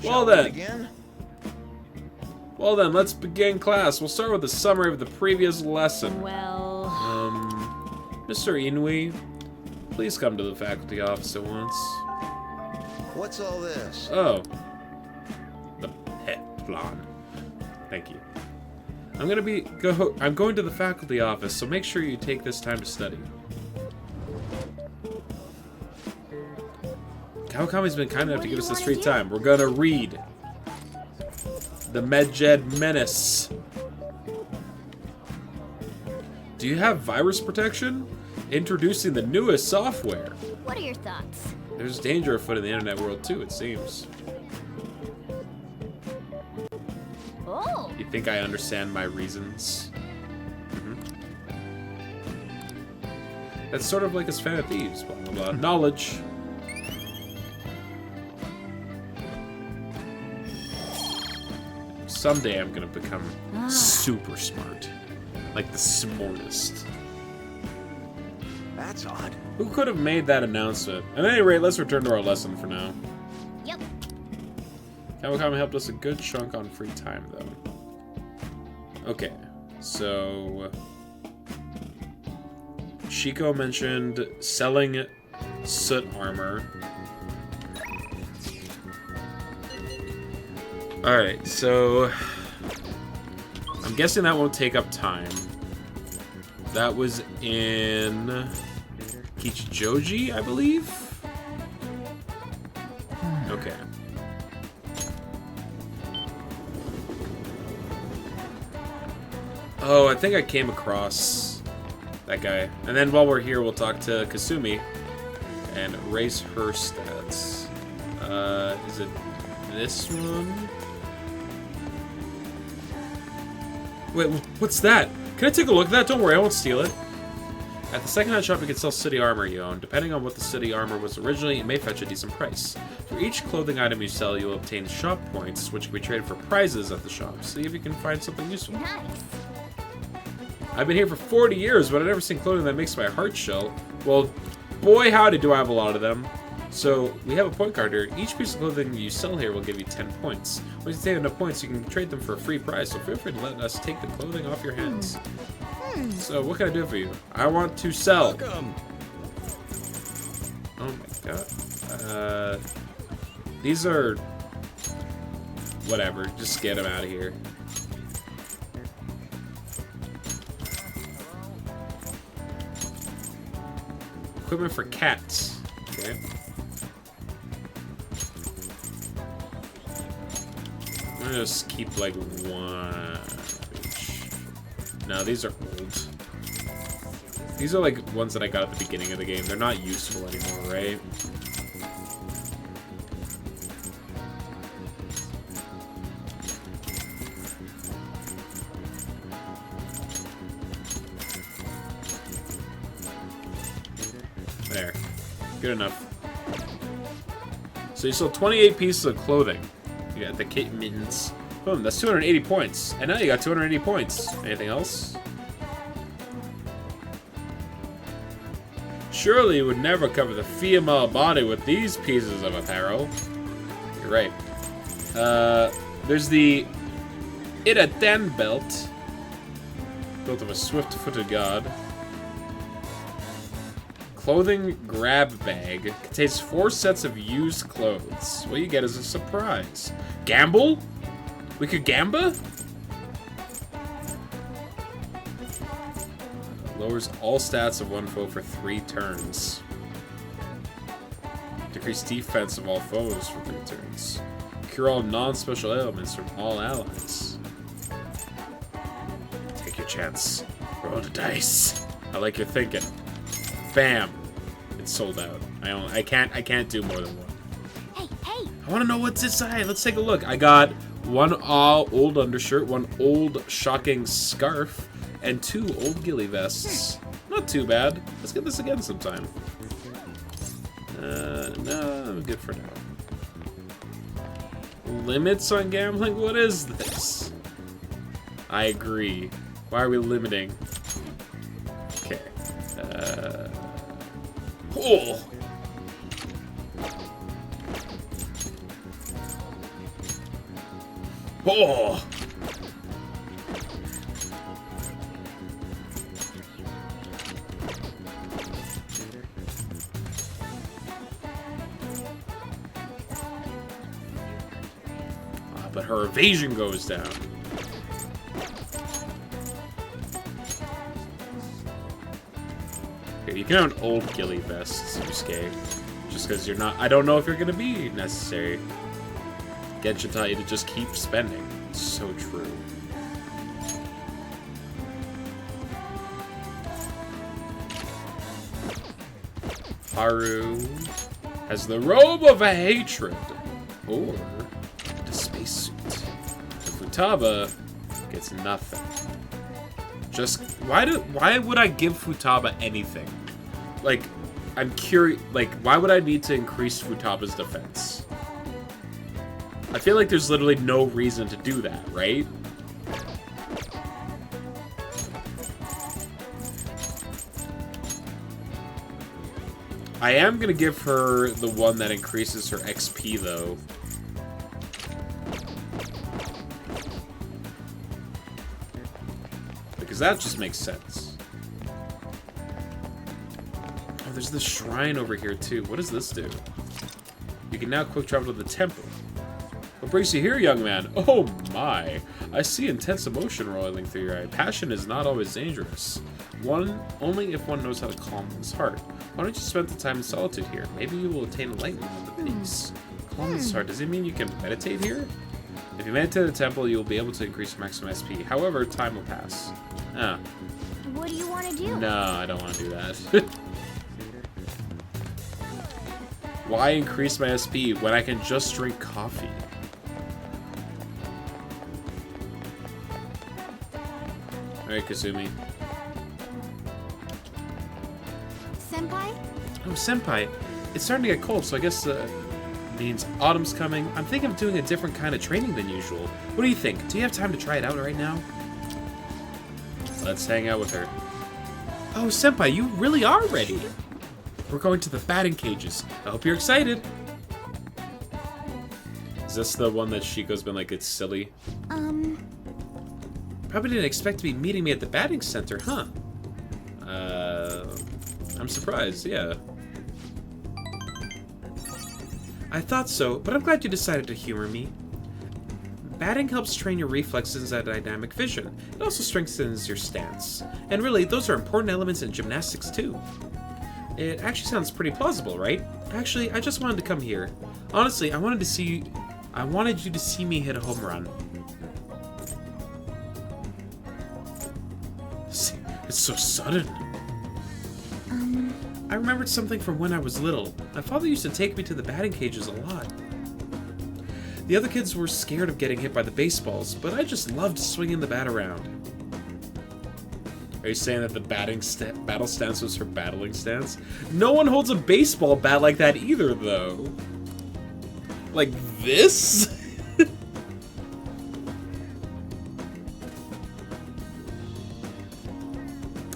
Well then. Again? Well then, let's begin class. We'll start with a summary of the previous lesson. Well... Mr. Inui, please come to the faculty office at once. What's all this? Oh. The pet plan. Thank you. I'm going to the faculty office, so make sure you take this time to study. Kawakami's been kind enough to give us this free time. We're gonna read the Medjed Menace. Do you have virus protection? Introducing the newest software. What are your thoughts? There's danger afoot in the internet world too, it seems. Oh! You think I understand my reasons? That's sort of like his fan of thieves, blah blah blah. Knowledge. Someday I'm gonna become super smart. Like the smartest. That's odd. Who could have made that announcement? At any rate, let's return to our lesson for now. Yep. Kawakami helped us a good chunk on free time, though. Okay, so... Shiko mentioned selling soot armor. Alright, so... I'm guessing that won't take up time. That was in... Kichijoji, I believe? Okay. Oh, I think I came across that guy. And then while we're here, we'll talk to Kasumi and raise her stats. Is it this one? Wait, what's that? Can I take a look at that? Don't worry, I won't steal it. At the second-hand shop, you can sell city armor you own. Depending on what the city armor was originally, it may fetch a decent price. For each clothing item you sell, you'll obtain shop points, which can be traded for prizes at the shop. See if you can find something useful. Nice. I've been here for 40 years, but I've never seen clothing that makes my heart chill. Well, boy howdy do I have a lot of them. So, we have a point card here. Each piece of clothing you sell here will give you 10 points. Once you take enough points, you can trade them for a free prize, so feel free to let us take the clothing off your hands. So, what can I do for you? I want to sell. Welcome. Oh my god. These are... whatever, just get them out of here. Equipment for cats. Okay. I'm gonna just keep like one each. No, these are old. These are like ones that I got at the beginning of the game. They're not useful anymore, right? There. Good enough. So you sold 28 pieces of clothing. You got the kittens. Boom, that's 280 points. And now you got 280 points. Anything else? Surely you would never cover the female body with these pieces of apparel. You're right. There's the Iraten belt. Built of a swift-footed god. Clothing grab bag. Contains 4 sets of used clothes. What you get is a surprise. Gamble? We could gamba? Lowers all stats of one foe for 3 turns. Decrease defense of all foes for 3 turns. Cure all non-special ailments from all allies. Take your chance. Roll the dice. I like your thinking. Bam! It's sold out. I can't do more than one. Hey, hey! I want to know what's inside. Let's take a look. I got one old undershirt, one old shocking scarf, and 2 old ghillie vests. Not too bad. Let's get this again sometime. No, I'm good for now. Limits on gambling? What is this? I agree. Why are we limiting? Okay. Oh! Oh! But her evasion goes down. Here, you can have an old ghillie vest, Susuke. Just because you're not... I don't know if you're going to be necessary. Genshin taught you to just keep spending. It's so true. Haru has the robe of a hatred. Or the spacesuit. And Futaba gets nothing. Just why would I give Futaba anything? Like, I'm curious. Like, why would I need to increase Futaba's defense? I feel like there's literally no reason to do that, right? I am gonna give her the one that increases her XP though. Because that just makes sense. Oh, there's this shrine over here too. What does this do? You can now quick travel to the temple. What brings you here, young man? Oh my! I see intense emotion rolling through your eye. Passion is not always dangerous. Only if one knows how to calm one's heart. Why don't you spend the time in solitude here? Maybe you will attain enlightenment and peace. Calm one's heart. Does it mean you can meditate here? If you meditate at the temple, you will be able to increase your maximum SP. However, time will pass. Ah. What do you want to do? No, I don't want to do that. Why increase my SP when I can just drink coffee? Alright, Kazumi. Senpai? Oh, Senpai. It's starting to get cold, so I guess means autumn's coming. I'm thinking of doing a different kind of training than usual. What do you think? Do you have time to try it out right now? Let's hang out with her. Oh, Senpai, you really are ready. We're going to the batting cages. I hope you're excited. Is this the one that Shiko's been like, it's silly? Probably didn't expect to be meeting me at the batting center, huh? I'm surprised, yeah. I thought so, but I'm glad you decided to humor me. Batting helps train your reflexes and dynamic vision. It also strengthens your stance. And really, those are important elements in gymnastics too. It actually sounds pretty plausible, right? Actually, I just wanted to come here. Honestly, I wanted you to see me hit a home run. It's so sudden. I remembered something from when I was little. My father used to take me to the batting cages a lot. The other kids were scared of getting hit by the baseballs, but I just loved swinging the bat around. Are you saying that the battle stance was her battling stance? No one holds a baseball bat like that either, though. Like this?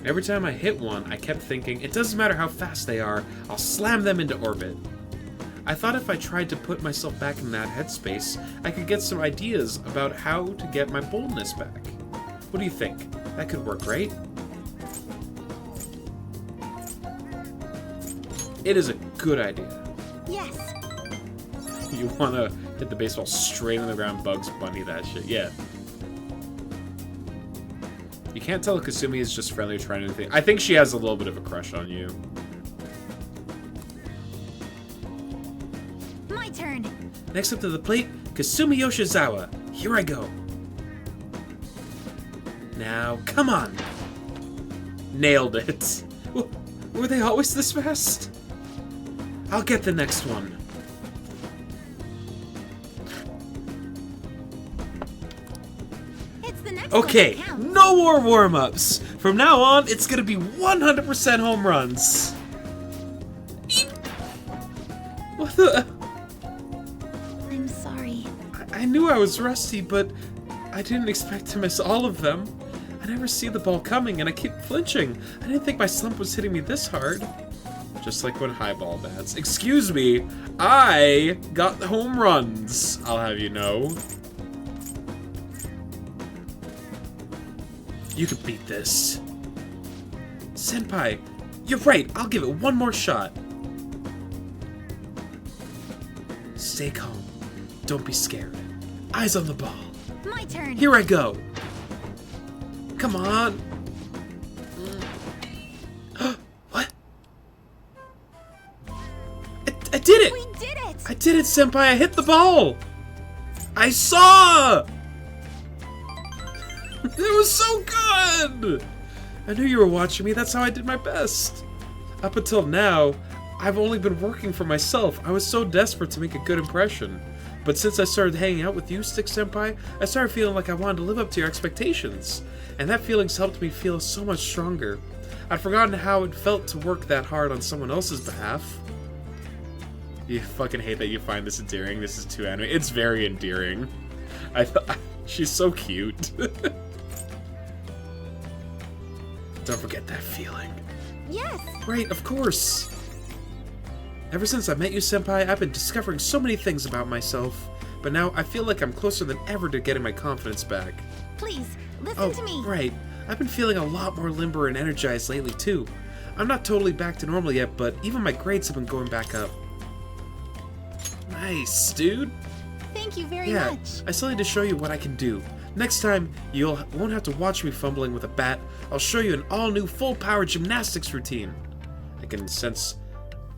Every time I hit one, I kept thinking, it doesn't matter how fast they are, I'll slam them into orbit. I thought if I tried to put myself back in that headspace, I could get some ideas about how to get my boldness back. What do you think? That could work, right? It is a good idea. Yes. You want to hit the baseball straight on the ground, Bugs Bunny that shit. Yeah. You can't tell if Kasumi is just friendly or trying anything. I think she has a little bit of a crush on you. My turn. Next up to the plate, Kasumi Yoshizawa. Here I go. Now, come on. Nailed it. Were they always this fast? I'll get the next one. Okay, no more warm-ups. From now on, it's gonna be 100% home runs. What the? I'm sorry. I knew I was rusty, but I didn't expect to miss all of them. I never see the ball coming, and I keep flinching. I didn't think my slump was hitting me this hard. Just like when highball bats. Excuse me, I got the home runs, I'll have you know. You can beat this. Senpai, you're right. I'll give it one more shot. Stay calm. Don't be scared. Eyes on the ball. My turn. Here I go. Come on. What? I did it! We did it! I did it, Senpai. I hit the ball. I saw! It was so good! I knew you were watching me, that's how I did my best. Up until now, I've only been working for myself. I was so desperate to make a good impression. But since I started hanging out with you, Stick Senpai, I started feeling like I wanted to live up to your expectations. And that feeling's helped me feel so much stronger. I'd forgotten how it felt to work that hard on someone else's behalf. You fucking hate that you find this endearing. This is too anime. It's very endearing. She's so cute. Don't forget that feeling. Yes! Right, of course! Ever since I met you, Senpai, I've been discovering so many things about myself. But now I feel like I'm closer than ever to getting my confidence back. Please, listen to me. Right. I've been feeling a lot more limber and energized lately, too. I'm not totally back to normal yet, but even my grades have been going back up. Nice, dude! Thank you very Yeah, much. I still need to show you what I can do. Next time, you won't have to watch me fumbling with a bat. I'll show you an all-new full-power gymnastics routine. I can sense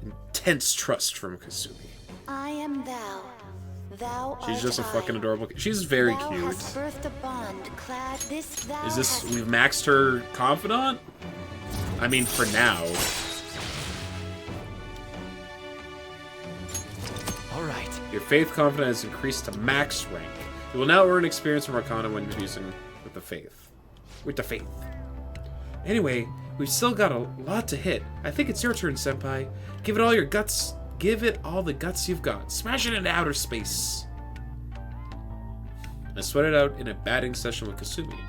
intense trust from Kasumi. I am thou, She's just a fucking adorable. She's very cute. Is this we've maxed her confidant? I mean, for now. All right. Your faith confidence has increased to max rank. You will now earn experience from Arcana when using with the faith. Anyway, we've still got a lot to hit. I think it's your turn, Senpai. Give it all your guts. Give it all the guts you've got. Smash it into outer space. I sweat it out in a batting session with Kasumi.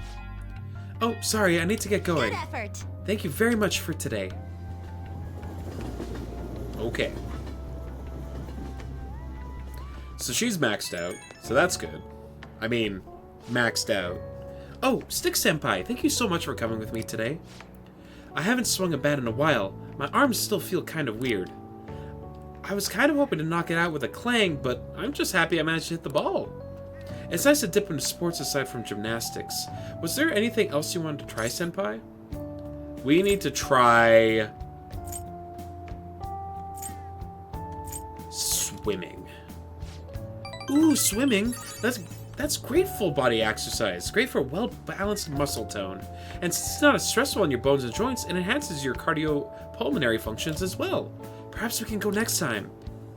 Oh, sorry, I need to get going. Good effort. Thank you very much for today. Okay. So she's maxed out, so that's good. I mean, maxed out. Oh, Stick Senpai, thank you so much for coming with me today. I haven't swung a bat in a while. My arms still feel kind of weird. I was kind of hoping to knock it out with a clang, but I'm just happy I managed to hit the ball. It's nice to dip into sports aside from gymnastics. Was there anything else you wanted to try, Senpai? We need to try... swimming. Ooh, swimming? That's great full body exercise. Great for well-balanced muscle tone. And since it's not as stressful on your bones and joints, it enhances your cardiopulmonary functions as well. Perhaps we can go next time.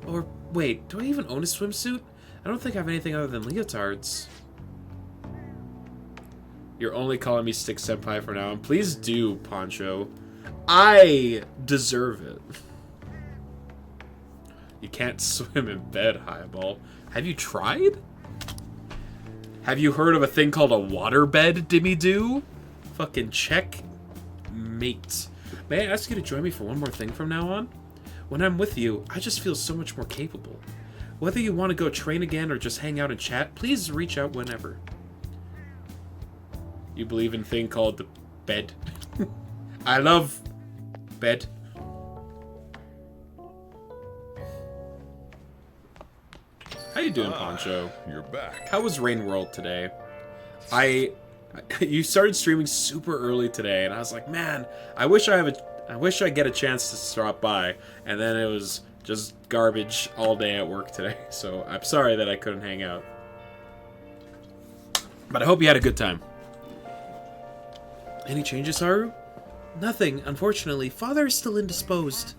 Or, wait, do I even own a swimsuit? I don't think I have anything other than leotards. You're only calling me Stick Senpai for now, and please do, Poncho. I deserve it. You can't swim in bed, Highball. Have you tried? Have you heard of a thing called a waterbed, Dimmy Doo? Fucking check. Mate. May I ask you to join me for one more thing from now on? When I'm with you, I just feel so much more capable. Whether you want to go train again or just hang out and chat, please reach out whenever. You believe in a thing called the bed? I love bed. How you doing, Poncho? You're back. How was Rain World today? You started streaming super early today, and I was like, man, I wish I get a chance to stop by. And then it was just garbage all day at work today, so I'm sorry that I couldn't hang out. But I hope you had a good time. Any changes, Haru? Nothing, unfortunately. Father is still indisposed.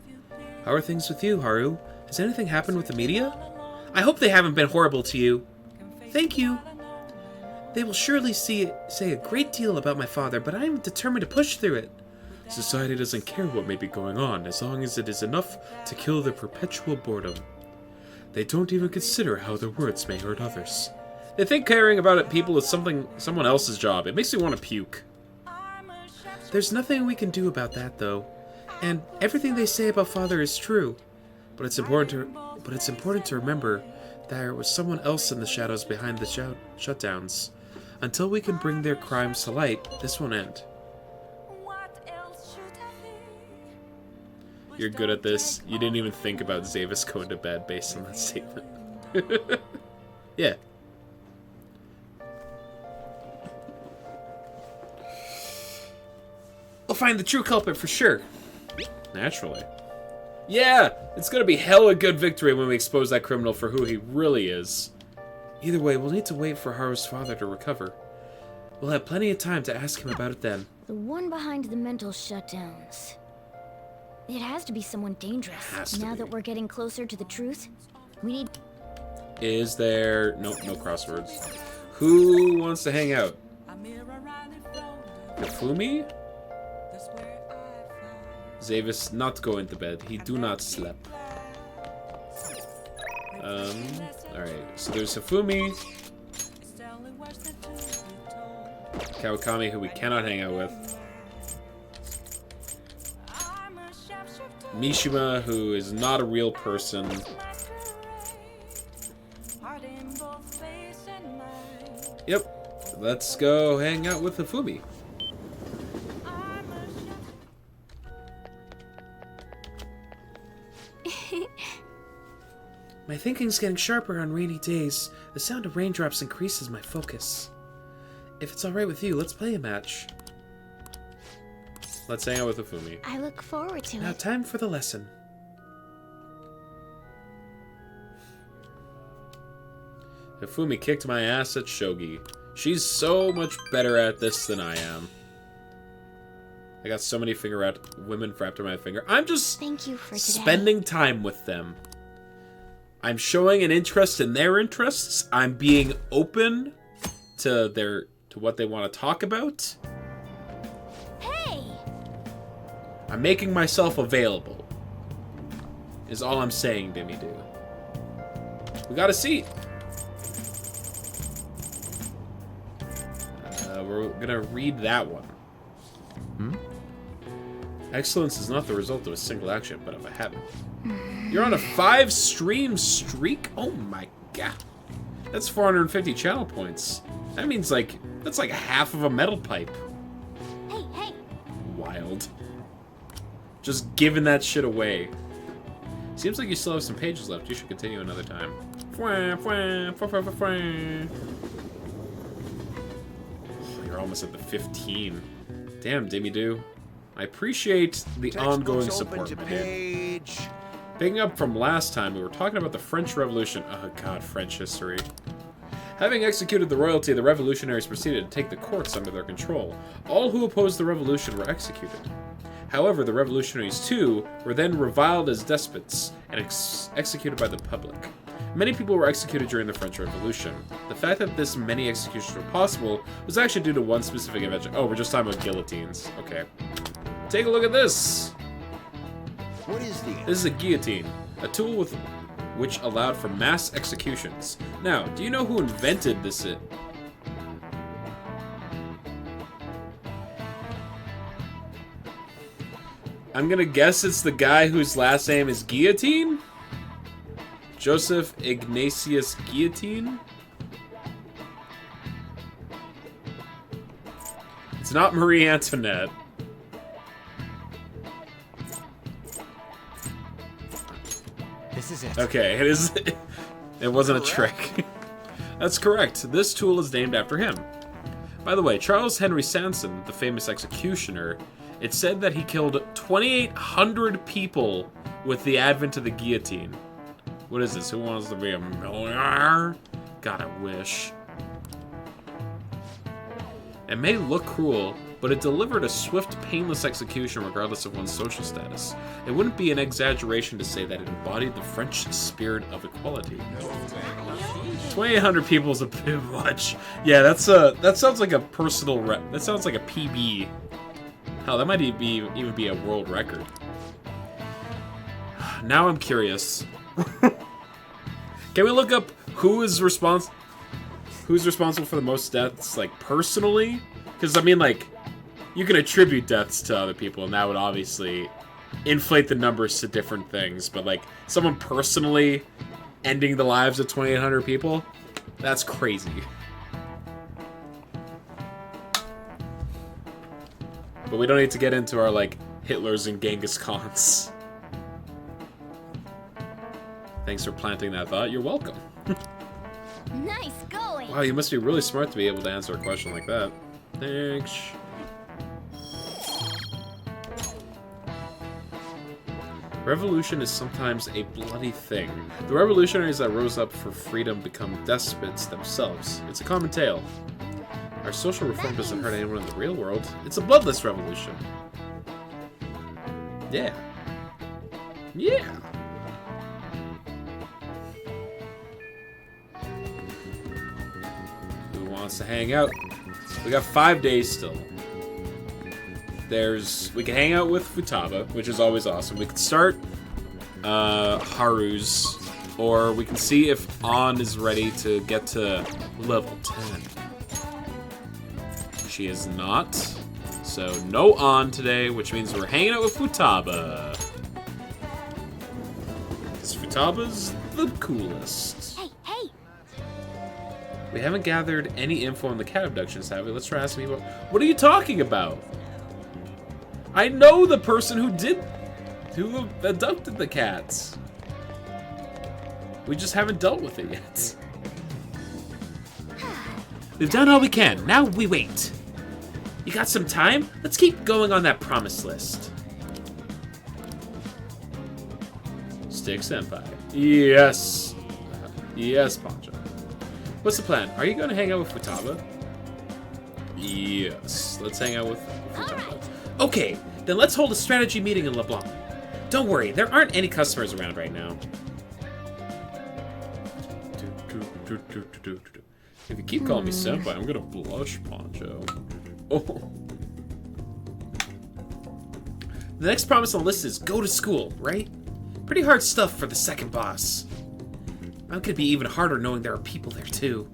How are things with you, Haru? Has anything happened with the media? I hope they haven't been horrible to you. Thank you. They will surely say a great deal about my father, but I am determined to push through it. Society doesn't care what may be going on, as long as it is enough to kill their perpetual boredom. They don't even consider how their words may hurt others. They think caring about people is someone else's job. It makes me want to puke. There's nothing we can do about that, though. And everything they say about father is true. But it's important to remember there was someone else in the shadows behind the shutdowns. Until we can bring their crimes to light, this won't end. You're good at this. You didn't even think about Zavis going to bed based on that statement. Yeah. We'll find the true culprit for sure. Naturally. Yeah, it's gonna be hella good victory when we expose that criminal for who he really is. Either way, we'll need to wait for Haru's father to recover. We'll have plenty of time to ask him about it then. The one behind the mental shutdowns. It has to be someone dangerous. Now that we're getting closer to the truth, we need... Is there... Nope, no crosswords. Who wants to hang out? Kafumi? Zavis not go into bed. He do not sleep. Alright. So there's Hifumi. Kawakami, who we cannot hang out with. Mishima, who is not a real person. Yep. Let's go hang out with Hifumi. My thinking's getting sharper on rainy days. The sound of raindrops increases my focus. If it's alright with you, let's play a match. Let's hang out with Hifumi. I look forward to it. Now time for the lesson. Hifumi kicked my ass at shogi. She's so much better at this than I am. I got so many women for after my finger. I'm just Thank you for today. spending time with them. I'm showing an interest in their interests. I'm being open to what they want to talk about. Hey! I'm making myself available. Is all I'm saying, Dimmy Do. We got a seat. We're gonna read that one. Excellence is not the result of a single action, but of a habit. You're on a 5-stream streak? Oh my god. That's 450 channel points. That means that's like half of a metal pipe. Hey, hey! Wild. Just giving that shit away. Seems like you still have some pages left. You should continue another time. You're almost at the 15. Damn, Dimmy Doo. I appreciate the ongoing support, my dude. Picking up from last time, we were talking about the French Revolution. Oh god, French history. Having executed the royalty, the revolutionaries proceeded to take the courts under their control. All who opposed the revolution were executed. However, the revolutionaries, too, were then reviled as despots and executed by the public. Many people were executed during the French Revolution. The fact that this many executions were possible was actually due to one specific invention. Oh, we're just talking about guillotines. Okay. Take a look at this! What is This is a guillotine, a tool with which allowed for mass executions. Now, do you know who invented this? I'm gonna guess it's the guy whose last name is Guillotine? Joseph Ignatius Guillotine? It's not Marie Antoinette. This is it. Okay, it is. It wasn't a trick. That's correct. This tool is named after him. By the way, Charles Henry Sanson, the famous executioner, it's said that he killed 2,800 people with the advent of the guillotine. What is this? Who wants to be a millionaire? God, I wish. It may look cruel, but it delivered a swift, painless execution regardless of one's social status. It wouldn't be an exaggeration to say that it embodied the French spirit of equality. 2,800 people is a bit much. Yeah, that sounds like a personal that sounds like a PB. Hell, that might even be a world record. Now I'm curious. Can we look up who's responsible for the most deaths, like, personally? Because, I mean, like, you can attribute deaths to other people, and that would obviously inflate the numbers to different things. But, like, someone personally ending the lives of 2,800 people? That's crazy. But we don't need to get into our, like, Hitlers and Genghis Khans. Thanks for planting that thought. You're welcome. Nice going! Wow, you must be really smart to be able to answer a question like that. Thanks. Revolution is sometimes a bloody thing. The revolutionaries that rose up for freedom become despots themselves. It's a common tale. Our social reform doesn't hurt anyone in the real world. It's a bloodless revolution. Yeah. Yeah. Who wants to hang out? We got 5 days still. We can hang out with Futaba, which is always awesome. We can start Haru's, or we can see if An is ready to get to level 10. She is not. So no An today, which means we're hanging out with Futaba. Because Futaba's the coolest. Hey, hey! We haven't gathered any info on the cat abductions, have we? Let's try asking people. What are you talking about? I know the person who abducted the cats. We just haven't dealt with it yet. We've done all we can. Now we wait. You got some time? Let's keep going on that promise list. Stick Senpai. Yes. Yes, Pancho. What's the plan? Are you going to hang out with Futaba? Yes. Let's hang out with Futaba. Okay, then let's hold a strategy meeting in LeBlanc. Don't worry, there aren't any customers around right now. If you keep calling me senpai, I'm gonna blush, Poncho. Oh. The next promise on the list is go to school, right? Pretty hard stuff for the second boss. I'm gonna be even harder knowing there are people there too.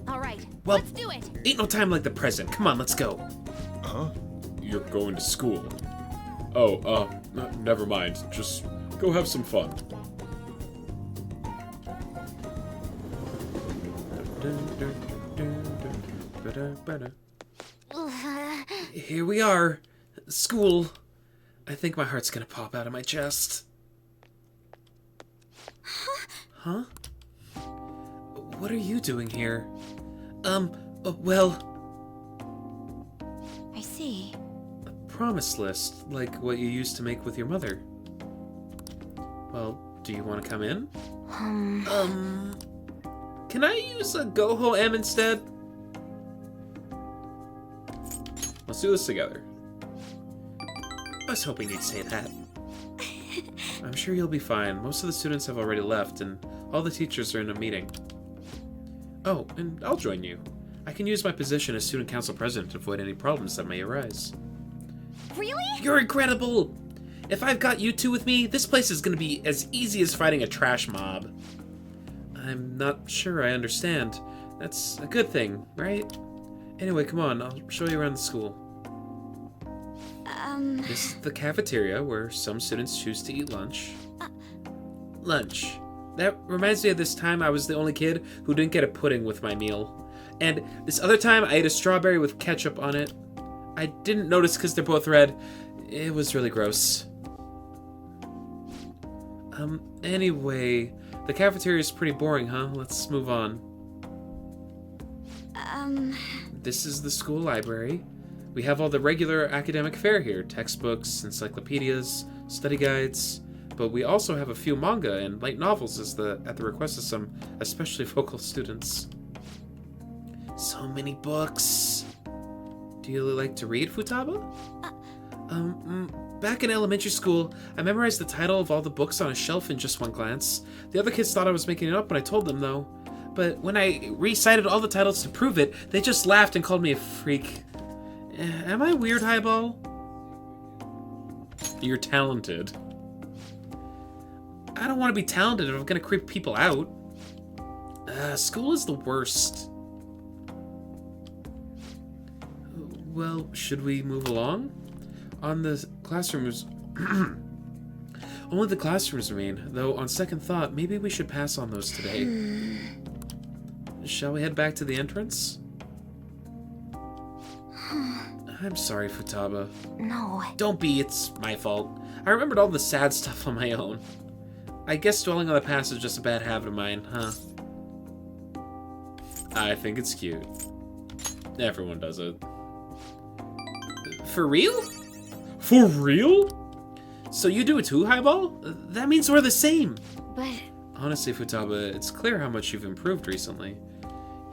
Alright, Well, let's do it! Ain't no time like the present. Come on, let's go. Huh? You're going to school. Oh, never mind. Just go have some fun. Here we are. School. I think my heart's gonna pop out of my chest. Huh? What are you doing here? Well... I see. A promise list, like what you used to make with your mother. Well, do you want to come in? Can I use a Goho M instead? Let's do this together. I was hoping you'd say that. I'm sure you'll be fine. Most of the students have already left, and all the teachers are in a meeting. Oh, and I'll join you. I can use my position as student council president to avoid any problems that may arise. Really? You're incredible! If I've got you two with me, this place is gonna be as easy as fighting a trash mob. I'm not sure I understand. That's a good thing, right? Anyway, come on, I'll show you around the school. This is the cafeteria where some students choose to eat lunch. Lunch. That reminds me of this time I was the only kid who didn't get a pudding with my meal. And this other time I ate a strawberry with ketchup on it. I didn't notice because they're both red. It was really gross. Anyway, the cafeteria is pretty boring, huh? Let's move on. This is the school library. We have all the regular academic fare here. Textbooks, encyclopedias, study guides. But we also have a few manga and light novels at the request of some especially vocal students. So many books. Do you like to read, Futaba? Back in elementary school, I memorized the title of all the books on a shelf in just one glance. The other kids thought I was making it up when I told them, though. But when I recited all the titles to prove it, they just laughed and called me a freak. Am I weird, Highball? You're talented. I don't want to be talented if I'm going to creep people out. School is the worst. Well, should we move along? On the classrooms... Only the classrooms remain, though on second thought, maybe we should pass on those today. Shall we head back to the entrance? I'm sorry, Futaba. No. Don't be, it's my fault. I remembered all the sad stuff on my own. I guess dwelling on the past is just a bad habit of mine, huh? I think it's cute. Everyone does it. For real? For real? So you do it too, Highball? That means we're the same. But... Honestly, Futaba, it's clear how much you've improved recently.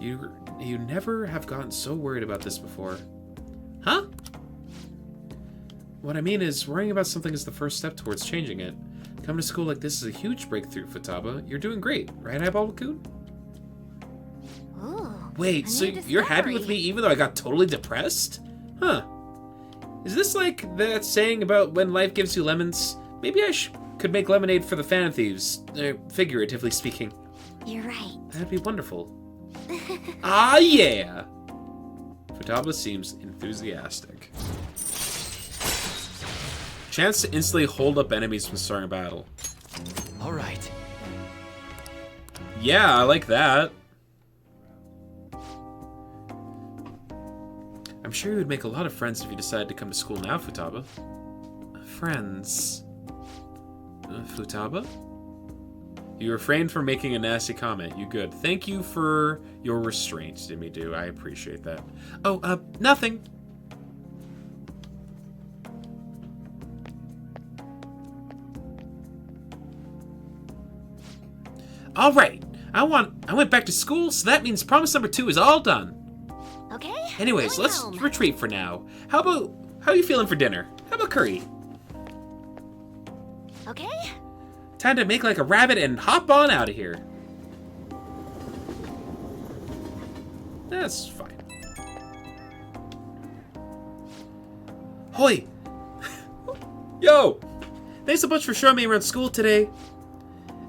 You never have gotten so worried about this before. Huh? What I mean is, worrying about something is the first step towards changing it. Coming to school like this is a huge breakthrough, Futaba. You're doing great, right, Highball-kun? Ooh, wait, so you're happy with me even though I got totally depressed? Huh. Is this like that saying about when life gives you lemons? Maybe I could make lemonade for the fan thieves, figuratively speaking. You're right. That'd be wonderful. Ah, yeah! Futaba seems enthusiastic. Chance to instantly hold up enemies from starting a battle. Alright. Yeah, I like that. I'm sure you would make a lot of friends if you decided to come to school now, Futaba. Friends. Futaba? You refrained from making a nasty comment. You good. Thank you for your restraint, Dimidu. I appreciate that. Oh, nothing. Alright, I went back to school, so that means promise number 2 is all done. Okay. Anyways, going let's home. retreat for now. How are you feeling for dinner? How about curry? Okay. Time to make like a rabbit and hop on out of here. That's fine. Hoi! Yo! Thanks a bunch for showing me around school today.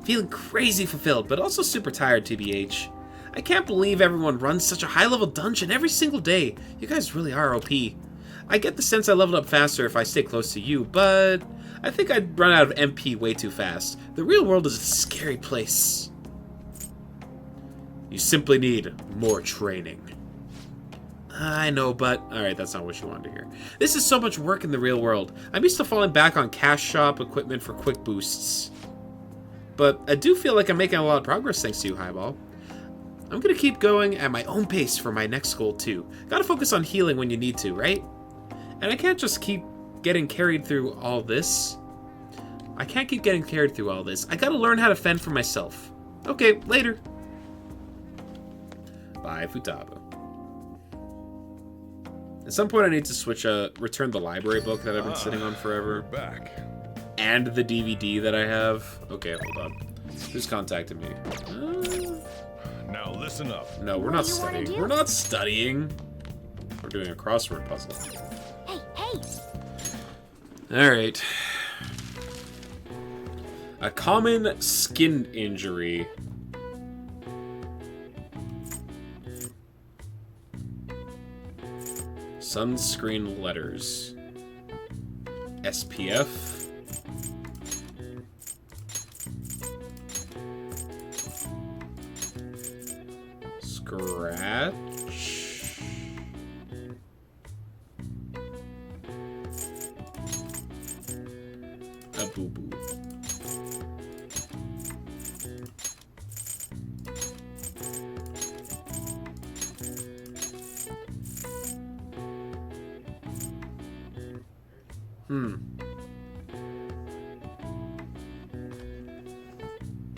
Feeling crazy fulfilled, but also super tired, TBH. I can't believe everyone runs such a high-level dungeon every single day. You guys really are OP. I get the sense I leveled up faster if I stay close to you, but I think I'd run out of MP way too fast. The real world is a scary place. You simply need more training. I know, but... Alright, that's not what you wanted to hear. This is so much work in the real world. I'm used to falling back on cash shop equipment for quick boosts. But I do feel like I'm making a lot of progress thanks to you, Highball. I'm gonna keep going at my own pace for my next goal, too. Gotta focus on healing when you need to, right? And I can't just keep getting carried through all this. I can't keep getting carried through all this. I gotta learn how to fend for myself. Okay, later. Bye, Futaba. At some point I need to switch, return the library book that I've been sitting on forever. Back. And the DVD that I have. Okay, hold on. Who's contacted me? Now listen up. No, we're not studying. We're not studying. We're doing a crossword puzzle. Hey, hey! Alright. A common skin injury. Sunscreen letters. SPF. Scratch. A boo-boo.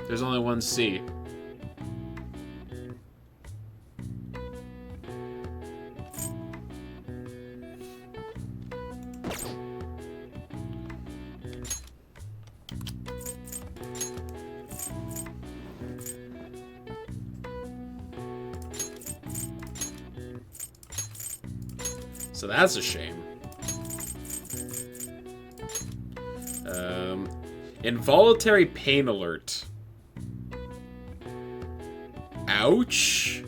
There's only one C. So that's a shame. Involuntary pain alert. Ouch.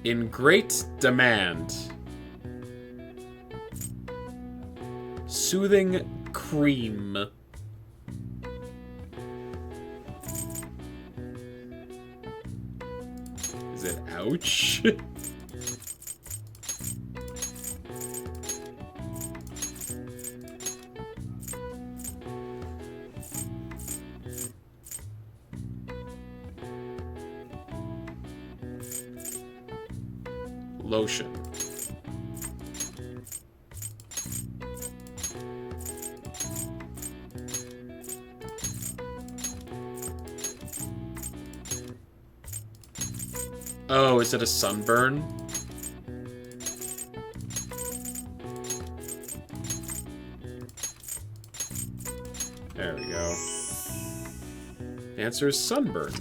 In great demand. Soothing cream. Is it ouch? Lotion. Oh, is it a sunburn? There we go. The answer is sunburn.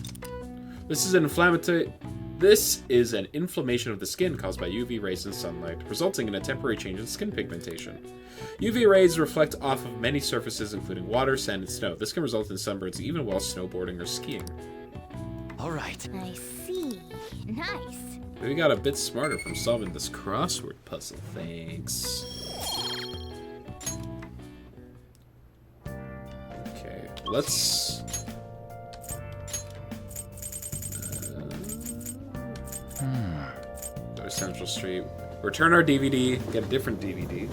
This is an inflammatory... This is an inflammation of the skin caused by UV rays and sunlight, resulting in a temporary change in skin pigmentation. UV rays reflect off of many surfaces, including water, sand, and snow. This can result in sunburns even while snowboarding or skiing. All right. I see. Nice. We got a bit smarter from solving this crossword puzzle. Thanks. Okay, let's... Go to Central Street. Return our DVD. Get a different DVD.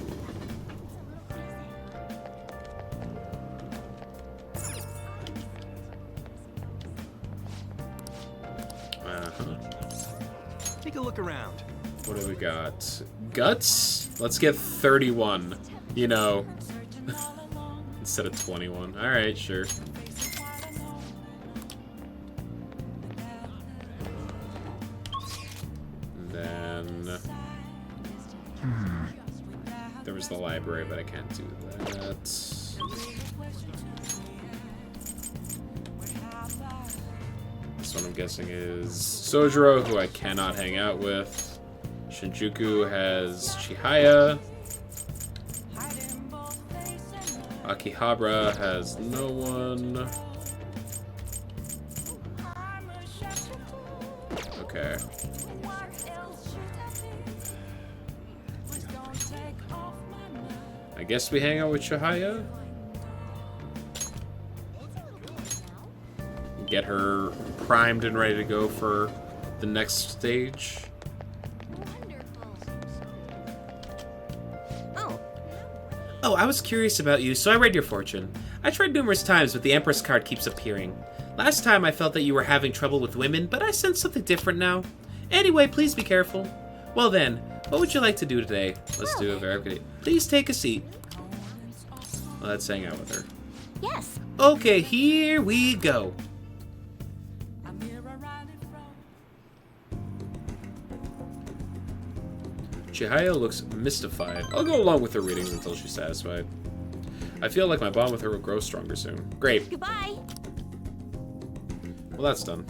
Take a look around. What do we got? Guts? Let's get 31. You know. Instead of 21. Alright, sure. And then... There was the library, but I can't do that. This one I'm guessing is Sojiro, who I cannot hang out with. Shinjuku has Chihaya. Akihabara has no one. Okay. I guess we hang out with Chihaya. Get her primed and ready to go for the next stage. Oh, I was curious about you, so I read your fortune. I tried numerous times, but the Empress card keeps appearing. Last time I felt that you were having trouble with women, but I sense something different now. Anyway, please be careful. Well then, what would you like to do today? Let's do a very... Please take a seat. Let's hang out with her. Yes. Okay, here we go. Chihaya looks mystified. I'll go along with her readings until she's satisfied. I feel like my bond with her will grow stronger soon. Great. Goodbye. Well, that's done.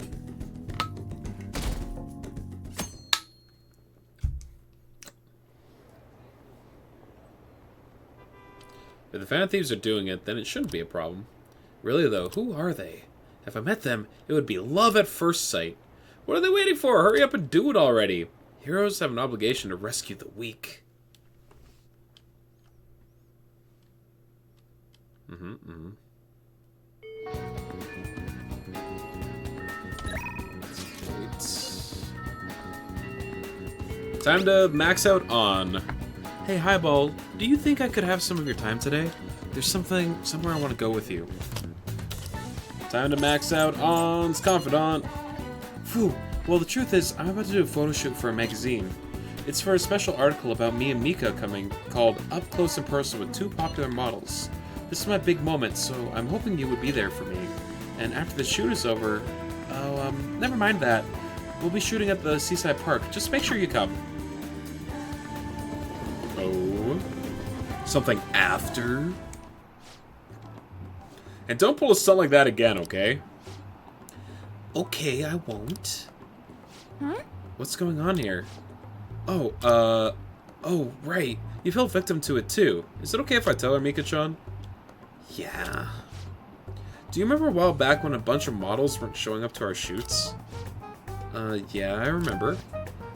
If the Fan Thieves are doing it, then it shouldn't be a problem. Really though, who are they? If I met them, it would be love at first sight. What are they waiting for? Hurry up and do it already. Heroes have an obligation to rescue the weak. Right. Time to max out on. Hey, Highball, do you think I could have some of your time today? There's somewhere I want to go with you. Time to max out on's Confidant. Phew. Well, the truth is, I'm about to do a photo shoot for a magazine. It's for a special article about me and Mika coming, called Up Close and Personal with 2 popular models. This is my big moment, so I'm hoping you would be there for me. And after the shoot is over... Oh, never mind that. We'll be shooting at the Seaside Park. Just make sure you come. Oh. Something after? And don't pull a stunt like that again, okay? Okay, I won't. Huh? What's going on here? Oh, oh, right. You fell victim to it too. Is it okay if I tell her, Mika-chan? Yeah. Do you remember a while back when a bunch of models weren't showing up to our shoots? Yeah, I remember.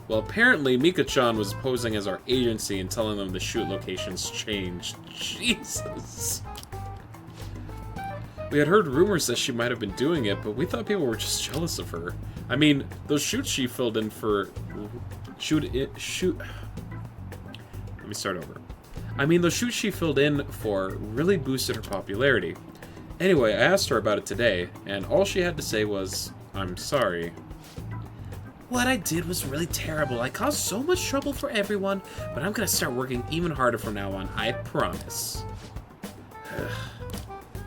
Well, apparently Mika-chan was posing as our agency and telling them the shoot locations changed. Jesus. We had heard rumors that she might have been doing it, but we thought people were just jealous of her. I mean, those shoots she filled in for... Let me start over. I mean, those shoots she filled in for really boosted her popularity. Anyway, I asked her about it today, and all she had to say was, I'm sorry. What I did was really terrible. I caused so much trouble for everyone, but I'm gonna start working even harder from now on, I promise.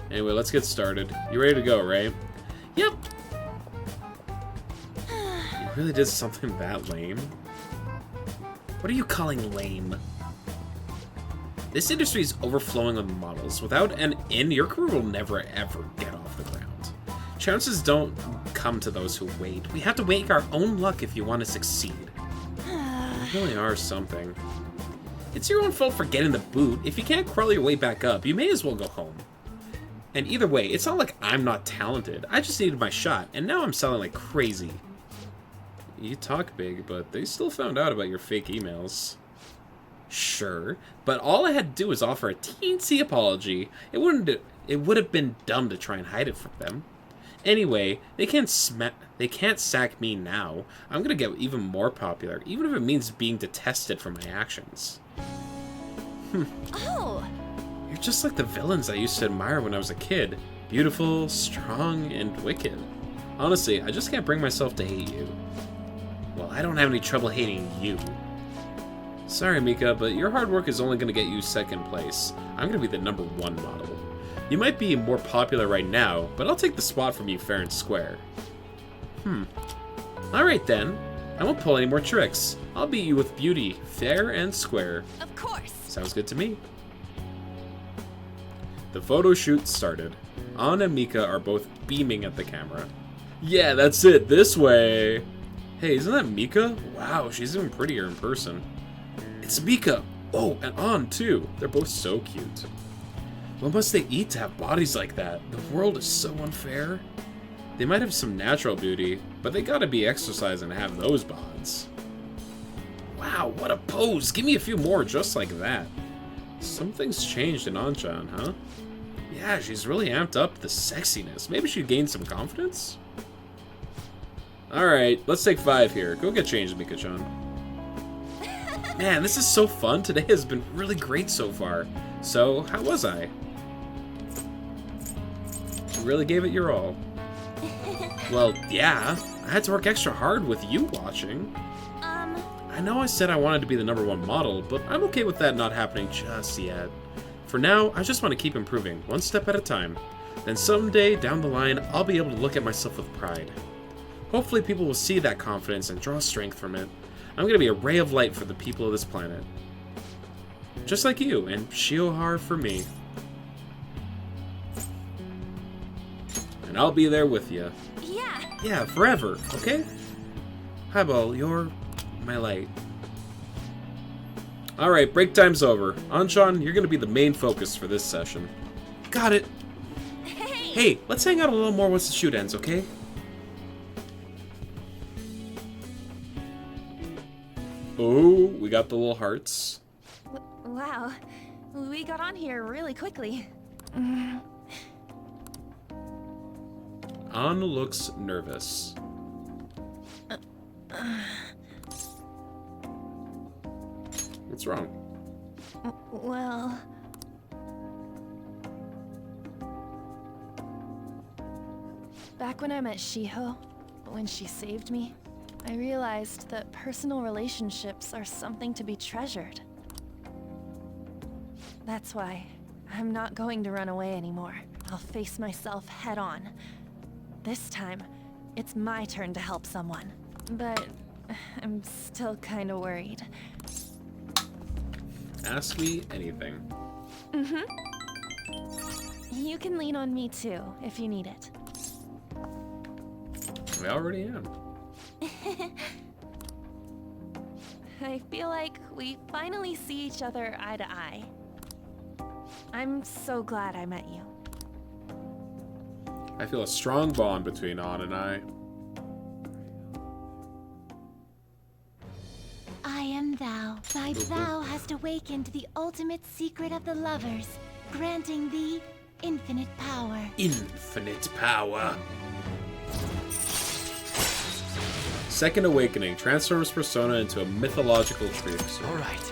Anyway, let's get started. You ready to go, right? Yep. You really did something that lame? What are you calling lame? This industry is overflowing with models. Without an in, your career will never ever get off the ground. Chances don't come to those who wait. We have to make our own luck if you want to succeed. You really are something. It's your own fault for getting the boot. If you can't crawl your way back up, you may as well go home. And either way, it's not like I'm not talented. I just needed my shot, and now I'm selling like crazy. You talk big, but they still found out about your fake emails. Sure, but all I had to do was offer a teensy apology. It would have been dumb to try and hide it from them. Anyway, they can't sack me now. I'm gonna get even more popular, even if it means being detested for my actions. Oh! You're just like the villains I used to admire when I was a kid. Beautiful, strong, and wicked. Honestly, I just can't bring myself to hate you. Well, I don't have any trouble hating you. Sorry, Mika, but your hard work is only going to get you second place. I'm going to be the #1 model. You might be more popular right now, but I'll take the spot from you fair and square. Alright then. I won't pull any more tricks. I'll beat you with beauty, fair and square. Of course. Sounds good to me. The photo shoot started. Ann and Mika are both beaming at the camera. Yeah, that's it, this way! Hey, isn't that Mika? Wow, she's even prettier in person. It's Mika! Oh, and Ann too. They're both so cute. What must they eat to have bodies like that? The world is so unfair. They might have some natural beauty, but they gotta be exercising to have those bods. Wow, what a pose! Give me a few more just like that. Something's changed in Anchan, huh? Yeah, she's really amped up the sexiness. Maybe she gained some confidence? Alright, let's take 5 here. Go get changed, Mika-chan. Man, this is so fun. Today has been really great so far. So, how was I? You really gave it your all. Well, yeah. I had to work extra hard with you watching. I know I said I wanted to be the #1 model, but I'm okay with that not happening just yet. For now, I just want to keep improving, one step at a time. Then someday, down the line, I'll be able to look at myself with pride. Hopefully people will see that confidence and draw strength from it. I'm going to be a ray of light for the people of this planet. Just like you, and Shiohar for me. And I'll be there with you. Yeah. Yeah, forever, okay? Highball, you're my light. Alright, break time's over. Anchan, you're gonna be the main focus for this session. Got it! Hey, let's hang out a little more once the shoot ends, okay? Oh, we got the little hearts. Wow. We got on here really quickly. Ann looks nervous. What's wrong? Well... Back when I met Shiho, when she saved me, I realized that personal relationships are something to be treasured. That's why I'm not going to run away anymore. I'll face myself head on. This time, it's my turn to help someone. But I'm still kinda worried. Ask me anything. You can lean on me too, if you need it. I already am. I feel like we finally see each other eye to eye. I'm so glad I met you. I feel a strong bond between Ann and I. I am thou. Thy vow hast awakened the ultimate secret of the lovers, granting thee infinite power. Infinite power. Second Awakening transforms Persona into a mythological trickster. Alright.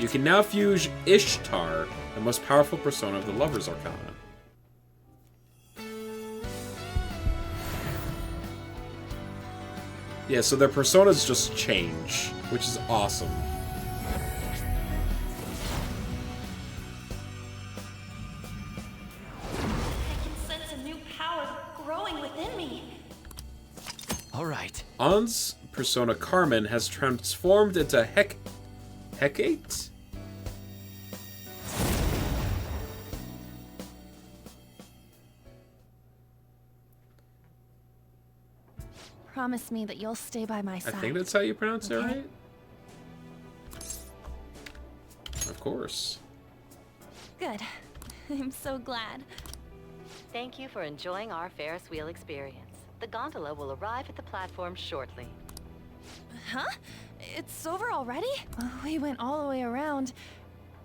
You can now fuse Ishtar, the most powerful persona of the Lover's Arcana. Yeah, so their personas just change, which is awesome. I can sense a new power growing within me. Alright. Ann's persona Carmen has transformed into Hecate? Promise me that you'll stay by my side. I think that's how you pronounce it, Okay. right? Of course. Good. I'm so glad. Thank you for enjoying our Ferris wheel experience. The gondola will arrive at the platform shortly. Huh? It's over already? We went all the way around,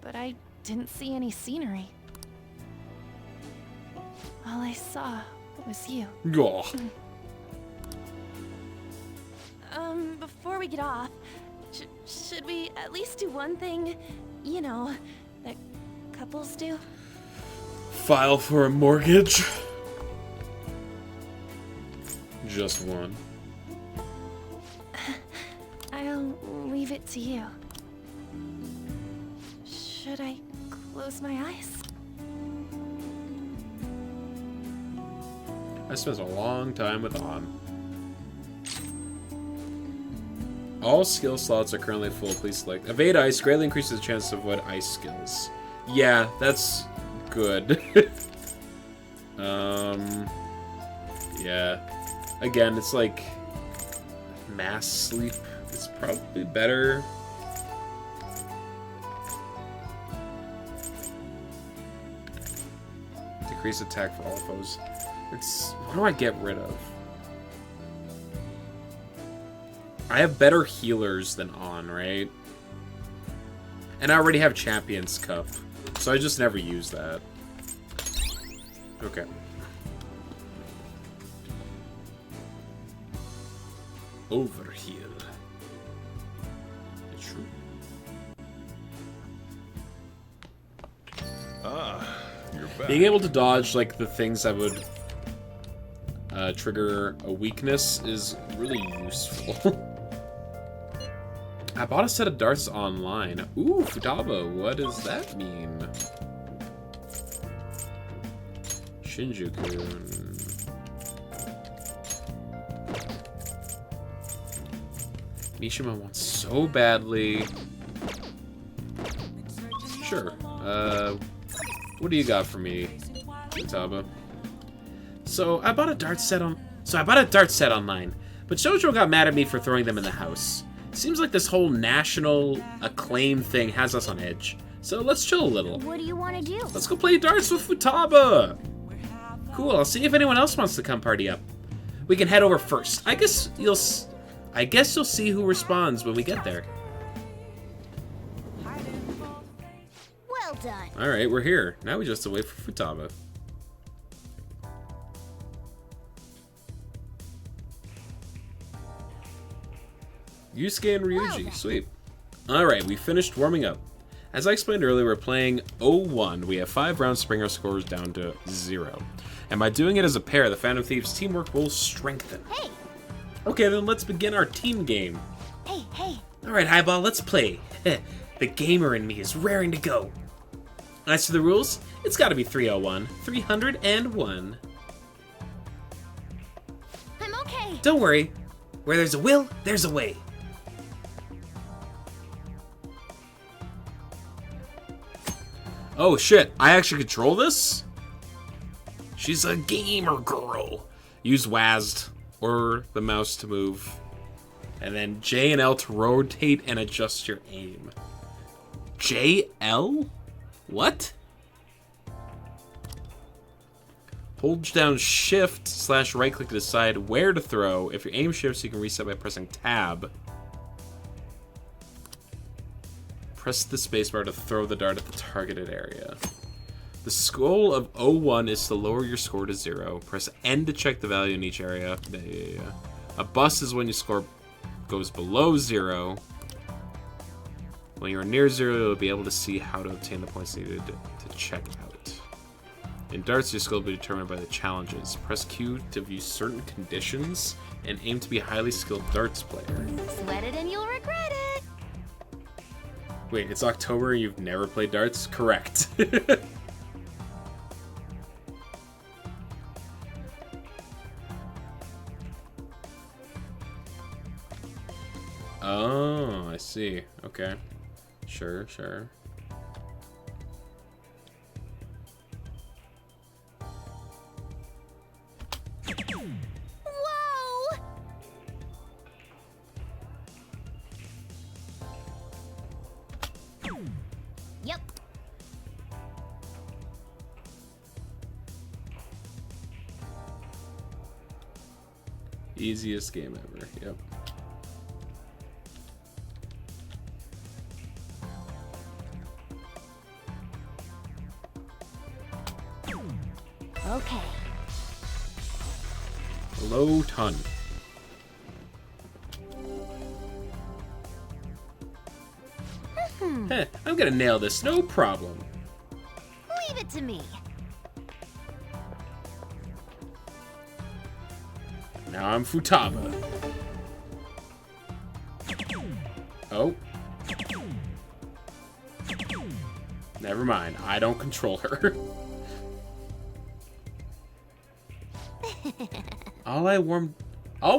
but I didn't see any scenery. All I saw was you. Oh. Before we get off, should we at least do one thing, you know, that couples do? File for a mortgage? Just one. I'll leave it to you. Should I close my eyes? I spent a long time with On. All skill slots are currently full. Please select. Evade ice greatly increases the chance to avoid ice skills. Yeah, that's good. Yeah. Again, it's like mass sleep is probably better. Decrease attack for all foes. What do I get rid of? I have better healers than On, right? And I already have Champions Cup, so I just never use that. Okay. Overheal. It's true. Ah, you're back. Being able to dodge like the things that would trigger a weakness is really useful. I bought a set of darts online. Ooh, Futaba, what does that mean? Shinjuku. Mishima wants so badly. Sure. What do you got for me, Futaba? So I bought a dart set online, but Shoujo got mad at me for throwing them in the house. Seems like this whole national acclaim thing has us on edge. So let's chill a little. What do you want to do? Let's go play darts with Futaba. Cool. I'll see if anyone else wants to come party up. We can head over first. I guess you'll see who responds when we get there. Well done. All right, we're here. Now we just have to wait for Futaba. Yusuke and Ryuji, sweet. Alright, we finished warming up. As I explained earlier, we're playing 0-1. We have 5 rounds to bring our scores down to 0. And by doing it as a pair, the Phantom Thieves' teamwork will strengthen. Hey! Okay, then let's begin our team game. Hey! Alright, Highball, let's play. The gamer in me is raring to go. As to the rules, it's gotta be 301. 301. I'm okay. Don't worry. Where there's a will, there's a way. Oh shit, I actually control this? She's a gamer girl. Use WASD or the mouse to move. And then J and L to rotate and adjust your aim. JL? What? Hold down shift / right click to decide where to throw. If your aim shifts, you can reset by pressing tab. Press the spacebar to throw the dart at the targeted area. The goal of 0-1 is to lower your score to 0. Press N to check the value in each area. A bust is when your score goes below 0. When you are near 0, you'll be able to see how to obtain the points needed to check out. In darts, your skill will be determined by the challenges. Press Q to view certain conditions and aim to be a highly skilled darts player. Sweat it and you'll regret it. Wait, it's October and you've never played darts? Correct. Oh, I see. Okay. Sure. Whoa! Yep. Easiest game ever. Yep. Okay. Low ton. Heh, I'm gonna nail this, no problem. Leave it to me. Now I'm Futaba. Oh. Never mind, I don't control her. All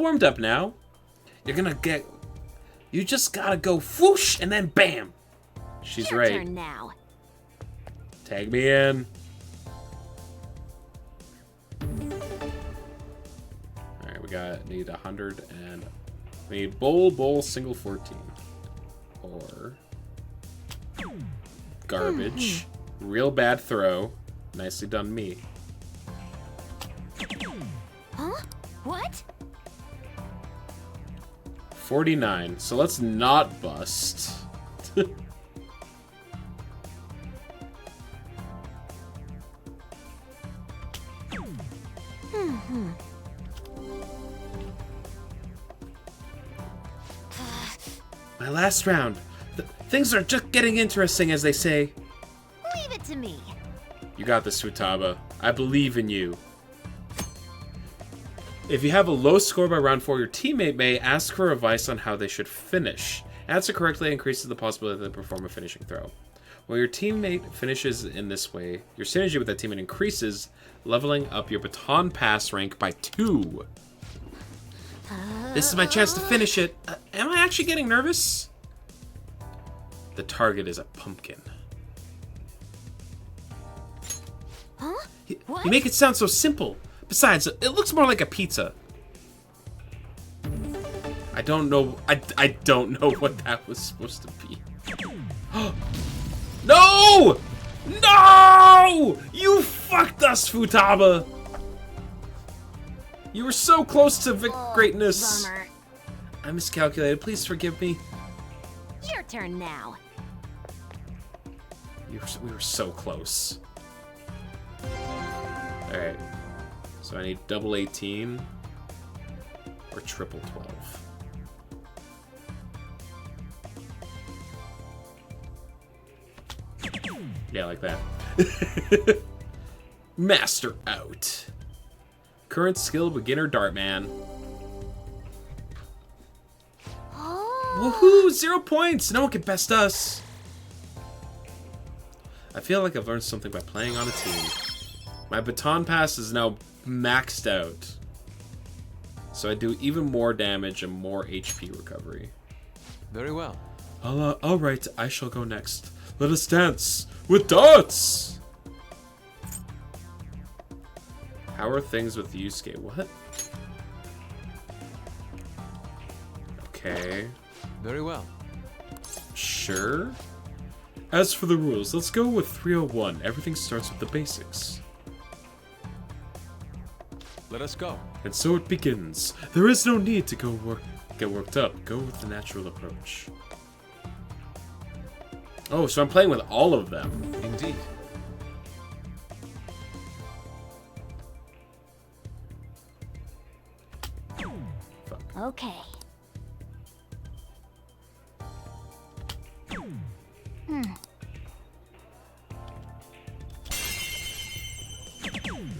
warmed up now. You're gonna get... You just gotta go whoosh and then bam. She's Your right. turn now. Tag me in. Alright, need 100 and... We need bowl, single 14. Or... Garbage. Real bad throw. Nicely done me. Huh? What? 49. So let's not bust. My last round. Things are just getting interesting, as they say. Leave it to me. You got this, Futaba. I believe in you. If you have a low score by round 4, your teammate may ask for advice on how they should finish. Answer correctly increases the possibility that they perform a finishing throw. When your teammate finishes in this way, your synergy with that teammate increases, leveling up your baton pass rank by 2. This is my chance to finish it. Am I actually getting nervous? The target is a pumpkin. Huh? You make it sound so simple. Besides, it looks more like a pizza. I don't know. I don't know what that was supposed to be. No! No! You fucked us, Futaba. You were so close to greatness. Bummer. I miscalculated. Please forgive me. Your turn now. We were so close. Alright. So I need double 18 or triple 12. Yeah, like that. Master out. Current skill, beginner Dartman. Woohoo! 0 points! No one can best us. I feel like I've learned something by playing on a team. My baton pass is now maxed out. So I do even more damage and more HP recovery. Very well. Alright, I shall go next. Let us dance with darts! How are things with Yusuke? What? Okay. Very well. Sure. As for the rules, let's go with 301. Everything starts with the basics. Let us go. And so it begins. There is no need to get worked up. Go with the natural approach. Oh, so I'm playing with all of them. Indeed. Fuck. Okay.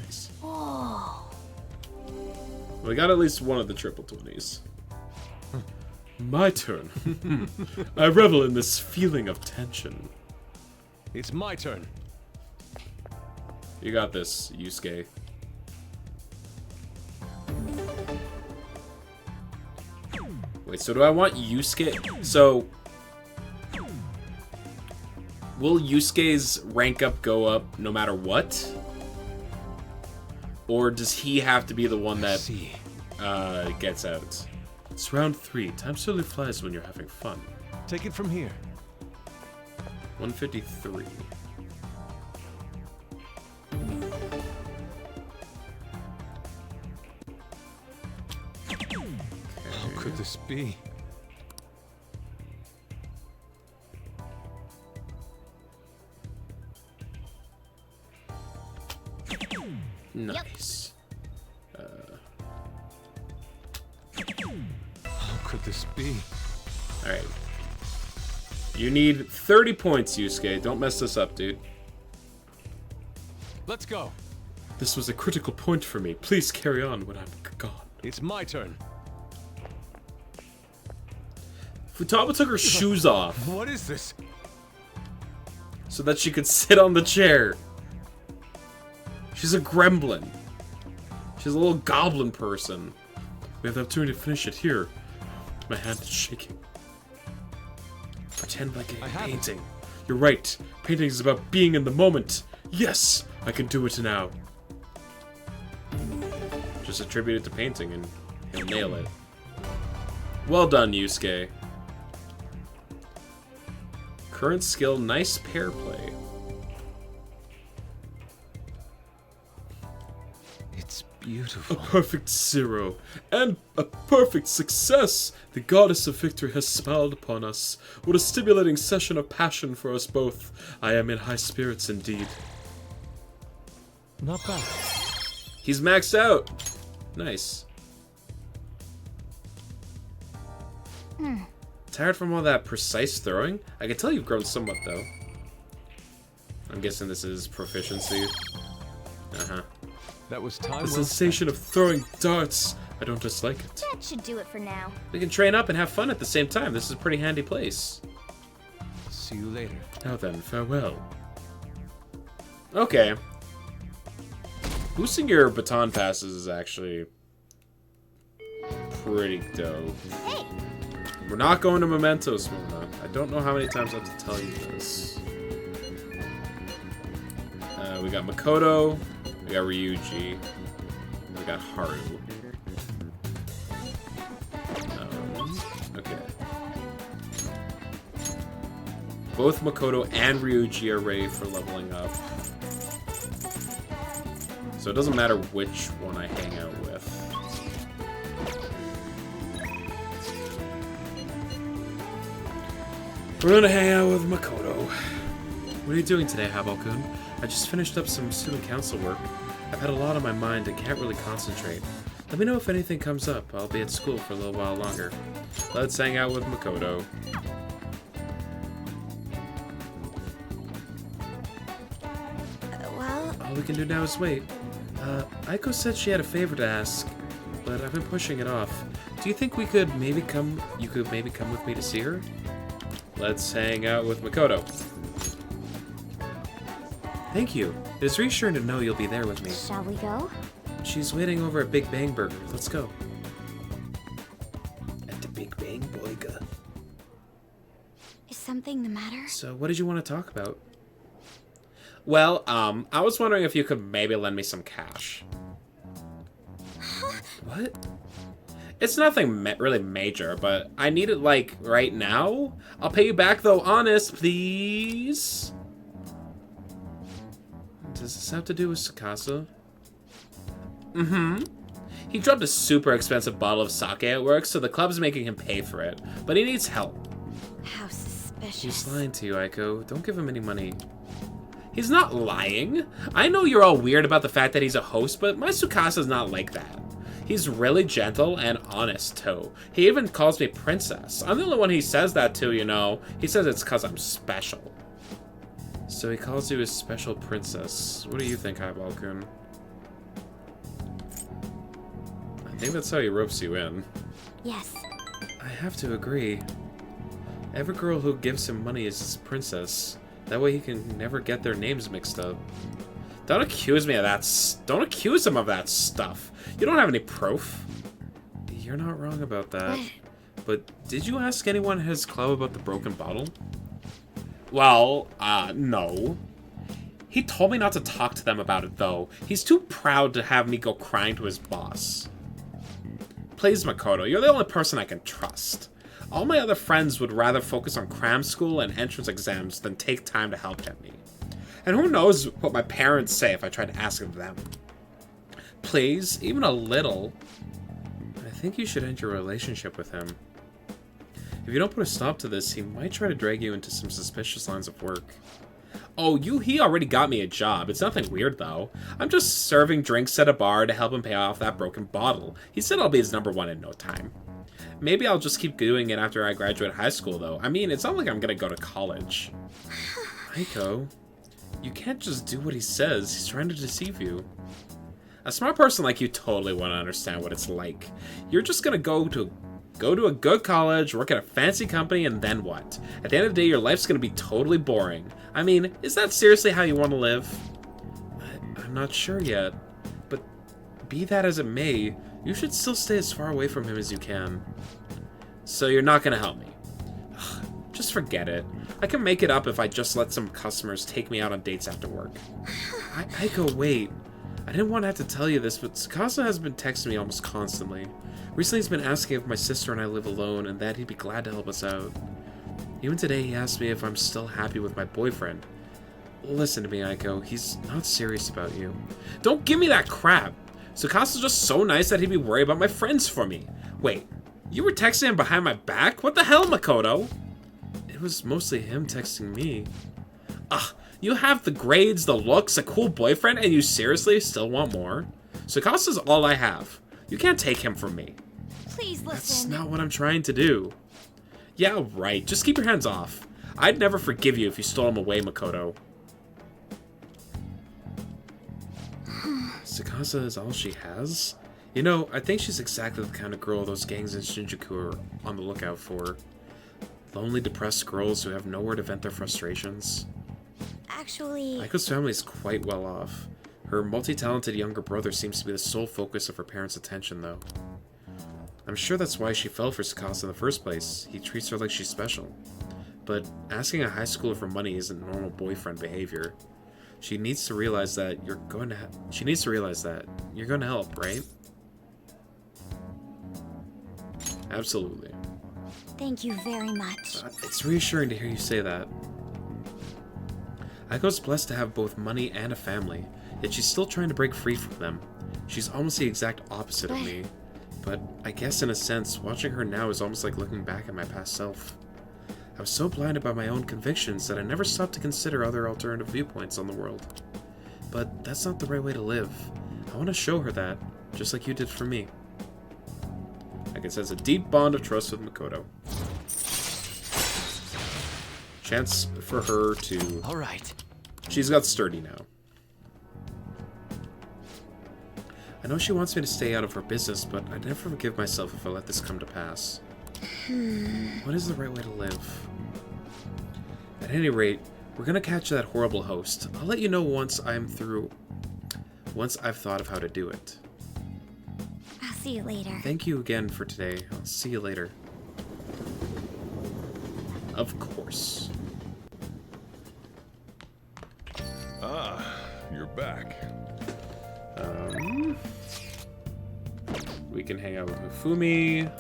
Nice. Oh. We got at least one of the triple 20s. My turn. I revel in this feeling of tension. It's my turn. You got this, Yusuke. Wait, so do I want Yusuke? So... Will Yusuke's rank up go up no matter what? Or does he have to be the one that gets out? It's round 3. Time slowly flies when you're having fun. Take it from here. 153. How could this be? Nice. How could this be? Alright. You need 30 points, Yusuke. Don't mess this up, dude. Let's go. This was a critical point for me. Please carry on when I'm gone. It's my turn. Futaba took her shoes off What is this? so that she could sit on the chair. She's a gremlin. She's a little goblin person. We have the opportunity to finish it here. My hand is shaking. Pretend like a painting. You're right. Painting is about being in the moment. Yes, I can do it now. Just attribute it to painting and he'll nail it. Well done, Yusuke. Current skill, nice pair play. It's beautiful. A perfect 0. And a perfect success! The goddess of victory has smiled upon us. What a stimulating session of passion for us both. I am in high spirits indeed. Not bad. He's maxed out. Nice. Tired from all that precise throwing? I can tell you've grown somewhat, though. I'm guessing this is proficiency. Uh-huh. That was time. The sensation of throwing darts. I don't dislike it. That should do it for now. We can train up and have fun at the same time. This is a pretty handy place. See you later. Now then, farewell. Okay. Boosting your baton passes is actually pretty dope. Hey. We're not going to Mementos, Mona. I don't know how many times I have to tell you this. We got Makoto, we got Ryuji, we got Haru. Okay. Both Makoto and Ryuji are ready for leveling up. So it doesn't matter which one I hang out with. We're gonna hang out with Makoto. What are you doing today, Habal-kun? I just finished up some student council work. I've had a lot on my mind and can't really concentrate. Let me know if anything comes up. I'll be at school for a little while longer. Let's hang out with Makoto. Well... All we can do now is wait. Aiko said she had a favor to ask, but I've been pushing it off. Do you think you could maybe come with me to see her? Let's hang out with Makoto. Thank you. It is reassuring to know you'll be there with me. Shall we go? She's waiting over at Big Bang Burger. Let's go. At the Big Bang Burger. Is something the matter? So, what did you want to talk about? Well, I was wondering if you could maybe lend me some cash. What? It's nothing really major, but I need it, like, right now. I'll pay you back, though, honest, please. Does this have to do with Tsukasa? Mm-hmm. He dropped a super expensive bottle of sake at work, so the club's making him pay for it. But he needs help. How suspicious. He's lying to you, Aiko. Don't give him any money. He's not lying. I know you're all weird about the fact that he's a host, but my Tsukasa's not like that. He's really gentle and honest, too. He even calls me princess. I'm the only one he says that to, you know. He says it's because I'm special. So he calls you his special princess. What do you think, Habal-kun? I think that's how he ropes you in. Yes. I have to agree. Every girl who gives him money is his princess. That way he can never get their names mixed up. Don't accuse me of that. Don't accuse him of that stuff. You don't have any proof. You're not wrong about that. But did you ask anyone at his club about the broken bottle? Well, no. He told me not to talk to them about it, though. He's too proud to have me go crying to his boss. Please, Makoto, you're the only person I can trust. All my other friends would rather focus on cram school and entrance exams than take time to help me. And who knows what my parents say if I try to ask of them. Please, even a little. I think you should end your relationship with him. If you don't put a stop to this, he might try to drag you into some suspicious lines of work. Oh, he already got me a job. It's nothing weird, though. I'm just serving drinks at a bar to help him pay off that broken bottle. He said I'll be his #1 in no time. Maybe I'll just keep doing it after I graduate high school, though. I mean, it's not like I'm gonna go to college. Aiko, you can't just do what he says. He's trying to deceive you. A smart person like you totally won't understand what it's like. You're just gonna go to a good college, work at a fancy company, and then what? At the end of the day, your life's gonna be totally boring. I mean, is that seriously how you want to live? I'm not sure yet, but be that as it may, you should still stay as far away from him as you can. So you're not gonna help me? Ugh, just forget it. I can make it up if I just let some customers take me out on dates after work. Aiko, wait. I didn't want to have to tell you this, but Tsukasa has been texting me almost constantly. Recently he's been asking if my sister and I live alone and that he'd be glad to help us out. Even today he asked me if I'm still happy with my boyfriend. Listen to me, Aiko. He's not serious about you. Don't give me that crap! Tsukasa's just so nice that he'd be worried about my friends for me. Wait, you were texting him behind my back? What the hell, Makoto? It was mostly him texting me. Ugh, you have the grades, the looks, a cool boyfriend, and you seriously still want more? Tsukasa's all I have. You can't take him from me. Please listen. That's not what I'm trying to do. Yeah, right. Just keep your hands off. I'd never forgive you if you stole him away, Makoto. Tsukasa is all she has? You know, I think she's exactly the kind of girl those gangs in Shinjuku are on the lookout for. Lonely, depressed girls who have nowhere to vent their frustrations. Actually... Aiko's family is quite well off. Her multi-talented younger brother seems to be the sole focus of her parents' attention, though. I'm sure that's why she fell for Tsukasa in the first place. He treats her like she's special. But asking a high schooler for money isn't normal boyfriend behavior. She needs to realize that you're going to help, right? Absolutely. Thank you very much. It's reassuring to hear you say that. Aiko's blessed to have both money and a family, yet she's still trying to break free from them. She's almost the exact opposite of me. But I guess in a sense, watching her now is almost like looking back at my past self. I was so blinded by my own convictions that I never stopped to consider other alternative viewpoints on the world. But that's not the right way to live. I want to show her that, just like you did for me. I can sense a deep bond of trust with Makoto. Chance for her to... Alright. She's got sturdy now. I know she wants me to stay out of her business, but I'd never forgive myself if I let this come to pass. What is the right way to live? At any rate, we're gonna catch that horrible host. I'll let you know once I've thought of how to do it. I'll see you later. Thank you again for today. I'll see you later. Of course. Ah, you're back. We can hang out with Hifumi.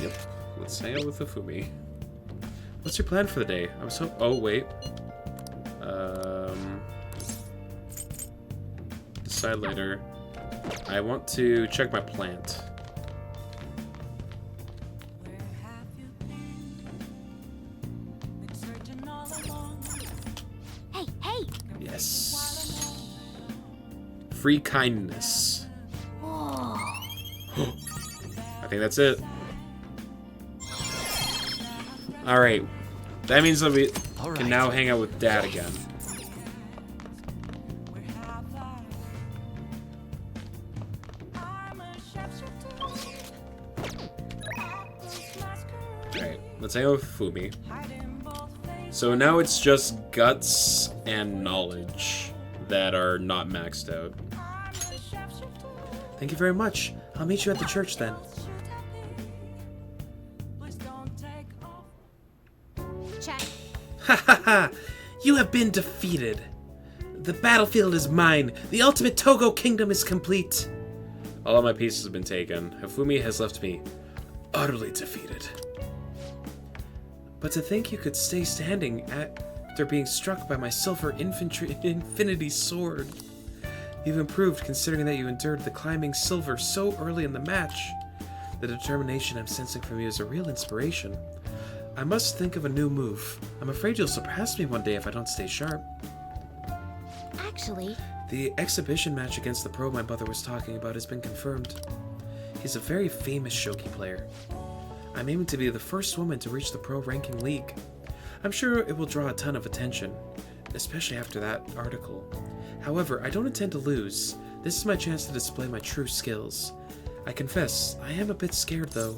Yep, let's hang out with Hifumi. What's your plan for the day? I was so... Oh, wait. Decide later. I want to check my plant. Hey, hey! Yes. Free kindness. Whoa. I think that's it. Alright. That means that we can now hang out with Dad again. Alright, let's hang out with Fumi. So now it's just guts and knowledge that are not maxed out. Thank you very much. I'll meet you at the church then. Check. Ha ha ha! You have been defeated. The battlefield is mine. The ultimate Togo kingdom is complete. All of my pieces have been taken. Hifumi has left me utterly defeated. But to think you could stay standing after being struck by my silver infinity sword. You've improved considering that you endured the climbing silver so early in the match. The determination I'm sensing from you is a real inspiration. I must think of a new move. I'm afraid you'll surpass me one day if I don't stay sharp. Actually... The exhibition match against the pro my mother was talking about has been confirmed. He's a very famous shogi player. I'm aiming to be the first woman to reach the pro ranking league. I'm sure it will draw a ton of attention, especially after that article. However, I don't intend to lose. This is my chance to display my true skills. I confess, I am a bit scared though.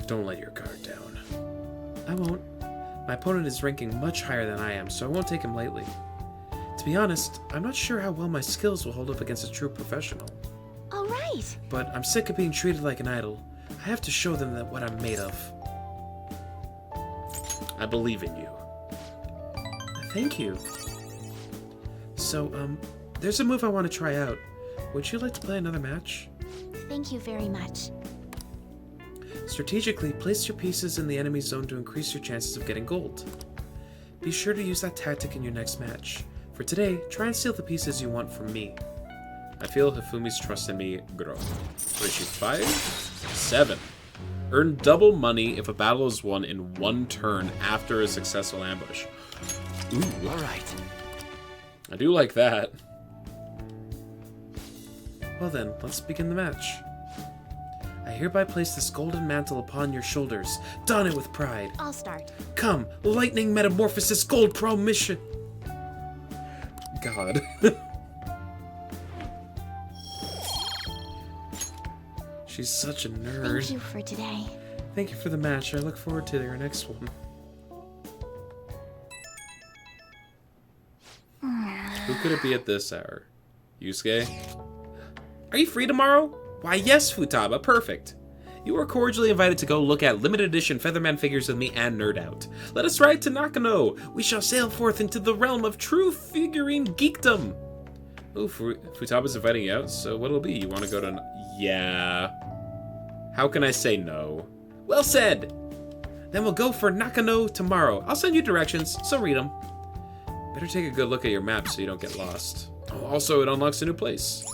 Don't let your guard down. I won't. My opponent is ranking much higher than I am, so I won't take him lightly. To be honest, I'm not sure how well my skills will hold up against a true professional. All right. But I'm sick of being treated like an idol. I have to show them what I'm made of. I believe in you. Thank you. So, there's a move I want to try out. Would you like to play another match? Thank you very much. Strategically, place your pieces in the enemy zone to increase your chances of getting gold. Be sure to use that tactic in your next match. For today, try and steal the pieces you want from me. I feel Hifumi's trust in me grow. What is she, 5? 7. Earn double money if a battle is won in 1 turn after a successful ambush. Ooh, alright. I do like that. Well then, let's begin the match. I hereby place this golden mantle upon your shoulders. Don it with pride. I'll start. Come, lightning metamorphosis gold pro mission. God. She's such a nerd. Thank you for today. Thank you for the match. I look forward to your next one. Who could it be at this hour? Yusuke? Are you free tomorrow? Why, yes, Futaba. Perfect. You are cordially invited to go look at limited edition Featherman figures with me and nerd out. Let us ride to Nakano. We shall sail forth into the realm of true figurine geekdom. Oh, Futaba's inviting you out, so what'll it be? You want to go to... Yeah. How can I say no? Well said. Then we'll go for Nakano tomorrow. I'll send you directions, so read them. Better take a good look at your map so you don't get lost. Oh, also, it unlocks a new place.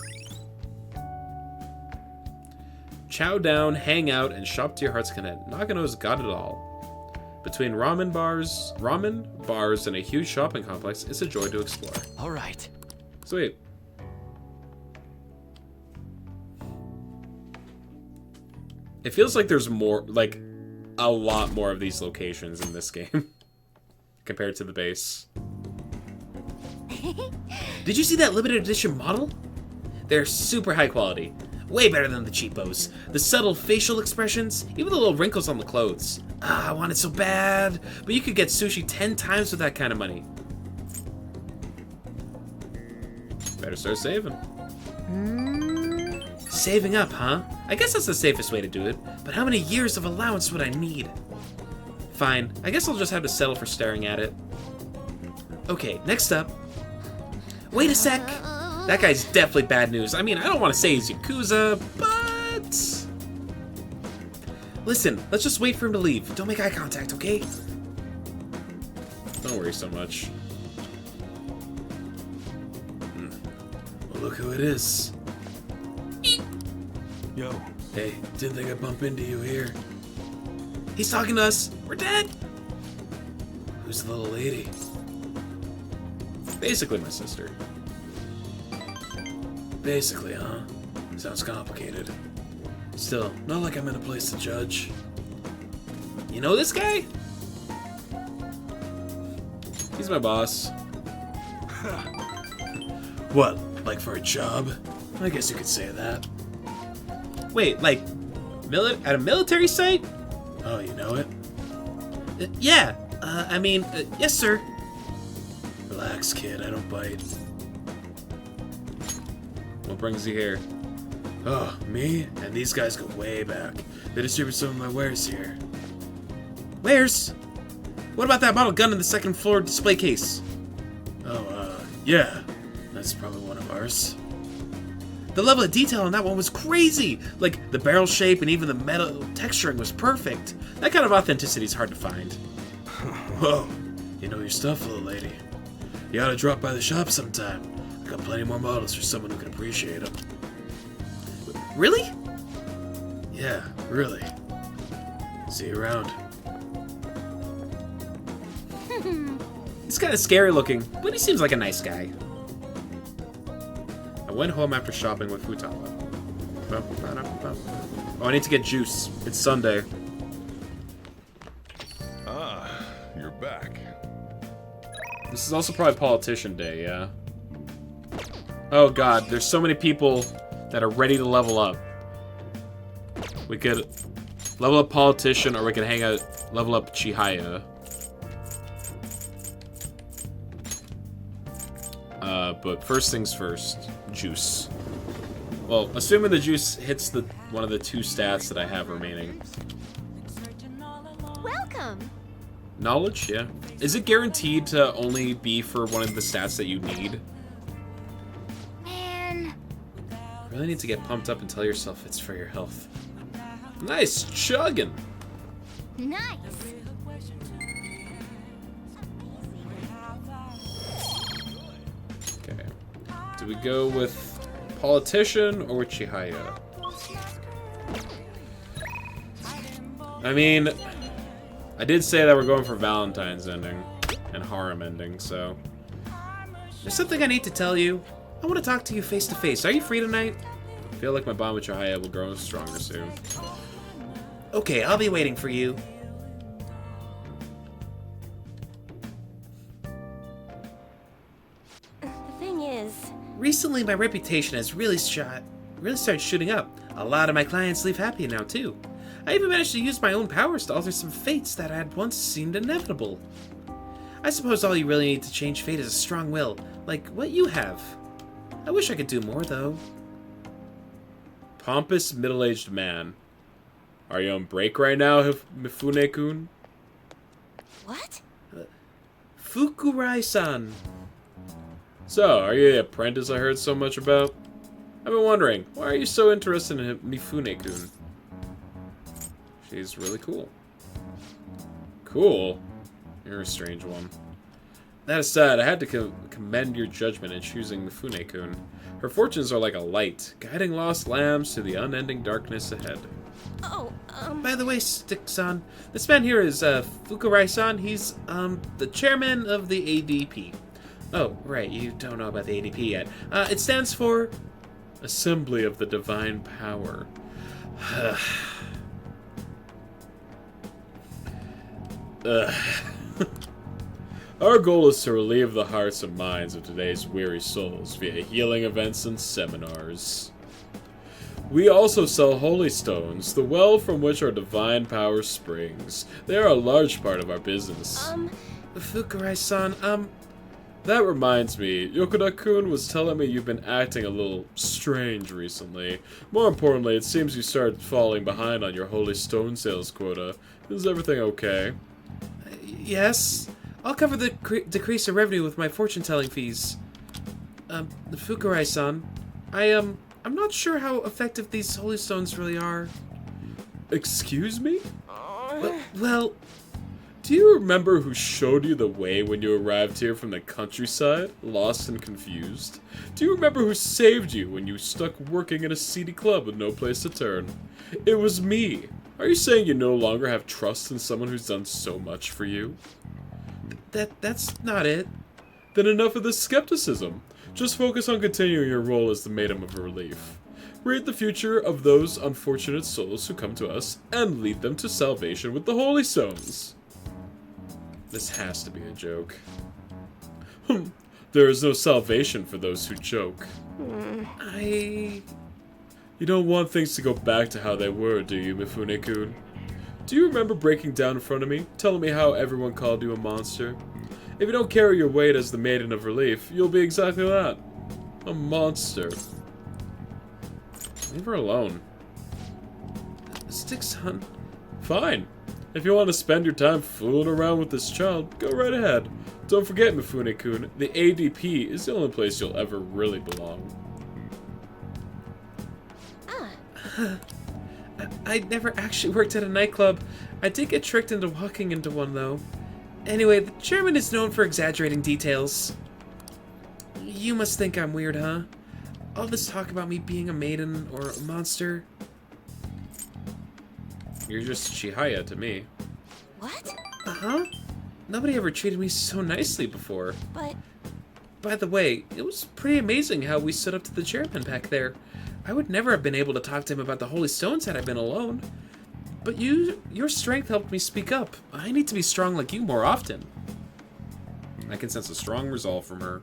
Chow down, hang out, and shop to your heart's content. Nakano's got it all. Between ramen bars, and a huge shopping complex, it's a joy to explore. All right. Sweet. It feels like there's more, like, a lot more of these locations in this game compared to the base. Did you see that limited edition model? They're super high quality. Way better than the cheapos. The subtle facial expressions, even the little wrinkles on the clothes. Ah, I want it so bad. But you could get sushi 10 times with that kind of money. Better start saving. Saving up, huh? I guess that's the safest way to do it. But how many years of allowance would I need? Fine, I guess I'll just have to settle for staring at it. Okay, next up. Wait a sec. That guy's definitely bad news. I mean, I don't want to say he's Yakuza, but... Listen, let's just wait for him to leave. Don't make eye contact, okay? Don't worry so much. Well, look who it is. Yo. Hey, didn't think I'd bump into you here. He's talking to us. We're dead. Who's the little lady? Basically my sister. Basically, huh? Sounds complicated. Still, not like I'm in a place to judge. You know this guy? He's my boss. What, like for a job? I guess you could say that. Wait, like, at a military site? Oh, you know it? Yeah, yes, sir. Relax, kid, I don't bite. What brings you here? Oh, me? And these guys go way back. They distribute some of my wares here. Wares? What about that model gun in the second floor display case? Oh, yeah. That's probably one of ours. The level of detail on that one was crazy! Like, the barrel shape and even the metal texturing was perfect. That kind of authenticity is hard to find. Whoa, you know your stuff, little lady. You ought to drop by the shop sometime. I got plenty more models for someone who can appreciate them. Really? Yeah, really. See you around. He's kind of scary looking, but he seems like a nice guy. I went home after shopping with Futaba. Oh, I need to get juice. It's Sunday. Ah, you're back. This is also probably Politician Day, yeah? Oh god, there's so many people that are ready to level up. We could level up Politician, or we could hang out, level up Chihaya. but first things first. Juice. Well, assuming the juice hits one of the 2 stats that I have remaining. Welcome. Knowledge, yeah. Is it guaranteed to only be for one of the stats that you need? Man. Really need to get pumped up and tell yourself it's for your health. Nice chugging. Nice. Okay. Do we go with politician or with Chihaya? I mean, I did say that we're going for Valentine's ending and harem ending, so. There's something I need to tell you. I want to talk to you face to face. Are you free tonight? I feel like my bond with Chihaya will grow stronger soon. Okay, I'll be waiting for you. The thing is... Recently, my reputation has really started shooting up. A lot of my clients leave happy now, too. I even managed to use my own powers to alter some fates that had once seemed inevitable. I suppose all you really need to change fate is a strong will, like what you have. I wish I could do more, though. Pompous middle-aged man. Are you on break right now, Mifune-kun? What? Fukurai-san. So, are you the apprentice I heard so much about? I've been wondering, why are you so interested in Mifune-kun? She's really cool. Cool? You're a strange one. That aside, I had to commend your judgment in choosing Mifune-kun. Her fortunes are like a light, guiding lost lambs to the unending darkness ahead. Oh, By the way, Stick-san, this man here is, Fukurai-san. He's, the chairman of the ADP. Oh, right, you don't know about the ADP yet. It stands for... Assembly of the Divine Power. Our goal is to relieve the hearts and minds of today's weary souls via healing events and seminars. We also sell holy stones, the well from which our divine power springs. They are a large part of our business. Fukurai-san, That reminds me, Yokoda-kun was telling me you've been acting a little strange recently. More importantly, it seems you started falling behind on your holy stone sales quota. Is everything okay? Yes? I'll cover the decrease of revenue with my fortune-telling fees. Fukurai-san, I'm not sure how effective these holy stones really are. Excuse me? Well... Do you remember who showed you the way when you arrived here from the countryside, lost and confused? Do you remember who saved you when you stuck working in a seedy club with no place to turn? It was me. Are you saying you no longer have trust in someone who's done so much for you? That's not it. Then enough of this skepticism. Just focus on continuing your role as the Maiden of Relief. Read the future of those unfortunate souls who come to us and lead them to salvation with the Holy Stones. This has to be a joke. There is no salvation for those who joke. You don't want things to go back to how they were, do you, Mifune-kun? Do you remember breaking down in front of me, telling me how everyone called you a monster? If you don't carry your weight as the Maiden of Relief, you'll be exactly that. A monster. Leave her alone. Stick-san. Fine. If you want to spend your time fooling around with this child, go right ahead. Don't forget, Mifune-kun, the ADP is the only place you'll ever really belong. I never actually worked at a nightclub. I did get tricked into walking into one, though. Anyway, the chairman is known for exaggerating details. You must think I'm weird, huh? All this talk about me being a maiden or a monster. You're just Chihaya to me. What? Uh-huh. Nobody ever treated me so nicely before. But... By the way, it was pretty amazing how we stood up to the chairman back there. I would never have been able to talk to him about the Holy Stones had I been alone. But your strength helped me speak up. I need to be strong like you more often. I can sense a strong resolve from her.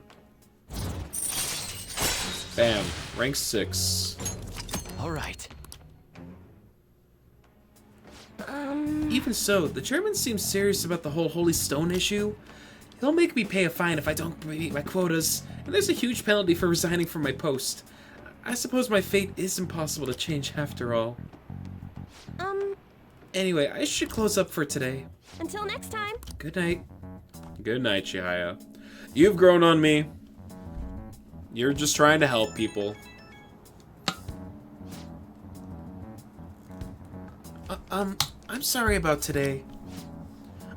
Bam. Rank 6. Alright. Even so, the chairman seems serious about the whole Holy Stone issue. He'll make me pay a fine if I don't meet my quotas, and there's a huge penalty for resigning from my post. I suppose my fate is impossible to change after all. Anyway, I should close up for today. Until next time. Good night. Good night, Chihaya. You've grown on me. You're just trying to help people. I'm sorry about today.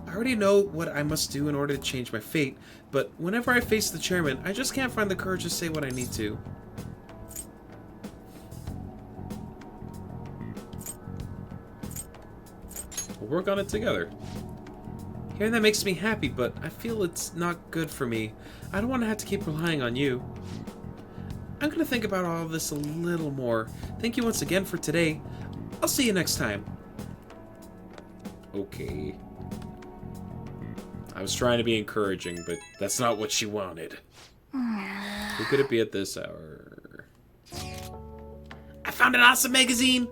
I already know what I must do in order to change my fate, but whenever I face the chairman, I just can't find the courage to say what I need to. We'll work on it together. Hearing that makes me happy, but I feel it's not good for me. I don't want to have to keep relying on you. I'm gonna think about all of this a little more. Thank you once again for today. I'll see you next time. Okay. I was trying to be encouraging, but that's not what she wanted. Who could it be at this hour? I found an awesome magazine!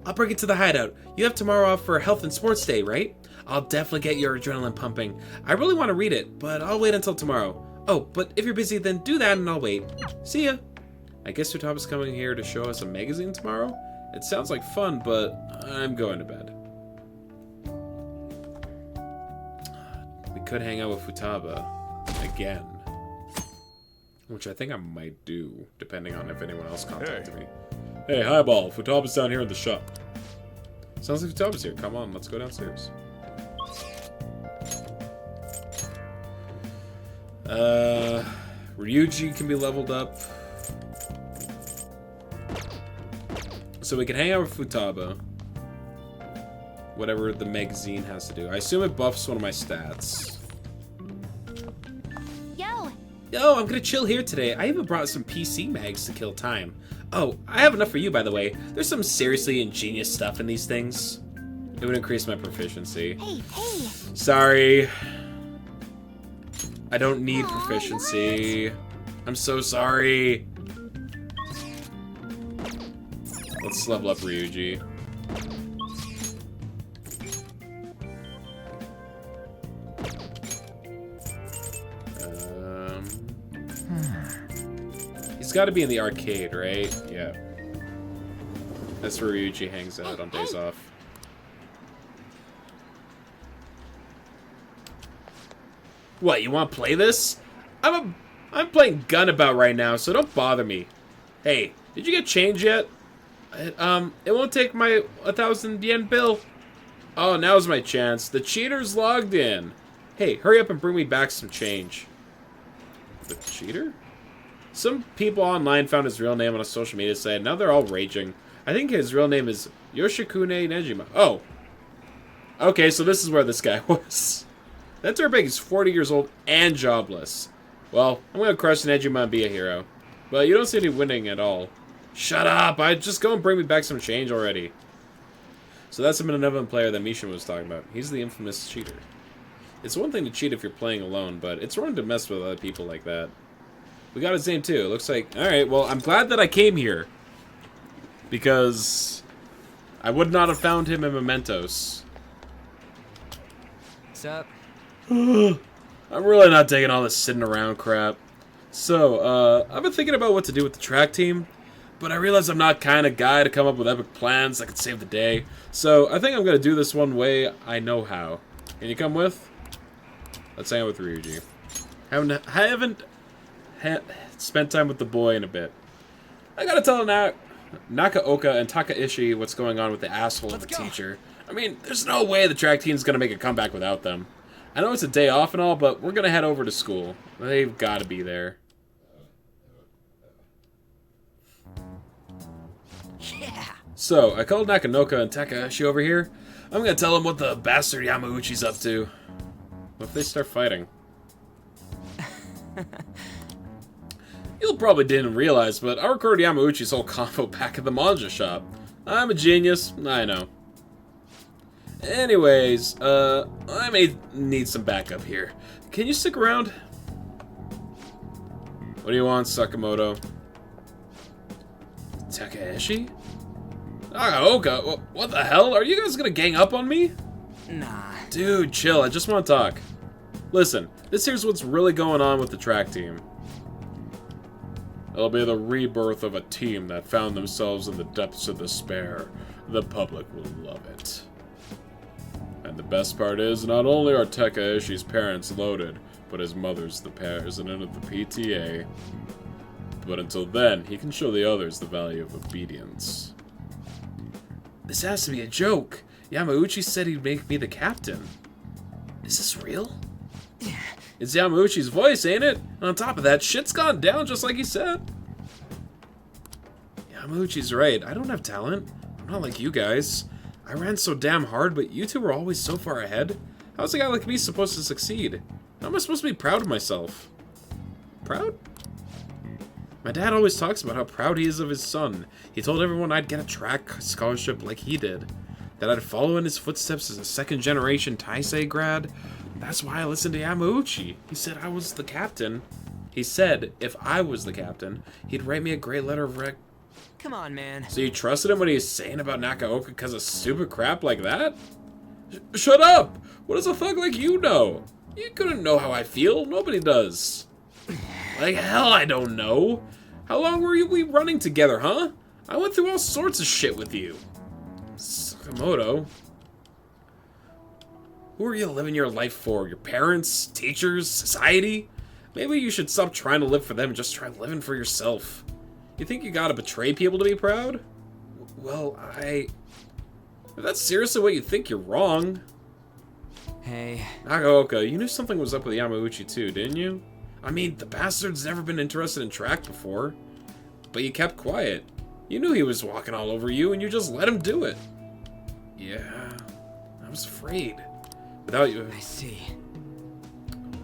I'll bring it to the hideout. You have tomorrow off for Health and Sports Day, right? I'll definitely get your adrenaline pumping. I really want to read it, but I'll wait until tomorrow. Oh, but if you're busy, then do that and I'll wait. See ya! I guess Futaba's coming here to show us a magazine tomorrow? It sounds like fun, but I'm going to bed. We could hang out with Futaba again. Which I think I might do, depending on if anyone else contacted me. Hey, Highball, Futaba's down here in the shop. Sounds like Futaba's here. Come on, let's go downstairs. Ryuji can be leveled up. So we can hang out with Futaba. Whatever the magazine has to do. I assume it buffs one of my stats. Yo, I'm gonna chill here today. I even brought some PC mags to kill time. Oh, I have enough for you, by the way. There's some seriously ingenious stuff in these things. It would increase my proficiency. Hey. Sorry. I don't need proficiency. I'm so sorry. Let's level up Ryuji. He's got to be in the arcade, right? Yeah. That's where Ryuji hangs out on days off. What, you want to play this? I'm playing Gunabout right now, so don't bother me. Hey, did you get change yet? It won't take my 1,000 yen bill. Oh, now's my chance. The cheater's logged in. Hey, hurry up and bring me back some change. The cheater? Some people online found his real name on a social media site. Now they're all raging. I think his real name is Yoshikune Nejima. Oh. Okay, so this is where this guy was. That dirtbag is 40 years old and jobless. Well, I'm going to crush Nejima and be a hero. But you don't see any winning at all. Shut up! Just go and bring me back some change already. So that's a benevolent player that Misha was talking about. He's the infamous cheater. It's one thing to cheat if you're playing alone, but it's wrong to mess with other people like that. We got his name too. It looks like... Alright, well, I'm glad that I came here. Because I would not have found him in Mementos. What's up? I'm really not taking all this sitting around crap. So, I've been thinking about what to do with the track team, but I realize I'm not kind of guy to come up with epic plans that could save the day. So, I think I'm going to do this one way I know how. Can you come with? Let's hang out with Ryuji. Haven't spent time with the boy in a bit. I gotta tell Nakaoka and Takaishi what's going on with the asshole of a teacher. I mean, there's no way the track team's gonna make a comeback without them. I know it's a day off and all, but we're gonna head over to school. They've gotta be there. Yeah. So, I called Nakanoka and Takahashi over here. I'm gonna tell them what the bastard Yamauchi's up to. What if they start fighting? You probably didn't realize, but I recorded Yamauchi's whole combo back at the manja shop. I'm a genius, I know. Anyways, I may need some backup here. Can you stick around? What do you want, Sakamoto? Takahashi? Nakaoka? What the hell? Are you guys gonna gang up on me? Nah. Dude, chill. I just want to talk. Listen, this here's what's really going on with the track team. It'll be the rebirth of a team that found themselves in the depths of despair. The public will love it. And the best part is, not only are Takaishi's parents loaded, but his mother's the president of the PTA. But until then, he can show the others the value of obedience. This has to be a joke. Yamauchi said he'd make me the captain. Is this real? It's Yamauchi's voice, ain't it? And on top of that, shit's gone down just like he said. Yamauchi's right. I don't have talent. I'm not like you guys. I ran so damn hard, but you two were always so far ahead. How's a guy like me supposed to succeed? How am I supposed to be proud of myself? Proud? My dad always talks about how proud he is of his son. He told everyone I'd get a track scholarship like he did. That I'd follow in his footsteps as a second-generation Taisei grad. That's why I listened to Yamauchi. He said I was the captain. He said if I was the captain, he'd write me a great letter of rec... Come on, man. So you trusted him when he was saying about Nakaoka because of stupid crap like that? Shut up! What does a thug like you know? You couldn't know how I feel. Nobody does. Like hell I don't know. How long were we running together, huh? I went through all sorts of shit with you. Sakamoto. Who are you living your life for? Your parents? Teachers? Society? Maybe you should stop trying to live for them and just try living for yourself. You think you gotta betray people to be proud? Well, if that's seriously what you think, you're wrong. Hey. Nagaoka, you knew something was up with Yamauchi too, didn't you? I mean, the bastard's never been interested in track before. But you kept quiet. You knew he was walking all over you, and you just let him do it. Yeah, I was afraid. Without you... I see.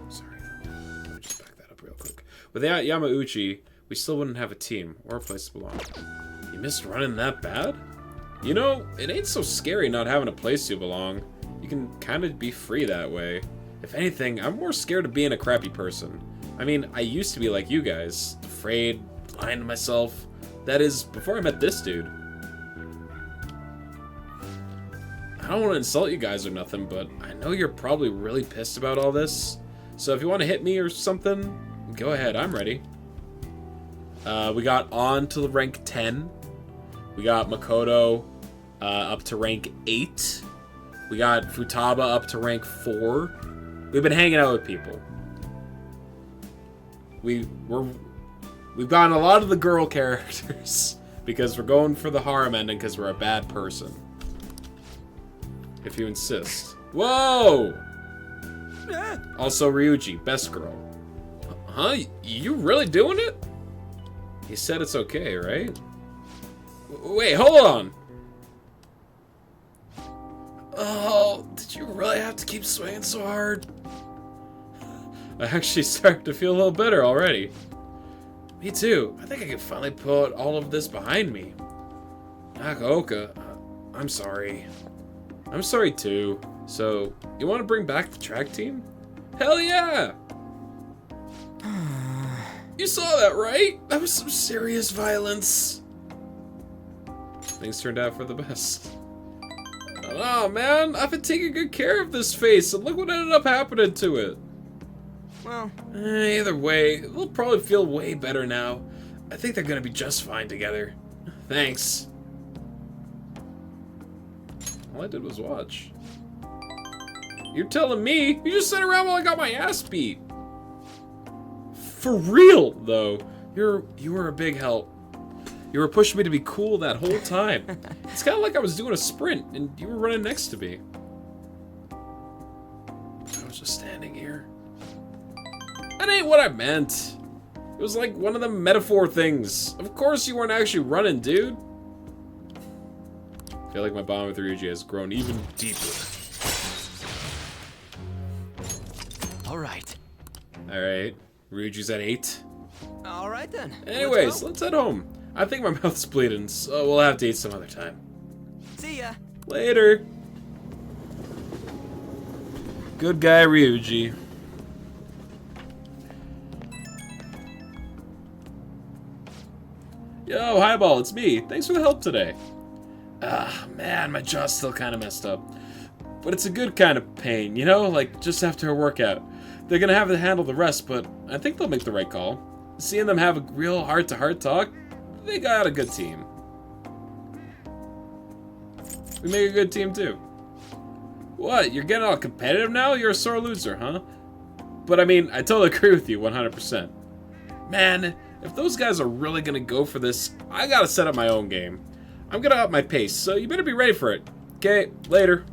Sorry. Let me just back that up real quick. Without Yamauchi, we still wouldn't have a team or a place to belong. You missed running that bad? You know, it ain't so scary not having a place to belong. You can kind of be free that way. If anything, I'm more scared of being a crappy person. I mean, I used to be like you guys. Afraid, lying to myself. That is, before I met this dude. I don't want to insult you guys or nothing, but I know you're probably really pissed about all this. So if you want to hit me or something, go ahead, I'm ready. We got on to rank 10. We got Makoto up to rank 8. We got Futaba up to rank 4. We've been hanging out with people. We've gotten a lot of the girl characters because we're going for the harem ending because we're a bad person. If you insist. Whoa! Also Ryuji, best girl. Huh? You really doing it? He said it's okay, right? Wait, hold on! Oh, did you really have to keep swinging so hard? I actually start to feel a little better already. Me too. I think I can finally put all of this behind me. Nakaoka, I'm sorry. I'm sorry too. So, you want to bring back the track team? Hell yeah! You saw that, right? That was some serious violence. Things turned out for the best. Oh man, I've been taking good care of this face, and look what ended up happening to it. Well, Either way, they'll probably feel way better now. I think they're gonna be just fine together. Thanks. All I did was watch. You're telling me? You just sat around while I got my ass beat. For real, though. You were a big help. You were pushing me to be cool that whole time. It's kind of like I was doing a sprint, and you were running next to me. I was just standing here. That ain't what I meant. It was like one of the metaphor things. Of course you weren't actually running, dude. I feel like my bond with Ryuji has grown even deeper. Alright. Alright. Ryuji's at 8. Alright then. Anyways, let's head home. I think my mouth's bleeding, so we'll have to eat some other time. See ya. Later. Good guy, Ryuji. Yo, Highball, it's me. Thanks for the help today. Ah, man, my jaw's still kind of messed up. But it's a good kind of pain, you know? Like, just after a workout. They're gonna have to handle the rest, but I think they'll make the right call. seeing them have a real heart-to-heart talk, they got a good team. We make a good team too. What, you're getting all competitive now? You're a sore loser, huh? But I mean, I totally agree with you 100%. Man, if those guys are really gonna go for this, I gotta set up my own game. I'm gonna up my pace, so you better be ready for it. Okay, later.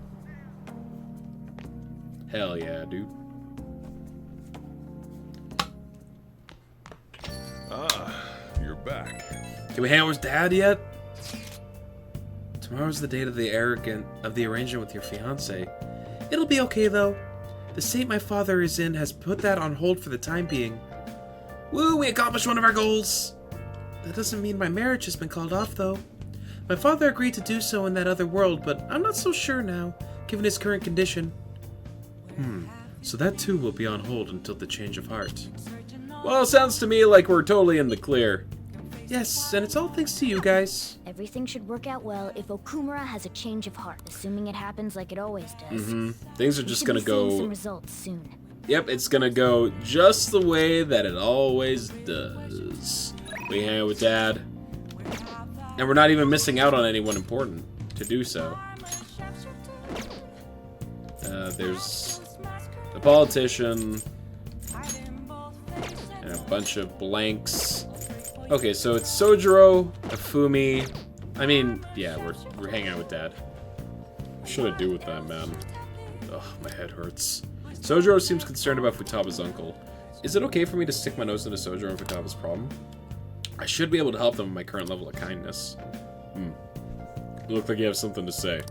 Hell yeah, dude. Ah, you're back. Can we hang out with Dad yet? Tomorrow's the date of the arrangement with your fiance. It'll be okay though. The state my father is in has put that on hold for the time being. Woo, we accomplished one of our goals! That doesn't mean my marriage has been called off though. My father agreed to do so in that other world, but I'm not so sure now, given his current condition. So that too will be on hold until the change of heart. Well, sounds to me like we're totally in the clear. Yes, and it's all thanks to you guys. Everything should work out well if Okumura has a change of heart, assuming it happens like it always does. Things are just gonna go... some results soon. Yep, it's gonna go just the way that it always does. We hang out with Dad. And we're not even missing out on anyone important to do so. There's a politician and a bunch of blanks. Okay, so it's Sojiro, Afumi. I mean, yeah, we're hanging out with Dad. What should I do with that, man? Ugh, my head hurts. Sojiro seems concerned about Futaba's uncle. Is it okay for me to stick my nose into Sojiro and Futaba's problem? I should be able to help them with my current level of kindness. You look like you have something to say.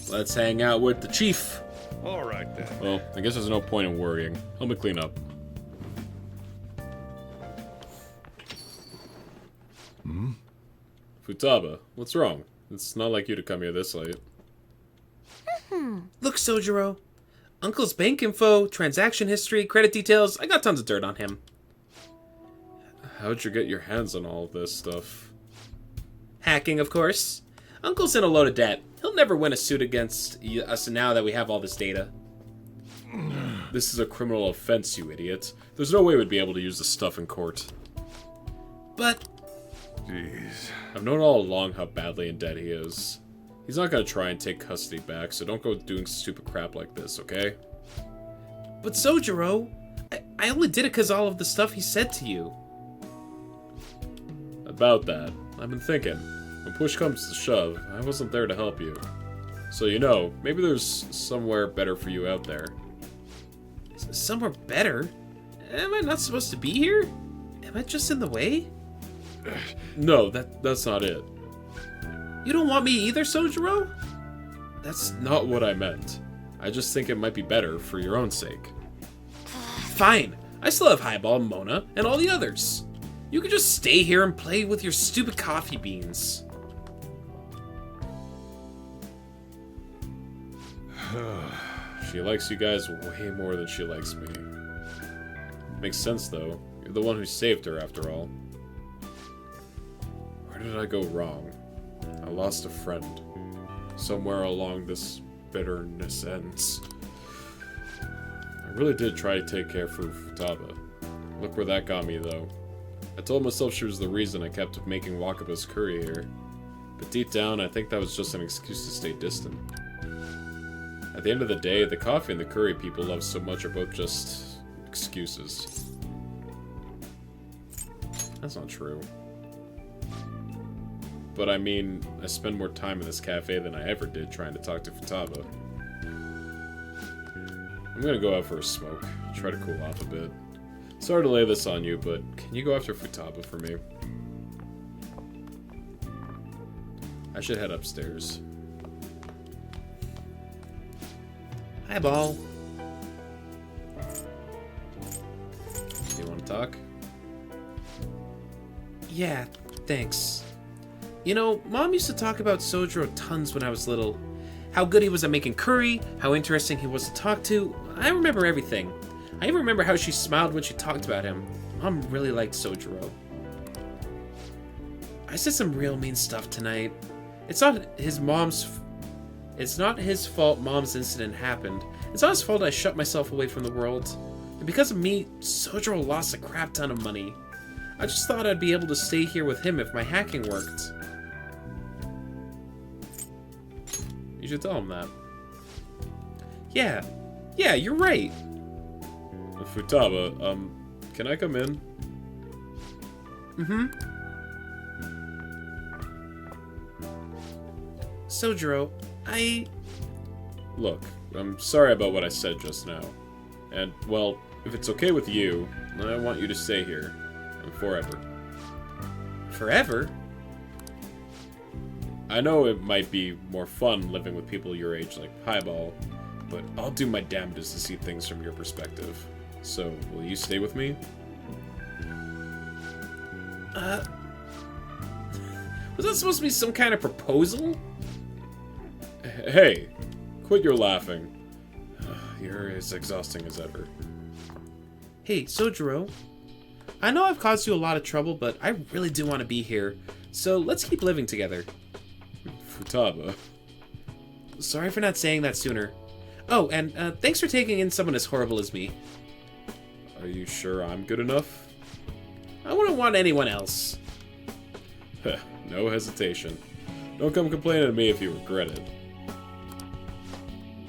Let's hang out with the chief. All right, then. Well, I guess there's no point in worrying. Help me clean up. Futaba, what's wrong? It's not like you to come here this late. Look, Sojiro. Uncle's bank info, transaction history, credit details, I got tons of dirt on him. How'd you get your hands on all of this stuff? Hacking, of course. Uncle's in a load of debt. He'll never win a suit against us now that we have all this data. This is a criminal offense, you idiot. There's no way we'd be able to use this stuff in court. But... Jeez. I've known all along how badly in debt he is. He's not gonna try and take custody back, so don't go doing stupid crap like this, okay? But Sojiro, I only did it because all of the stuff he said to you. About that, I've been thinking. When push comes to shove, I wasn't there to help you. So you know, maybe there's somewhere better for you out there. Somewhere better? Am I not supposed to be here? Am I just in the way? No, that's not it. You don't want me either, Sojiro? That's not what I meant. I just think it might be better for your own sake. Fine. I still have Highball, Mona, and all the others. You can just stay here and play with your stupid coffee beans. She likes you guys way more than she likes me. Makes sense, though. You're the one who saved her, after all. Where did I go wrong? I lost a friend. Somewhere along this bitterness ends. I really did try to take care of Futaba. Look where that got me, though. I told myself she was the reason I kept making Wakaba's curry here. But deep down, I think that was just an excuse to stay distant. At the end of the day, the coffee and the curry people love so much are both just excuses. That's not true. But I mean, I spend more time in this cafe than I ever did trying to talk to Futaba. I'm gonna go out for a smoke, try to cool off a bit. Sorry to lay this on you, but can you go after Futaba for me? I should head upstairs. Hi, Ball. Do you want to talk? Yeah, thanks. You know, Mom used to talk about Sojiro tons when I was little. How good he was at making curry, how interesting he was to talk to. I remember everything. I even remember how she smiled when she talked about him. Mom really liked Sojiro. I said some real mean stuff tonight. It's not his fault Mom's incident happened. It's not his fault I shut myself away from the world. And because of me, Sojiro lost a crap ton of money. I just thought I'd be able to stay here with him if my hacking worked. You should tell him that. Yeah, you're right. Futaba, can I come in? Mm-hmm. Sojiro, Look, I'm sorry about what I said just now. And, well, if it's okay with you, I want you to stay here. And forever. Forever? I know it might be more fun living with people your age like Highball, but I'll do my damnedest to see things from your perspective. So, will you stay with me? Was that supposed to be some kind of proposal? Hey, quit your laughing. You're as exhausting as ever. Hey, Sojiro. I know I've caused you a lot of trouble, but I really do want to be here. So let's keep living together. Futaba. Sorry for not saying that sooner. Oh, and thanks for taking in someone as horrible as me. Are you sure I'm good enough? I wouldn't want anyone else. No hesitation. Don't come complaining to me if you regret it.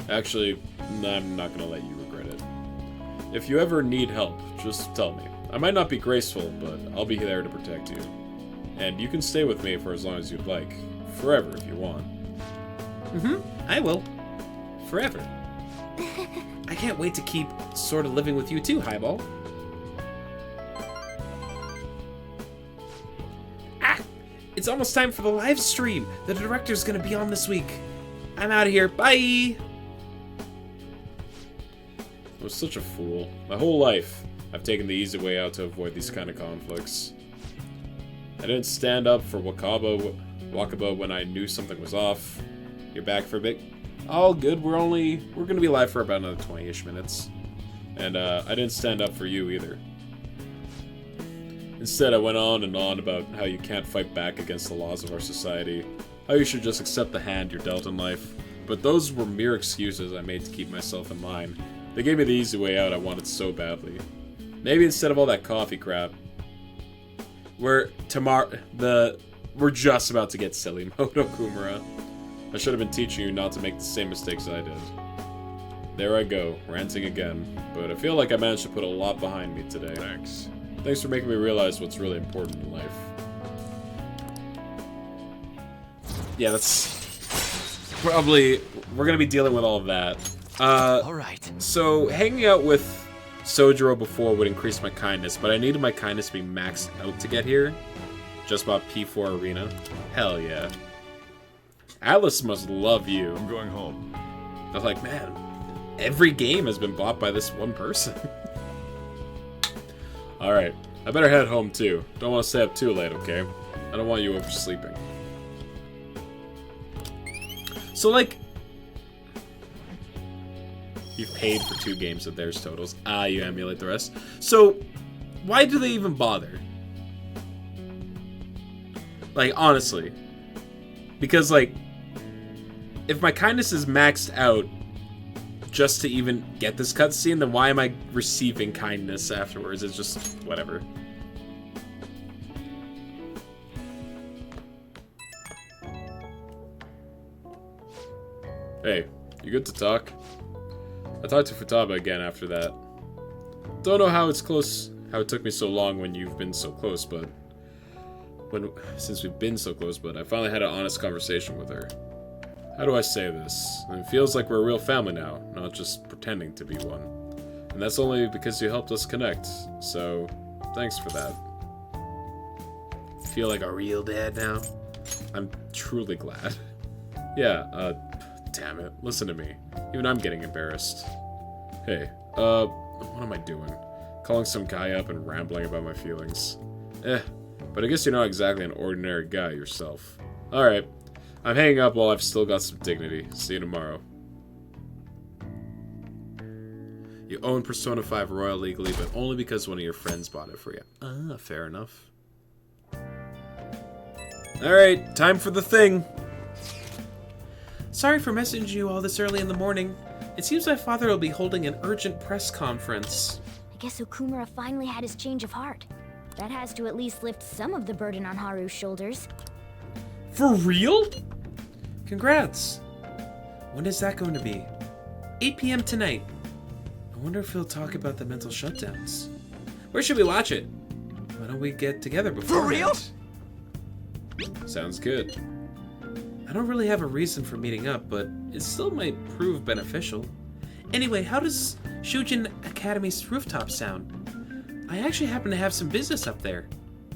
Actually, I'm not gonna let you regret it. If you ever need help, just tell me. I might not be graceful, but I'll be there to protect you. And you can stay with me for as long as you'd like. Forever, if you want. Mm-hmm, I will. Forever. I can't wait to keep sort of living with you too, Highball. Ah! It's almost time for the live stream. The director's gonna be on this week. I'm out of here. Bye! I was such a fool. My whole life, I've taken the easy way out to avoid these kind of conflicts. I didn't stand up for Wakaba when I knew something was off. You're back for a bit? All good, we're gonna be live for about another 20-ish minutes. And I didn't stand up for you either. Instead, I went on and on about how you can't fight back against the laws of our society, how you should just accept the hand you're dealt in life. But those were mere excuses I made to keep myself in line. They gave me the easy way out I wanted so badly. Maybe instead of all that coffee crap, we're just about to get silly mode, Okumura. I should have been teaching you not to make the same mistakes I did. There I go, ranting again. But I feel like I managed to put a lot behind me today. Thanks. Thanks for making me realize what's really important in life. Yeah, that's probably... We're gonna be dealing with all of that. Alright. So, hanging out with Sojiro before would increase my kindness, but I needed my kindness to be maxed out to get here. Just bought P4 Arena. Hell yeah. Atlas must love you. I'm going home. They're like, man, every game has been bought by this one person. Alright, I better head home too. Don't want to stay up too late, okay? I don't want you oversleeping. So, like... You've paid for 2 games of theirs totals. You emulate the rest. So, why do they even bother? Like, honestly. Because, like, if my kindness is maxed out just to even get this cutscene, then why am I receiving kindness afterwards? It's just whatever. Hey, you good to talk? I talked to Futaba again after that. Don't know how it took me so long when you've been so close, but since we've been so close, but I finally had an honest conversation with her. How do I say this? It feels like we're a real family now, not just pretending to be one. And that's only because you helped us connect, so thanks for that. Feel like a real dad now? I'm truly glad. Yeah, damn it, listen to me. Even I'm getting embarrassed. Hey, what am I doing? Calling some guy up and rambling about my feelings. But I guess you're not exactly an ordinary guy yourself. Alright, I'm hanging up while I've still got some dignity. See you tomorrow. You own Persona 5 Royal legally, but only because one of your friends bought it for you. Fair enough. Alright, time for the thing. Sorry for messaging you all this early in the morning. It seems my father will be holding an urgent press conference. I guess Okumura finally had his change of heart. That has to at least lift some of the burden on Haru's shoulders. For real? Congrats! When is that going to be? 8 p.m. tonight. I wonder if he'll talk about the mental shutdowns. Where should we watch it? Why don't we get together before? For real? Sounds good. I don't really have a reason for meeting up, but it still might prove beneficial. Anyway, how does Shujin Academy's rooftop sound? I actually happen to have some business up there.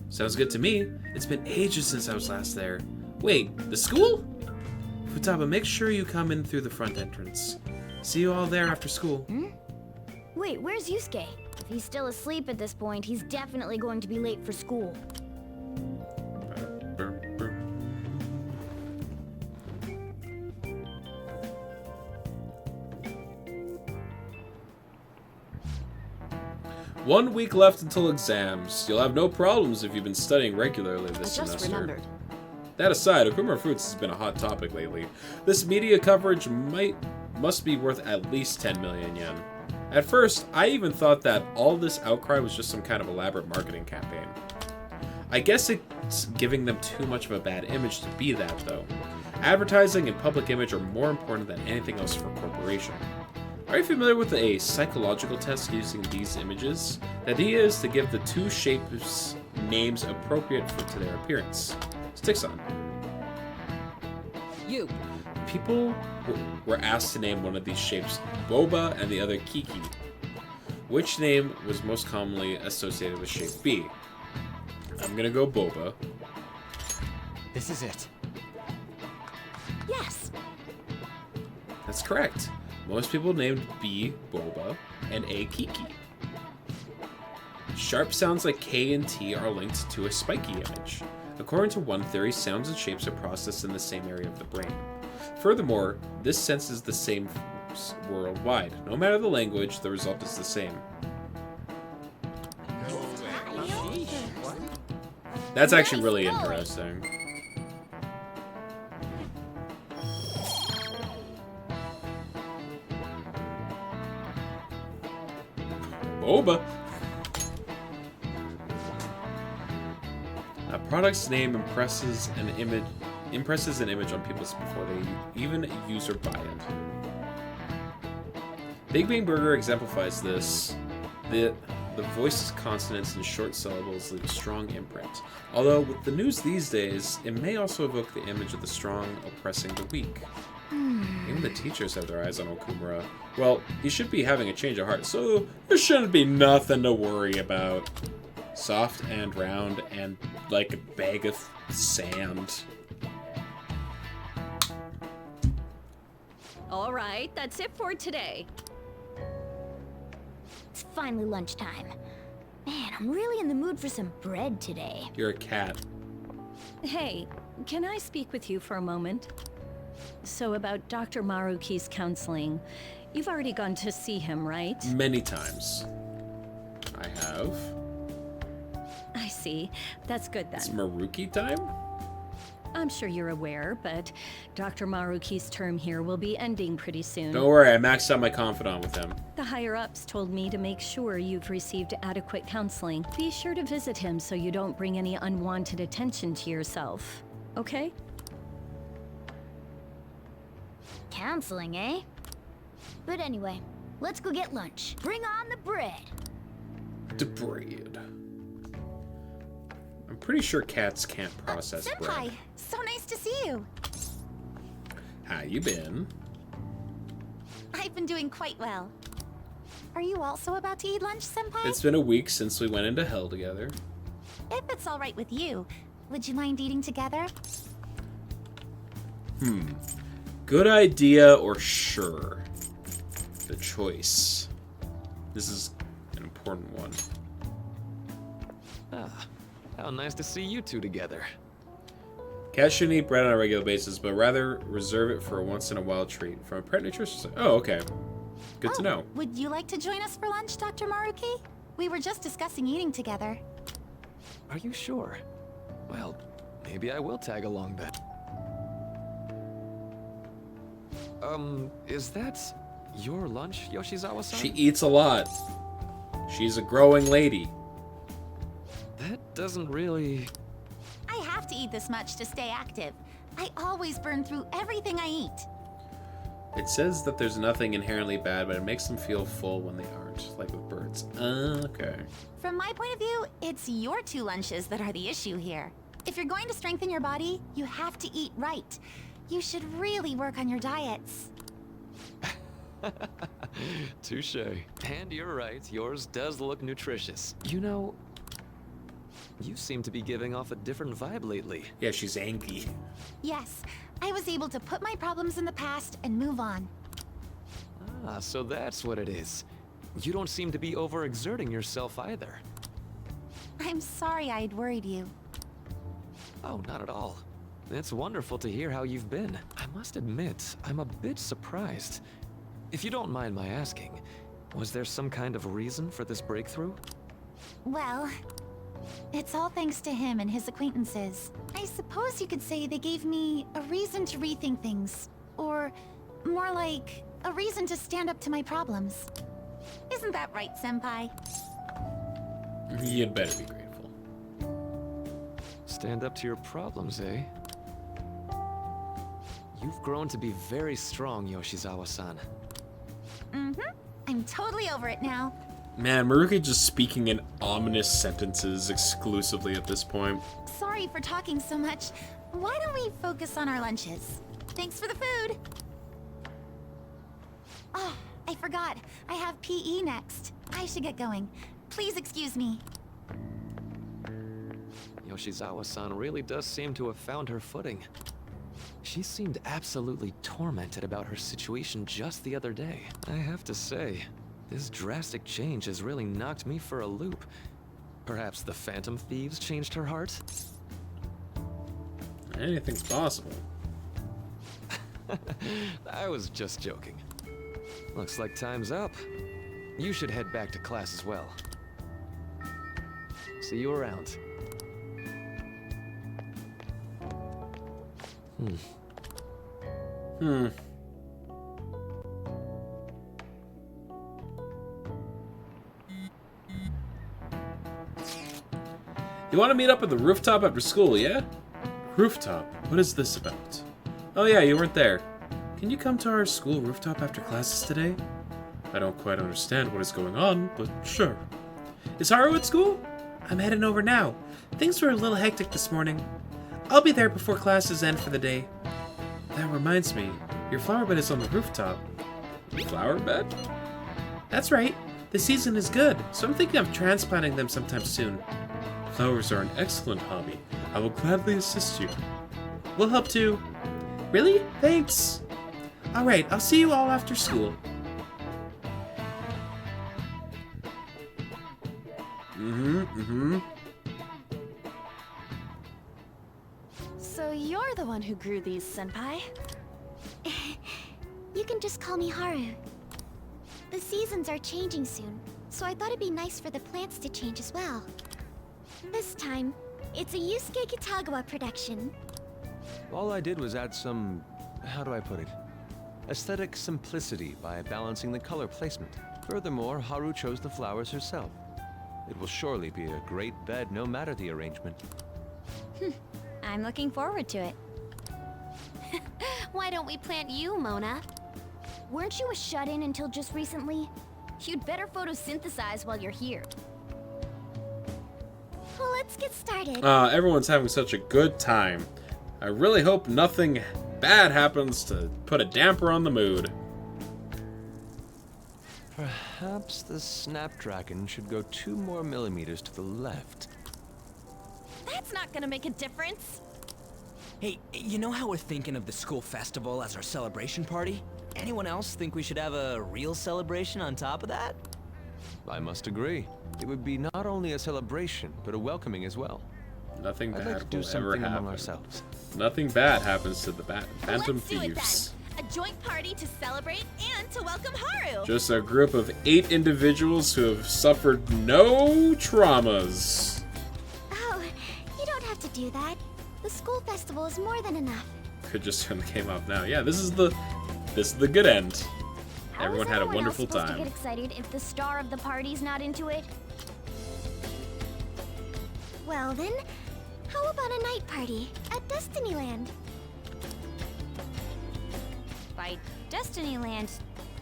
Sounds good to me. It's been ages since I was last there. Wait, the school? Futaba, make sure you come in through the front entrance. See you all there after school. Wait, where's Yusuke? If he's still asleep at this point, he's definitely going to be late for school. One week left until exams. You'll have no problems if you've been studying regularly this semester. Remembered. That aside, Okumura Fruits has been a hot topic lately. This media coverage must be worth at least 10 million yen. At first, I even thought that all this outcry was just some kind of elaborate marketing campaign. I guess it's giving them too much of a bad image to be that, though. Advertising and public image are more important than anything else for a corporation. Are you familiar with a psychological test using these images? The idea is to give the two shapes names appropriate to their appearance. Sticks on. You. People were asked to name one of these shapes Boba and the other Kiki. Which name was most commonly associated with shape B? I'm gonna go Boba. This is it. Yes. That's correct. Most people named B Boba and A Kiki. Sharp sounds like K and T are linked to a spiky image. According to one theory, sounds and shapes are processed in the same area of the brain. Furthermore, this sense is the same worldwide. No matter the language, the result is the same. That's actually really interesting. Boba. A product's name impresses an image on people before they even use or buy it. Big Bang Burger exemplifies this. The voiced consonants and short syllables leave a strong imprint. Although with the news these days, it may also evoke the image of the strong oppressing the weak. Even the teachers have their eyes on Okumura. Well, he should be having a change of heart, so there shouldn't be nothing to worry about. Soft and round and like a bag of sand. All right, that's it for today. It's finally lunchtime. Man, I'm really in the mood for some bread today. You're a cat. Hey, can I speak with you for a moment? So about Dr. Maruki's counseling, you've already gone to see him, right? Many times. I have. I see. That's good then. It's Maruki time? I'm sure you're aware, but Dr. Maruki's term here will be ending pretty soon. Don't worry, I maxed out my confidant with him. The higher-ups told me to make sure you've received adequate counseling. Be sure to visit him so you don't bring any unwanted attention to yourself. Okay? Counseling, eh? But anyway, let's go get lunch. Bring on the bread. The bread. I'm pretty sure cats can't process Senpai, bread. so nice to see you. How you been? I've been doing quite well. Are you also about to eat lunch, Senpai? It's been a week since we went into hell together. If it's all right with you, would you mind eating together? Good idea or sure? The choice. This is an important one. Ah, how nice to see you two together. Cats shouldn't eat bread on a regular basis, but rather reserve it for a once-in-a-while treat. From a pet nutritionist. Oh, okay. Good to know. Would you like to join us for lunch, Dr. Maruki? We were just discussing eating together. Are you sure? Well, maybe I will tag along then. Is that your lunch, Yoshizawa-san? She eats a lot. She's a growing lady. That doesn't really... I have to eat this much to stay active. I always burn through everything I eat. It says that there's nothing inherently bad, but it makes them feel full when they aren't, like with birds. Okay. From my point of view, it's your 2 lunches that are the issue here. If you're going to strengthen your body, you have to eat right. You should really work on your diets. Touche. And you're right, yours does look nutritious. You know, you seem to be giving off a different vibe lately. Yeah, she's angry. Yes, I was able to put my problems in the past and move on. Ah, so that's what it is. You don't seem to be overexerting yourself either. I'm sorry I'd worried you. Oh, not at all. It's wonderful to hear how you've been. I must admit, I'm a bit surprised. If you don't mind my asking, was there some kind of reason for this breakthrough? Well, it's all thanks to him and his acquaintances. I suppose you could say they gave me a reason to rethink things. Or, more like, a reason to stand up to my problems. Isn't that right, Senpai? You'd better be grateful. Stand up to your problems, eh? You've grown to be very strong, Yoshizawa-san. Mm-hmm. I'm totally over it now. Man, Maruki just speaking in ominous sentences exclusively at this point. Sorry for talking so much. Why don't we focus on our lunches? Thanks for the food. Oh, I forgot. I have PE next. I should get going. Please excuse me. Yoshizawa-san really does seem to have found her footing. She seemed absolutely tormented about her situation just the other day. I have to say, this drastic change has really knocked me for a loop. Perhaps the Phantom Thieves changed her heart? Anything's possible. I was just joking. Looks like time's up. You should head back to class as well. See you around. You want to meet up at the rooftop after school, yeah? Rooftop? What is this about? Oh yeah, you weren't there. Can you come to our school rooftop after classes today? I don't quite understand what is going on, but sure. Is Haru at school? I'm heading over now. Things were a little hectic this morning. I'll be there before classes end for the day. That reminds me, your flower bed is on the rooftop. Flower bed? That's right. The season is good, so I'm thinking of transplanting them sometime soon. Flowers are an excellent hobby. I will gladly assist you. We'll help too. Really? Thanks. Alright, I'll see you all after school. So you're the one who grew these, Senpai? You can just call me Haru. The seasons are changing soon, so I thought it'd be nice for the plants to change as well. This time, it's a Yusuke Kitagawa production. All I did was add some, how do I put it, aesthetic simplicity by balancing the color placement. Furthermore, Haru chose the flowers herself. It will surely be a great bed no matter the arrangement. I'm looking forward to it. Why don't we plant you, Mona? Weren't you a shut-in until just recently? You'd better photosynthesize while you're here. Well, let's get started. Everyone's having such a good time. I really hope nothing bad happens to put a damper on the mood. Perhaps the Snapdragon should go 2 more millimeters to the left. That's not gonna make a difference. Hey, you know how we're thinking of the school festival as our celebration party? Anyone else think we should have a real celebration on top of that? I must agree. It would be not only a celebration, but a welcoming as well. Nothing I'd bad like to do will something ever among happen. ourselves. Nothing bad happens to the Phantom Let's do it Thieves. then. A joint party to celebrate and to welcome Haru. Just a group of 8 individuals who have suffered no traumas. Oh, you don't have to do that. The school festival is more than enough. Could just turn the game off now. Yeah, this is the good end. Everyone had a wonderful supposed to time. get excited if the star of the party's not into it? Well then, how about a night party at Destinyland? By Destinyland,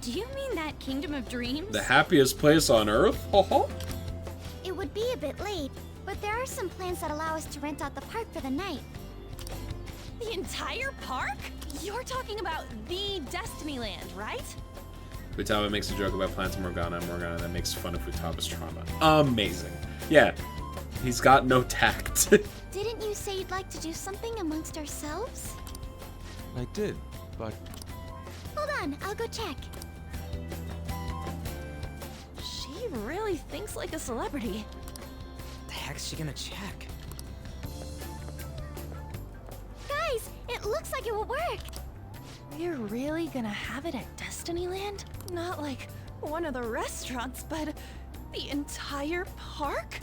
do you mean that Kingdom of Dreams? The happiest place on Earth? It would be a bit late, but there are some plans that allow us to rent out the park for the night. The entire park? You're talking about the Destinyland, right? Futaba makes a joke about plants and Morgana that makes fun of Futaba's trauma. Amazing. Yeah, he's got no tact. Didn't you say you'd like to do something amongst ourselves? I did, but Hold on, I'll go check. She really thinks like a celebrity. The heck's she gonna check? Guys, it looks like it will work. We're really gonna have it at Destinyland? Not like one of the restaurants, but the entire park?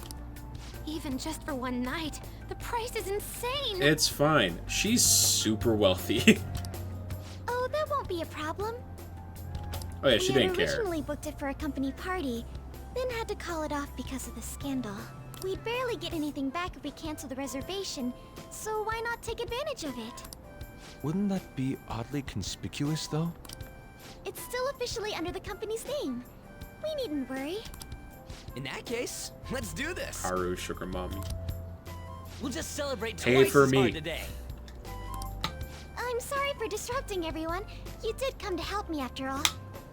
Even just for one night, the price is insane. It's fine. She's super wealthy. Oh, that won't be a problem. Oh yeah, she We didn't had care. originally booked it for a company party, then had to call it off because of the scandal. We'd barely get anything back if we cancel the reservation, so why not take advantage of it? wouldn't that be oddly conspicuous, though? It's still officially under the company's name. We needn't worry. In that case, let's do this. Haru shook her mom. We'll just celebrate Pay twice for as me. hard today. I'm sorry for disrupting everyone. You did come to help me after all.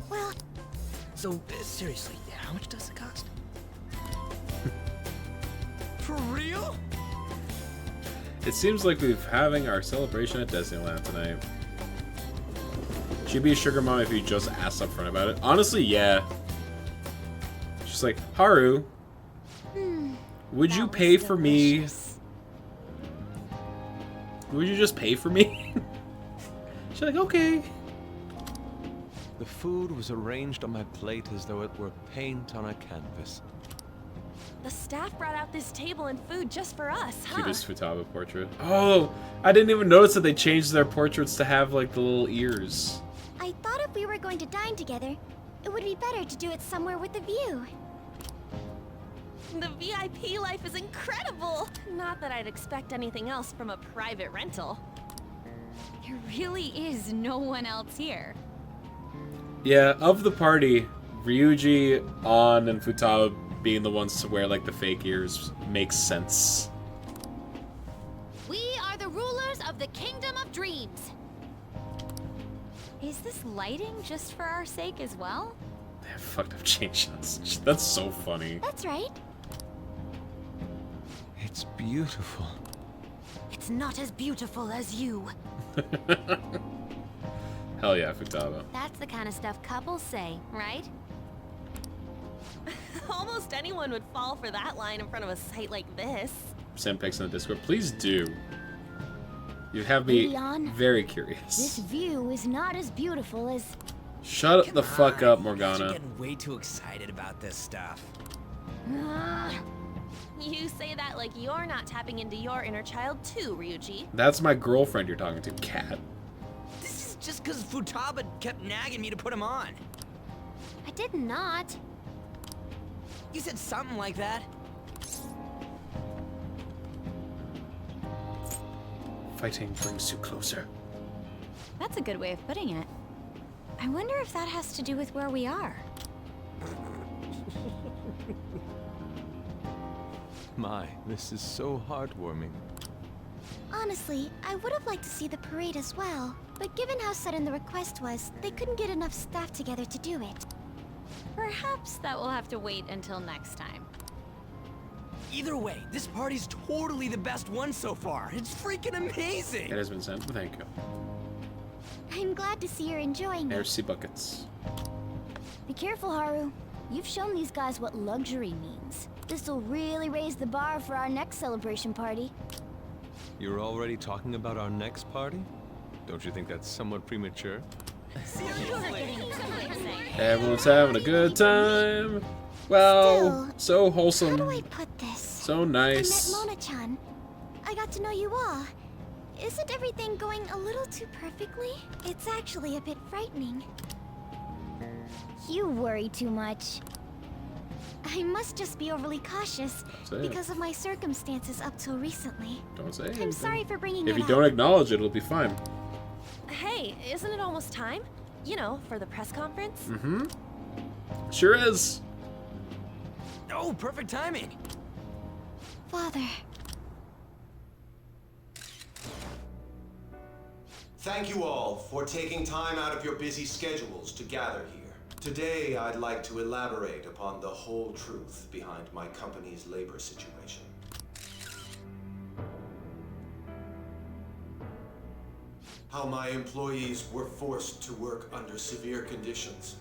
Well, So, seriously, how much does it cost? For real? It seems like we're having our celebration at Disneyland tonight. She'd be a sugar mom if you just asked up front about it. Honestly, yeah. She's like, Haru, would you pay for me? Would you just pay for me? She's like, okay. The food was arranged on my plate as though it were paint on a canvas. The staff brought out this table and food just for us, huh? Cutest Futaba portrait. Oh, I didn't even notice that they changed their portraits to have like the little ears. I thought if we were going to dine together, it would be better to do it somewhere with a view. The VIP life is incredible! Not that I'd expect anything else from a private rental. There really is no one else here. Yeah, of the party, Ryuji, An, and Futaba being the ones to wear like the fake ears makes sense. We are the rulers of the Kingdom of Dreams. Is this lighting just for our sake as well? They have fucked up chain shots. That's so funny. That's right. It's beautiful. It's not as beautiful as you. Hell yeah, Futaba. That's the kind of stuff couples say, right? Almost anyone would fall for that line in front of a site like this. Send pics in the Discord. Please do. You have me Leon, very This curious. view is not as beautiful as... Shut the fuck up, You're Morgana. getting way too excited about this stuff. You say that like you're not tapping into your inner child too, Ryuji. That's my girlfriend you're talking to, Cat. This is just because Futaba kept nagging me to put him on. I did not. You said something like that. Fighting brings you closer. That's a good way of putting it. I wonder if that has to do with where we are. My, this is so heartwarming. Honestly, I would have liked to see the parade as well. But given how sudden the request was, they couldn't get enough staff together to do it. Perhaps that will have to wait until next time. Either way, this party's totally the best one so far. It's freaking amazing. It has been sent. Thank you. I'm glad to see you're enjoying it. There's buckets. Be careful, Haru. You've shown these guys what luxury means. This'll really raise the bar for our next celebration party. You're already talking about our next party? Don't you think that's somewhat premature? Everyone's having a good time. Wow, so wholesome. How do I put this? So I nice. met Mona-chan. I got to know you all. Isn't everything going a little too perfectly? It's actually a bit frightening. You worry too much. I must just be overly cautious because of my circumstances up till recently. Don't say anything. I'm sorry for bringing If it you up. don't acknowledge it, it'll be fine. Hey, isn't it almost time? You know, for the press conference? Mm-hmm. Sure is. Oh, perfect timing. Father. Thank you all for taking time out of your busy schedules to gather here. Today, I'd like to elaborate upon the whole truth behind my company's labor situation. How my employees were forced to work under severe conditions.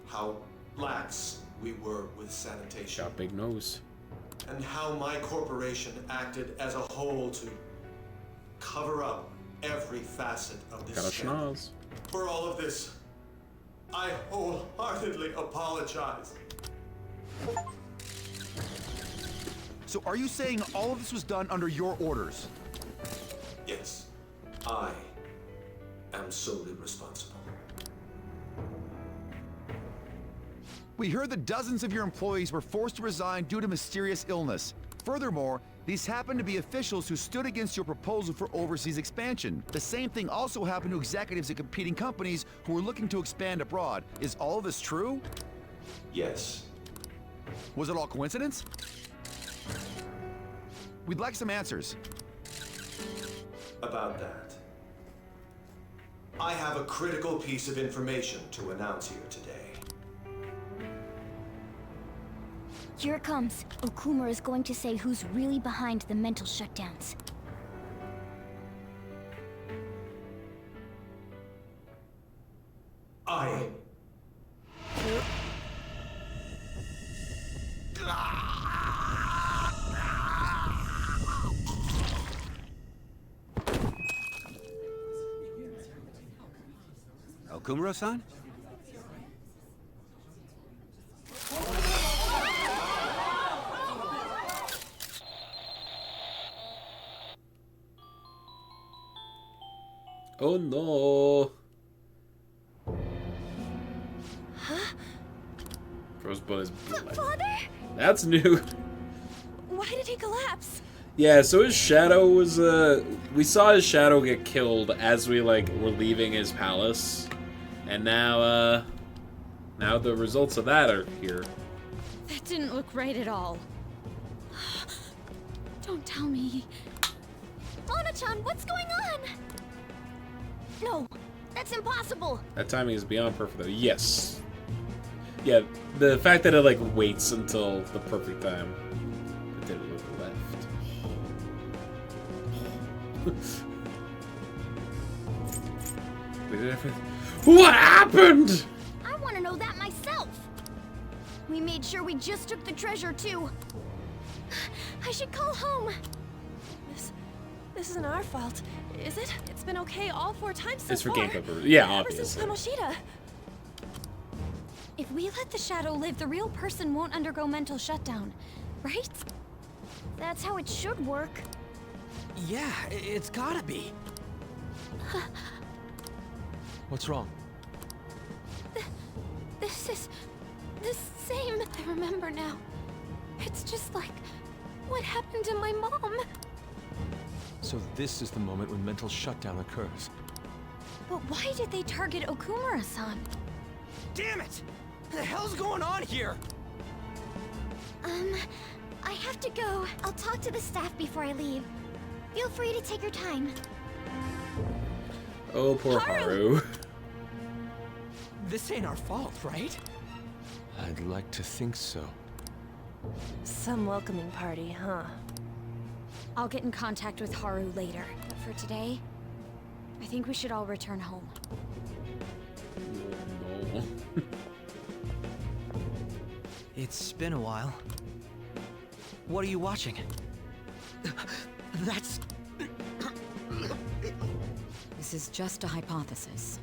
How lax we were with sanitation. Got big nose. And how my corporation acted as a whole to cover up every facet of this Got a scandal. schnoz. For all of this, I wholeheartedly apologize. So are you saying all of this was done under your orders? Yes, I am solely responsible. We heard that dozens of your employees were forced to resign due to mysterious illness. Furthermore, these happen to be officials who stood against your proposal for overseas expansion. The same thing also happened to executives at competing companies who were looking to expand abroad. Is all of this true? Yes. Was it all coincidence? We'd like some answers. About that, I have a critical piece of information to announce here today. Here it comes. Okumura is going to say who's really behind the mental shutdowns. I... Okumura-san? Oh no. Huh? Rosebud is blood. Father? That's new. Why did he collapse? Yeah, so his shadow was, we saw his shadow get killed as we, like, were leaving his palace. And now, now the results of that are here. That didn't look right at all. Don't tell me. Mona-chan, what's going on? No, that's impossible. That timing is beyond perfect, though. Yes. Yeah, the fact that it, like, waits until the perfect time. It didn't look left. What happened? I want to know that myself. We made sure we just took the treasure, too. I should call home. This isn't our fault, is it? It's been okay all 4 times so It's for far. gameplay purposes. Yeah, Ever since obviously. Kamoshida. If we let the shadow live, the real person won't undergo mental shutdown, right? That's how it should work. Yeah, it's gotta be. What's wrong? This is the same. I remember now. It's just like what happened to my mom. So this is the moment when mental shutdown occurs. But why did they target Okumura-san? Damn it! What the hell's going on here? I have to go. I'll talk to the staff before I leave. Feel free to take your time. Oh, poor Haru. This ain't our fault, right? I'd like to think so. Some welcoming party, huh? I'll get in contact with Haru later. But for today, I think we should all return home. No. It's been a while. What are you watching? That's... This is just a hypothesis.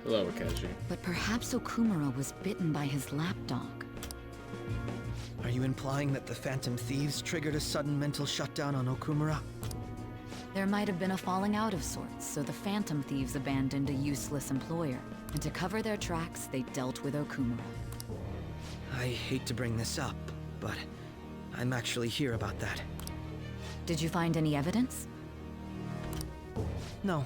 Hello, Akashi. But perhaps Okumura was bitten by his lapdog. Are you implying that the Phantom Thieves triggered a sudden mental shutdown on Okumura? There might have been a falling out of sorts, so the Phantom Thieves abandoned a useless employer. And to cover their tracks, they dealt with Okumura. I hate to bring this up, but I'm actually here about that. Did you find any evidence? No.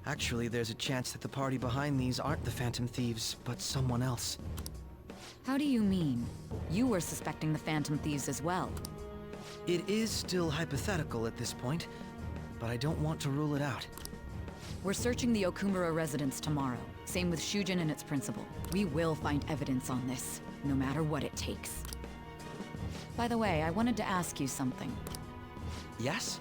Actually, there's a chance that the party behind these aren't the Phantom Thieves, but someone else. How do you mean? You were suspecting the Phantom Thieves as well. It is still hypothetical at this point, but I don't want to rule it out. We're searching the Okumura residence tomorrow. Same with Shujin and its principal. We will find evidence on this, no matter what it takes. By the way, I wanted to ask you something. Yes?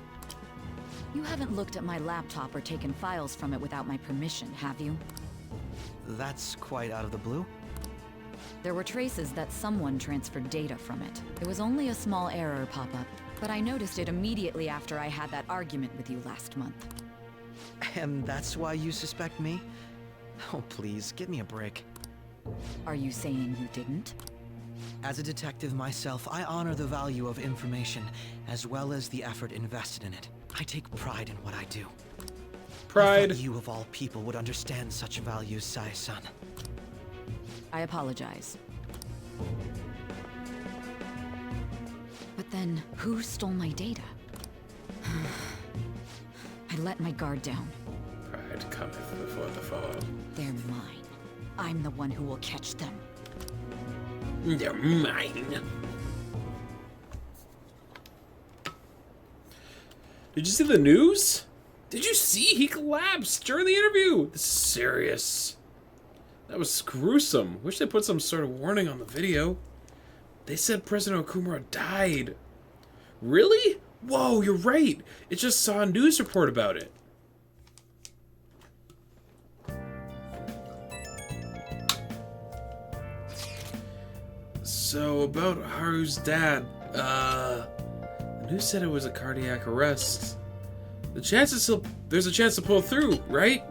You haven't looked at my laptop or taken files from it without my permission, have you? That's quite out of the blue. There were traces that someone transferred data from it. It was only a small error pop-up, but I noticed it immediately after I had that argument with you last month. And that's why you suspect me? Oh, please, give me a break. Are you saying you didn't? As a detective myself, I honor the value of information, as well as the effort invested in it. I take pride in what I do. Pride. I thought you of all people would understand such values, Sai-san. I apologize. But then, who stole my data? I let my guard down. Pride cometh before the fall. They're mine. I'm the one who will catch them. They're mine. Did you see the news? Did you see he collapsed during the interview? This is serious. That was gruesome. Wish they put some sort of warning on the video. They said President Okumura died. Really? Whoa, you're right. It just saw a news report about it. So, about Haru's dad, the news said it was a cardiac arrest. There's a chance to pull through, right?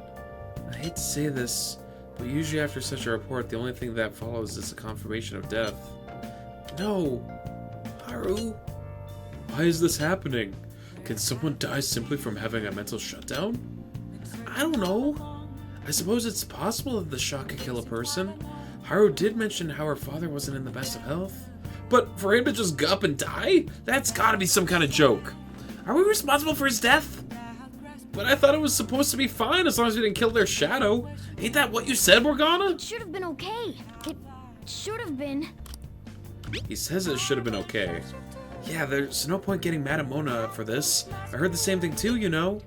I hate to say this, but usually after such a report, the only thing that follows is a confirmation of death. No! Haru? Why is this happening? Can someone die simply from having a mental shutdown? I don't know. I suppose it's possible that the shock could kill a person. Haru did mention how her father wasn't in the best of health. But for him to just go up and die? That's gotta be some kind of joke. Are we responsible for his death? But I thought it was supposed to be fine as long as we didn't kill their shadow. Ain't that what you said, Morgana? It should have been okay. It should have been. He says it should have been okay. Yeah, there's no point getting mad at Mona for this. I heard the same thing too, you know.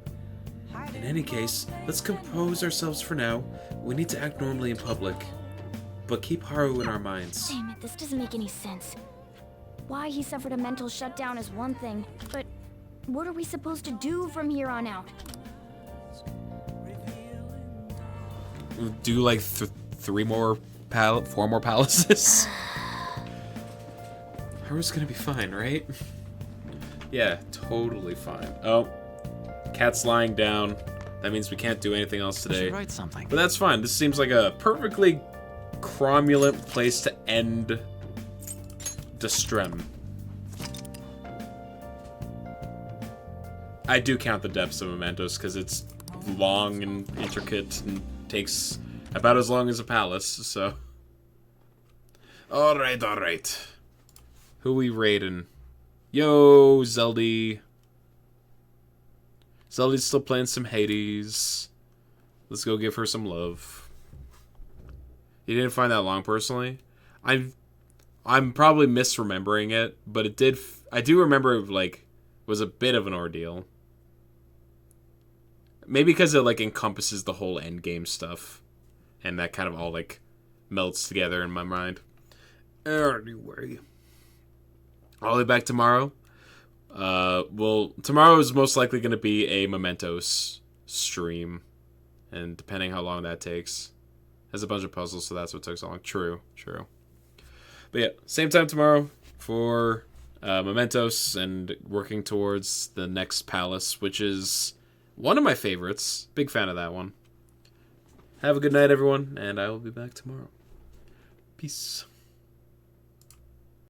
In any case, let's compose ourselves for now. We need to act normally in public. But keep Haru in our minds. Damn it, this doesn't make any sense. Why he suffered a mental shutdown is one thing, but what are we supposed to do from here on out? Do like 4 more palaces? Haru's gonna be fine, right? Yeah, totally fine. Oh, cat's lying down. That means we can't do anything else today. I should write something. But that's fine. This seems like a perfectly cromulent place to end Destrem. I do count the depths of Mementos because it's long and intricate and takes about as long as a palace, so. Alright. Who we raiding? Yo, Zeldy. Zeldy's still playing some Hades. Let's go give her some love. You didn't find that long, personally? I'm probably misremembering it, but it did. I do remember it, like, was a bit of an ordeal. Maybe because it, like, encompasses the whole endgame stuff. And that kind of all, like, melts together in my mind. Anyway. I'll be back tomorrow. Tomorrow is most likely going to be a Mementos stream. And depending how long that takes. Has a bunch of puzzles, so that's what took so long. True. But yeah, same time tomorrow for Mementos and working towards the next palace, which is one of my favorites. Big fan of that one. Have a good night, everyone, and I will be back tomorrow. Peace.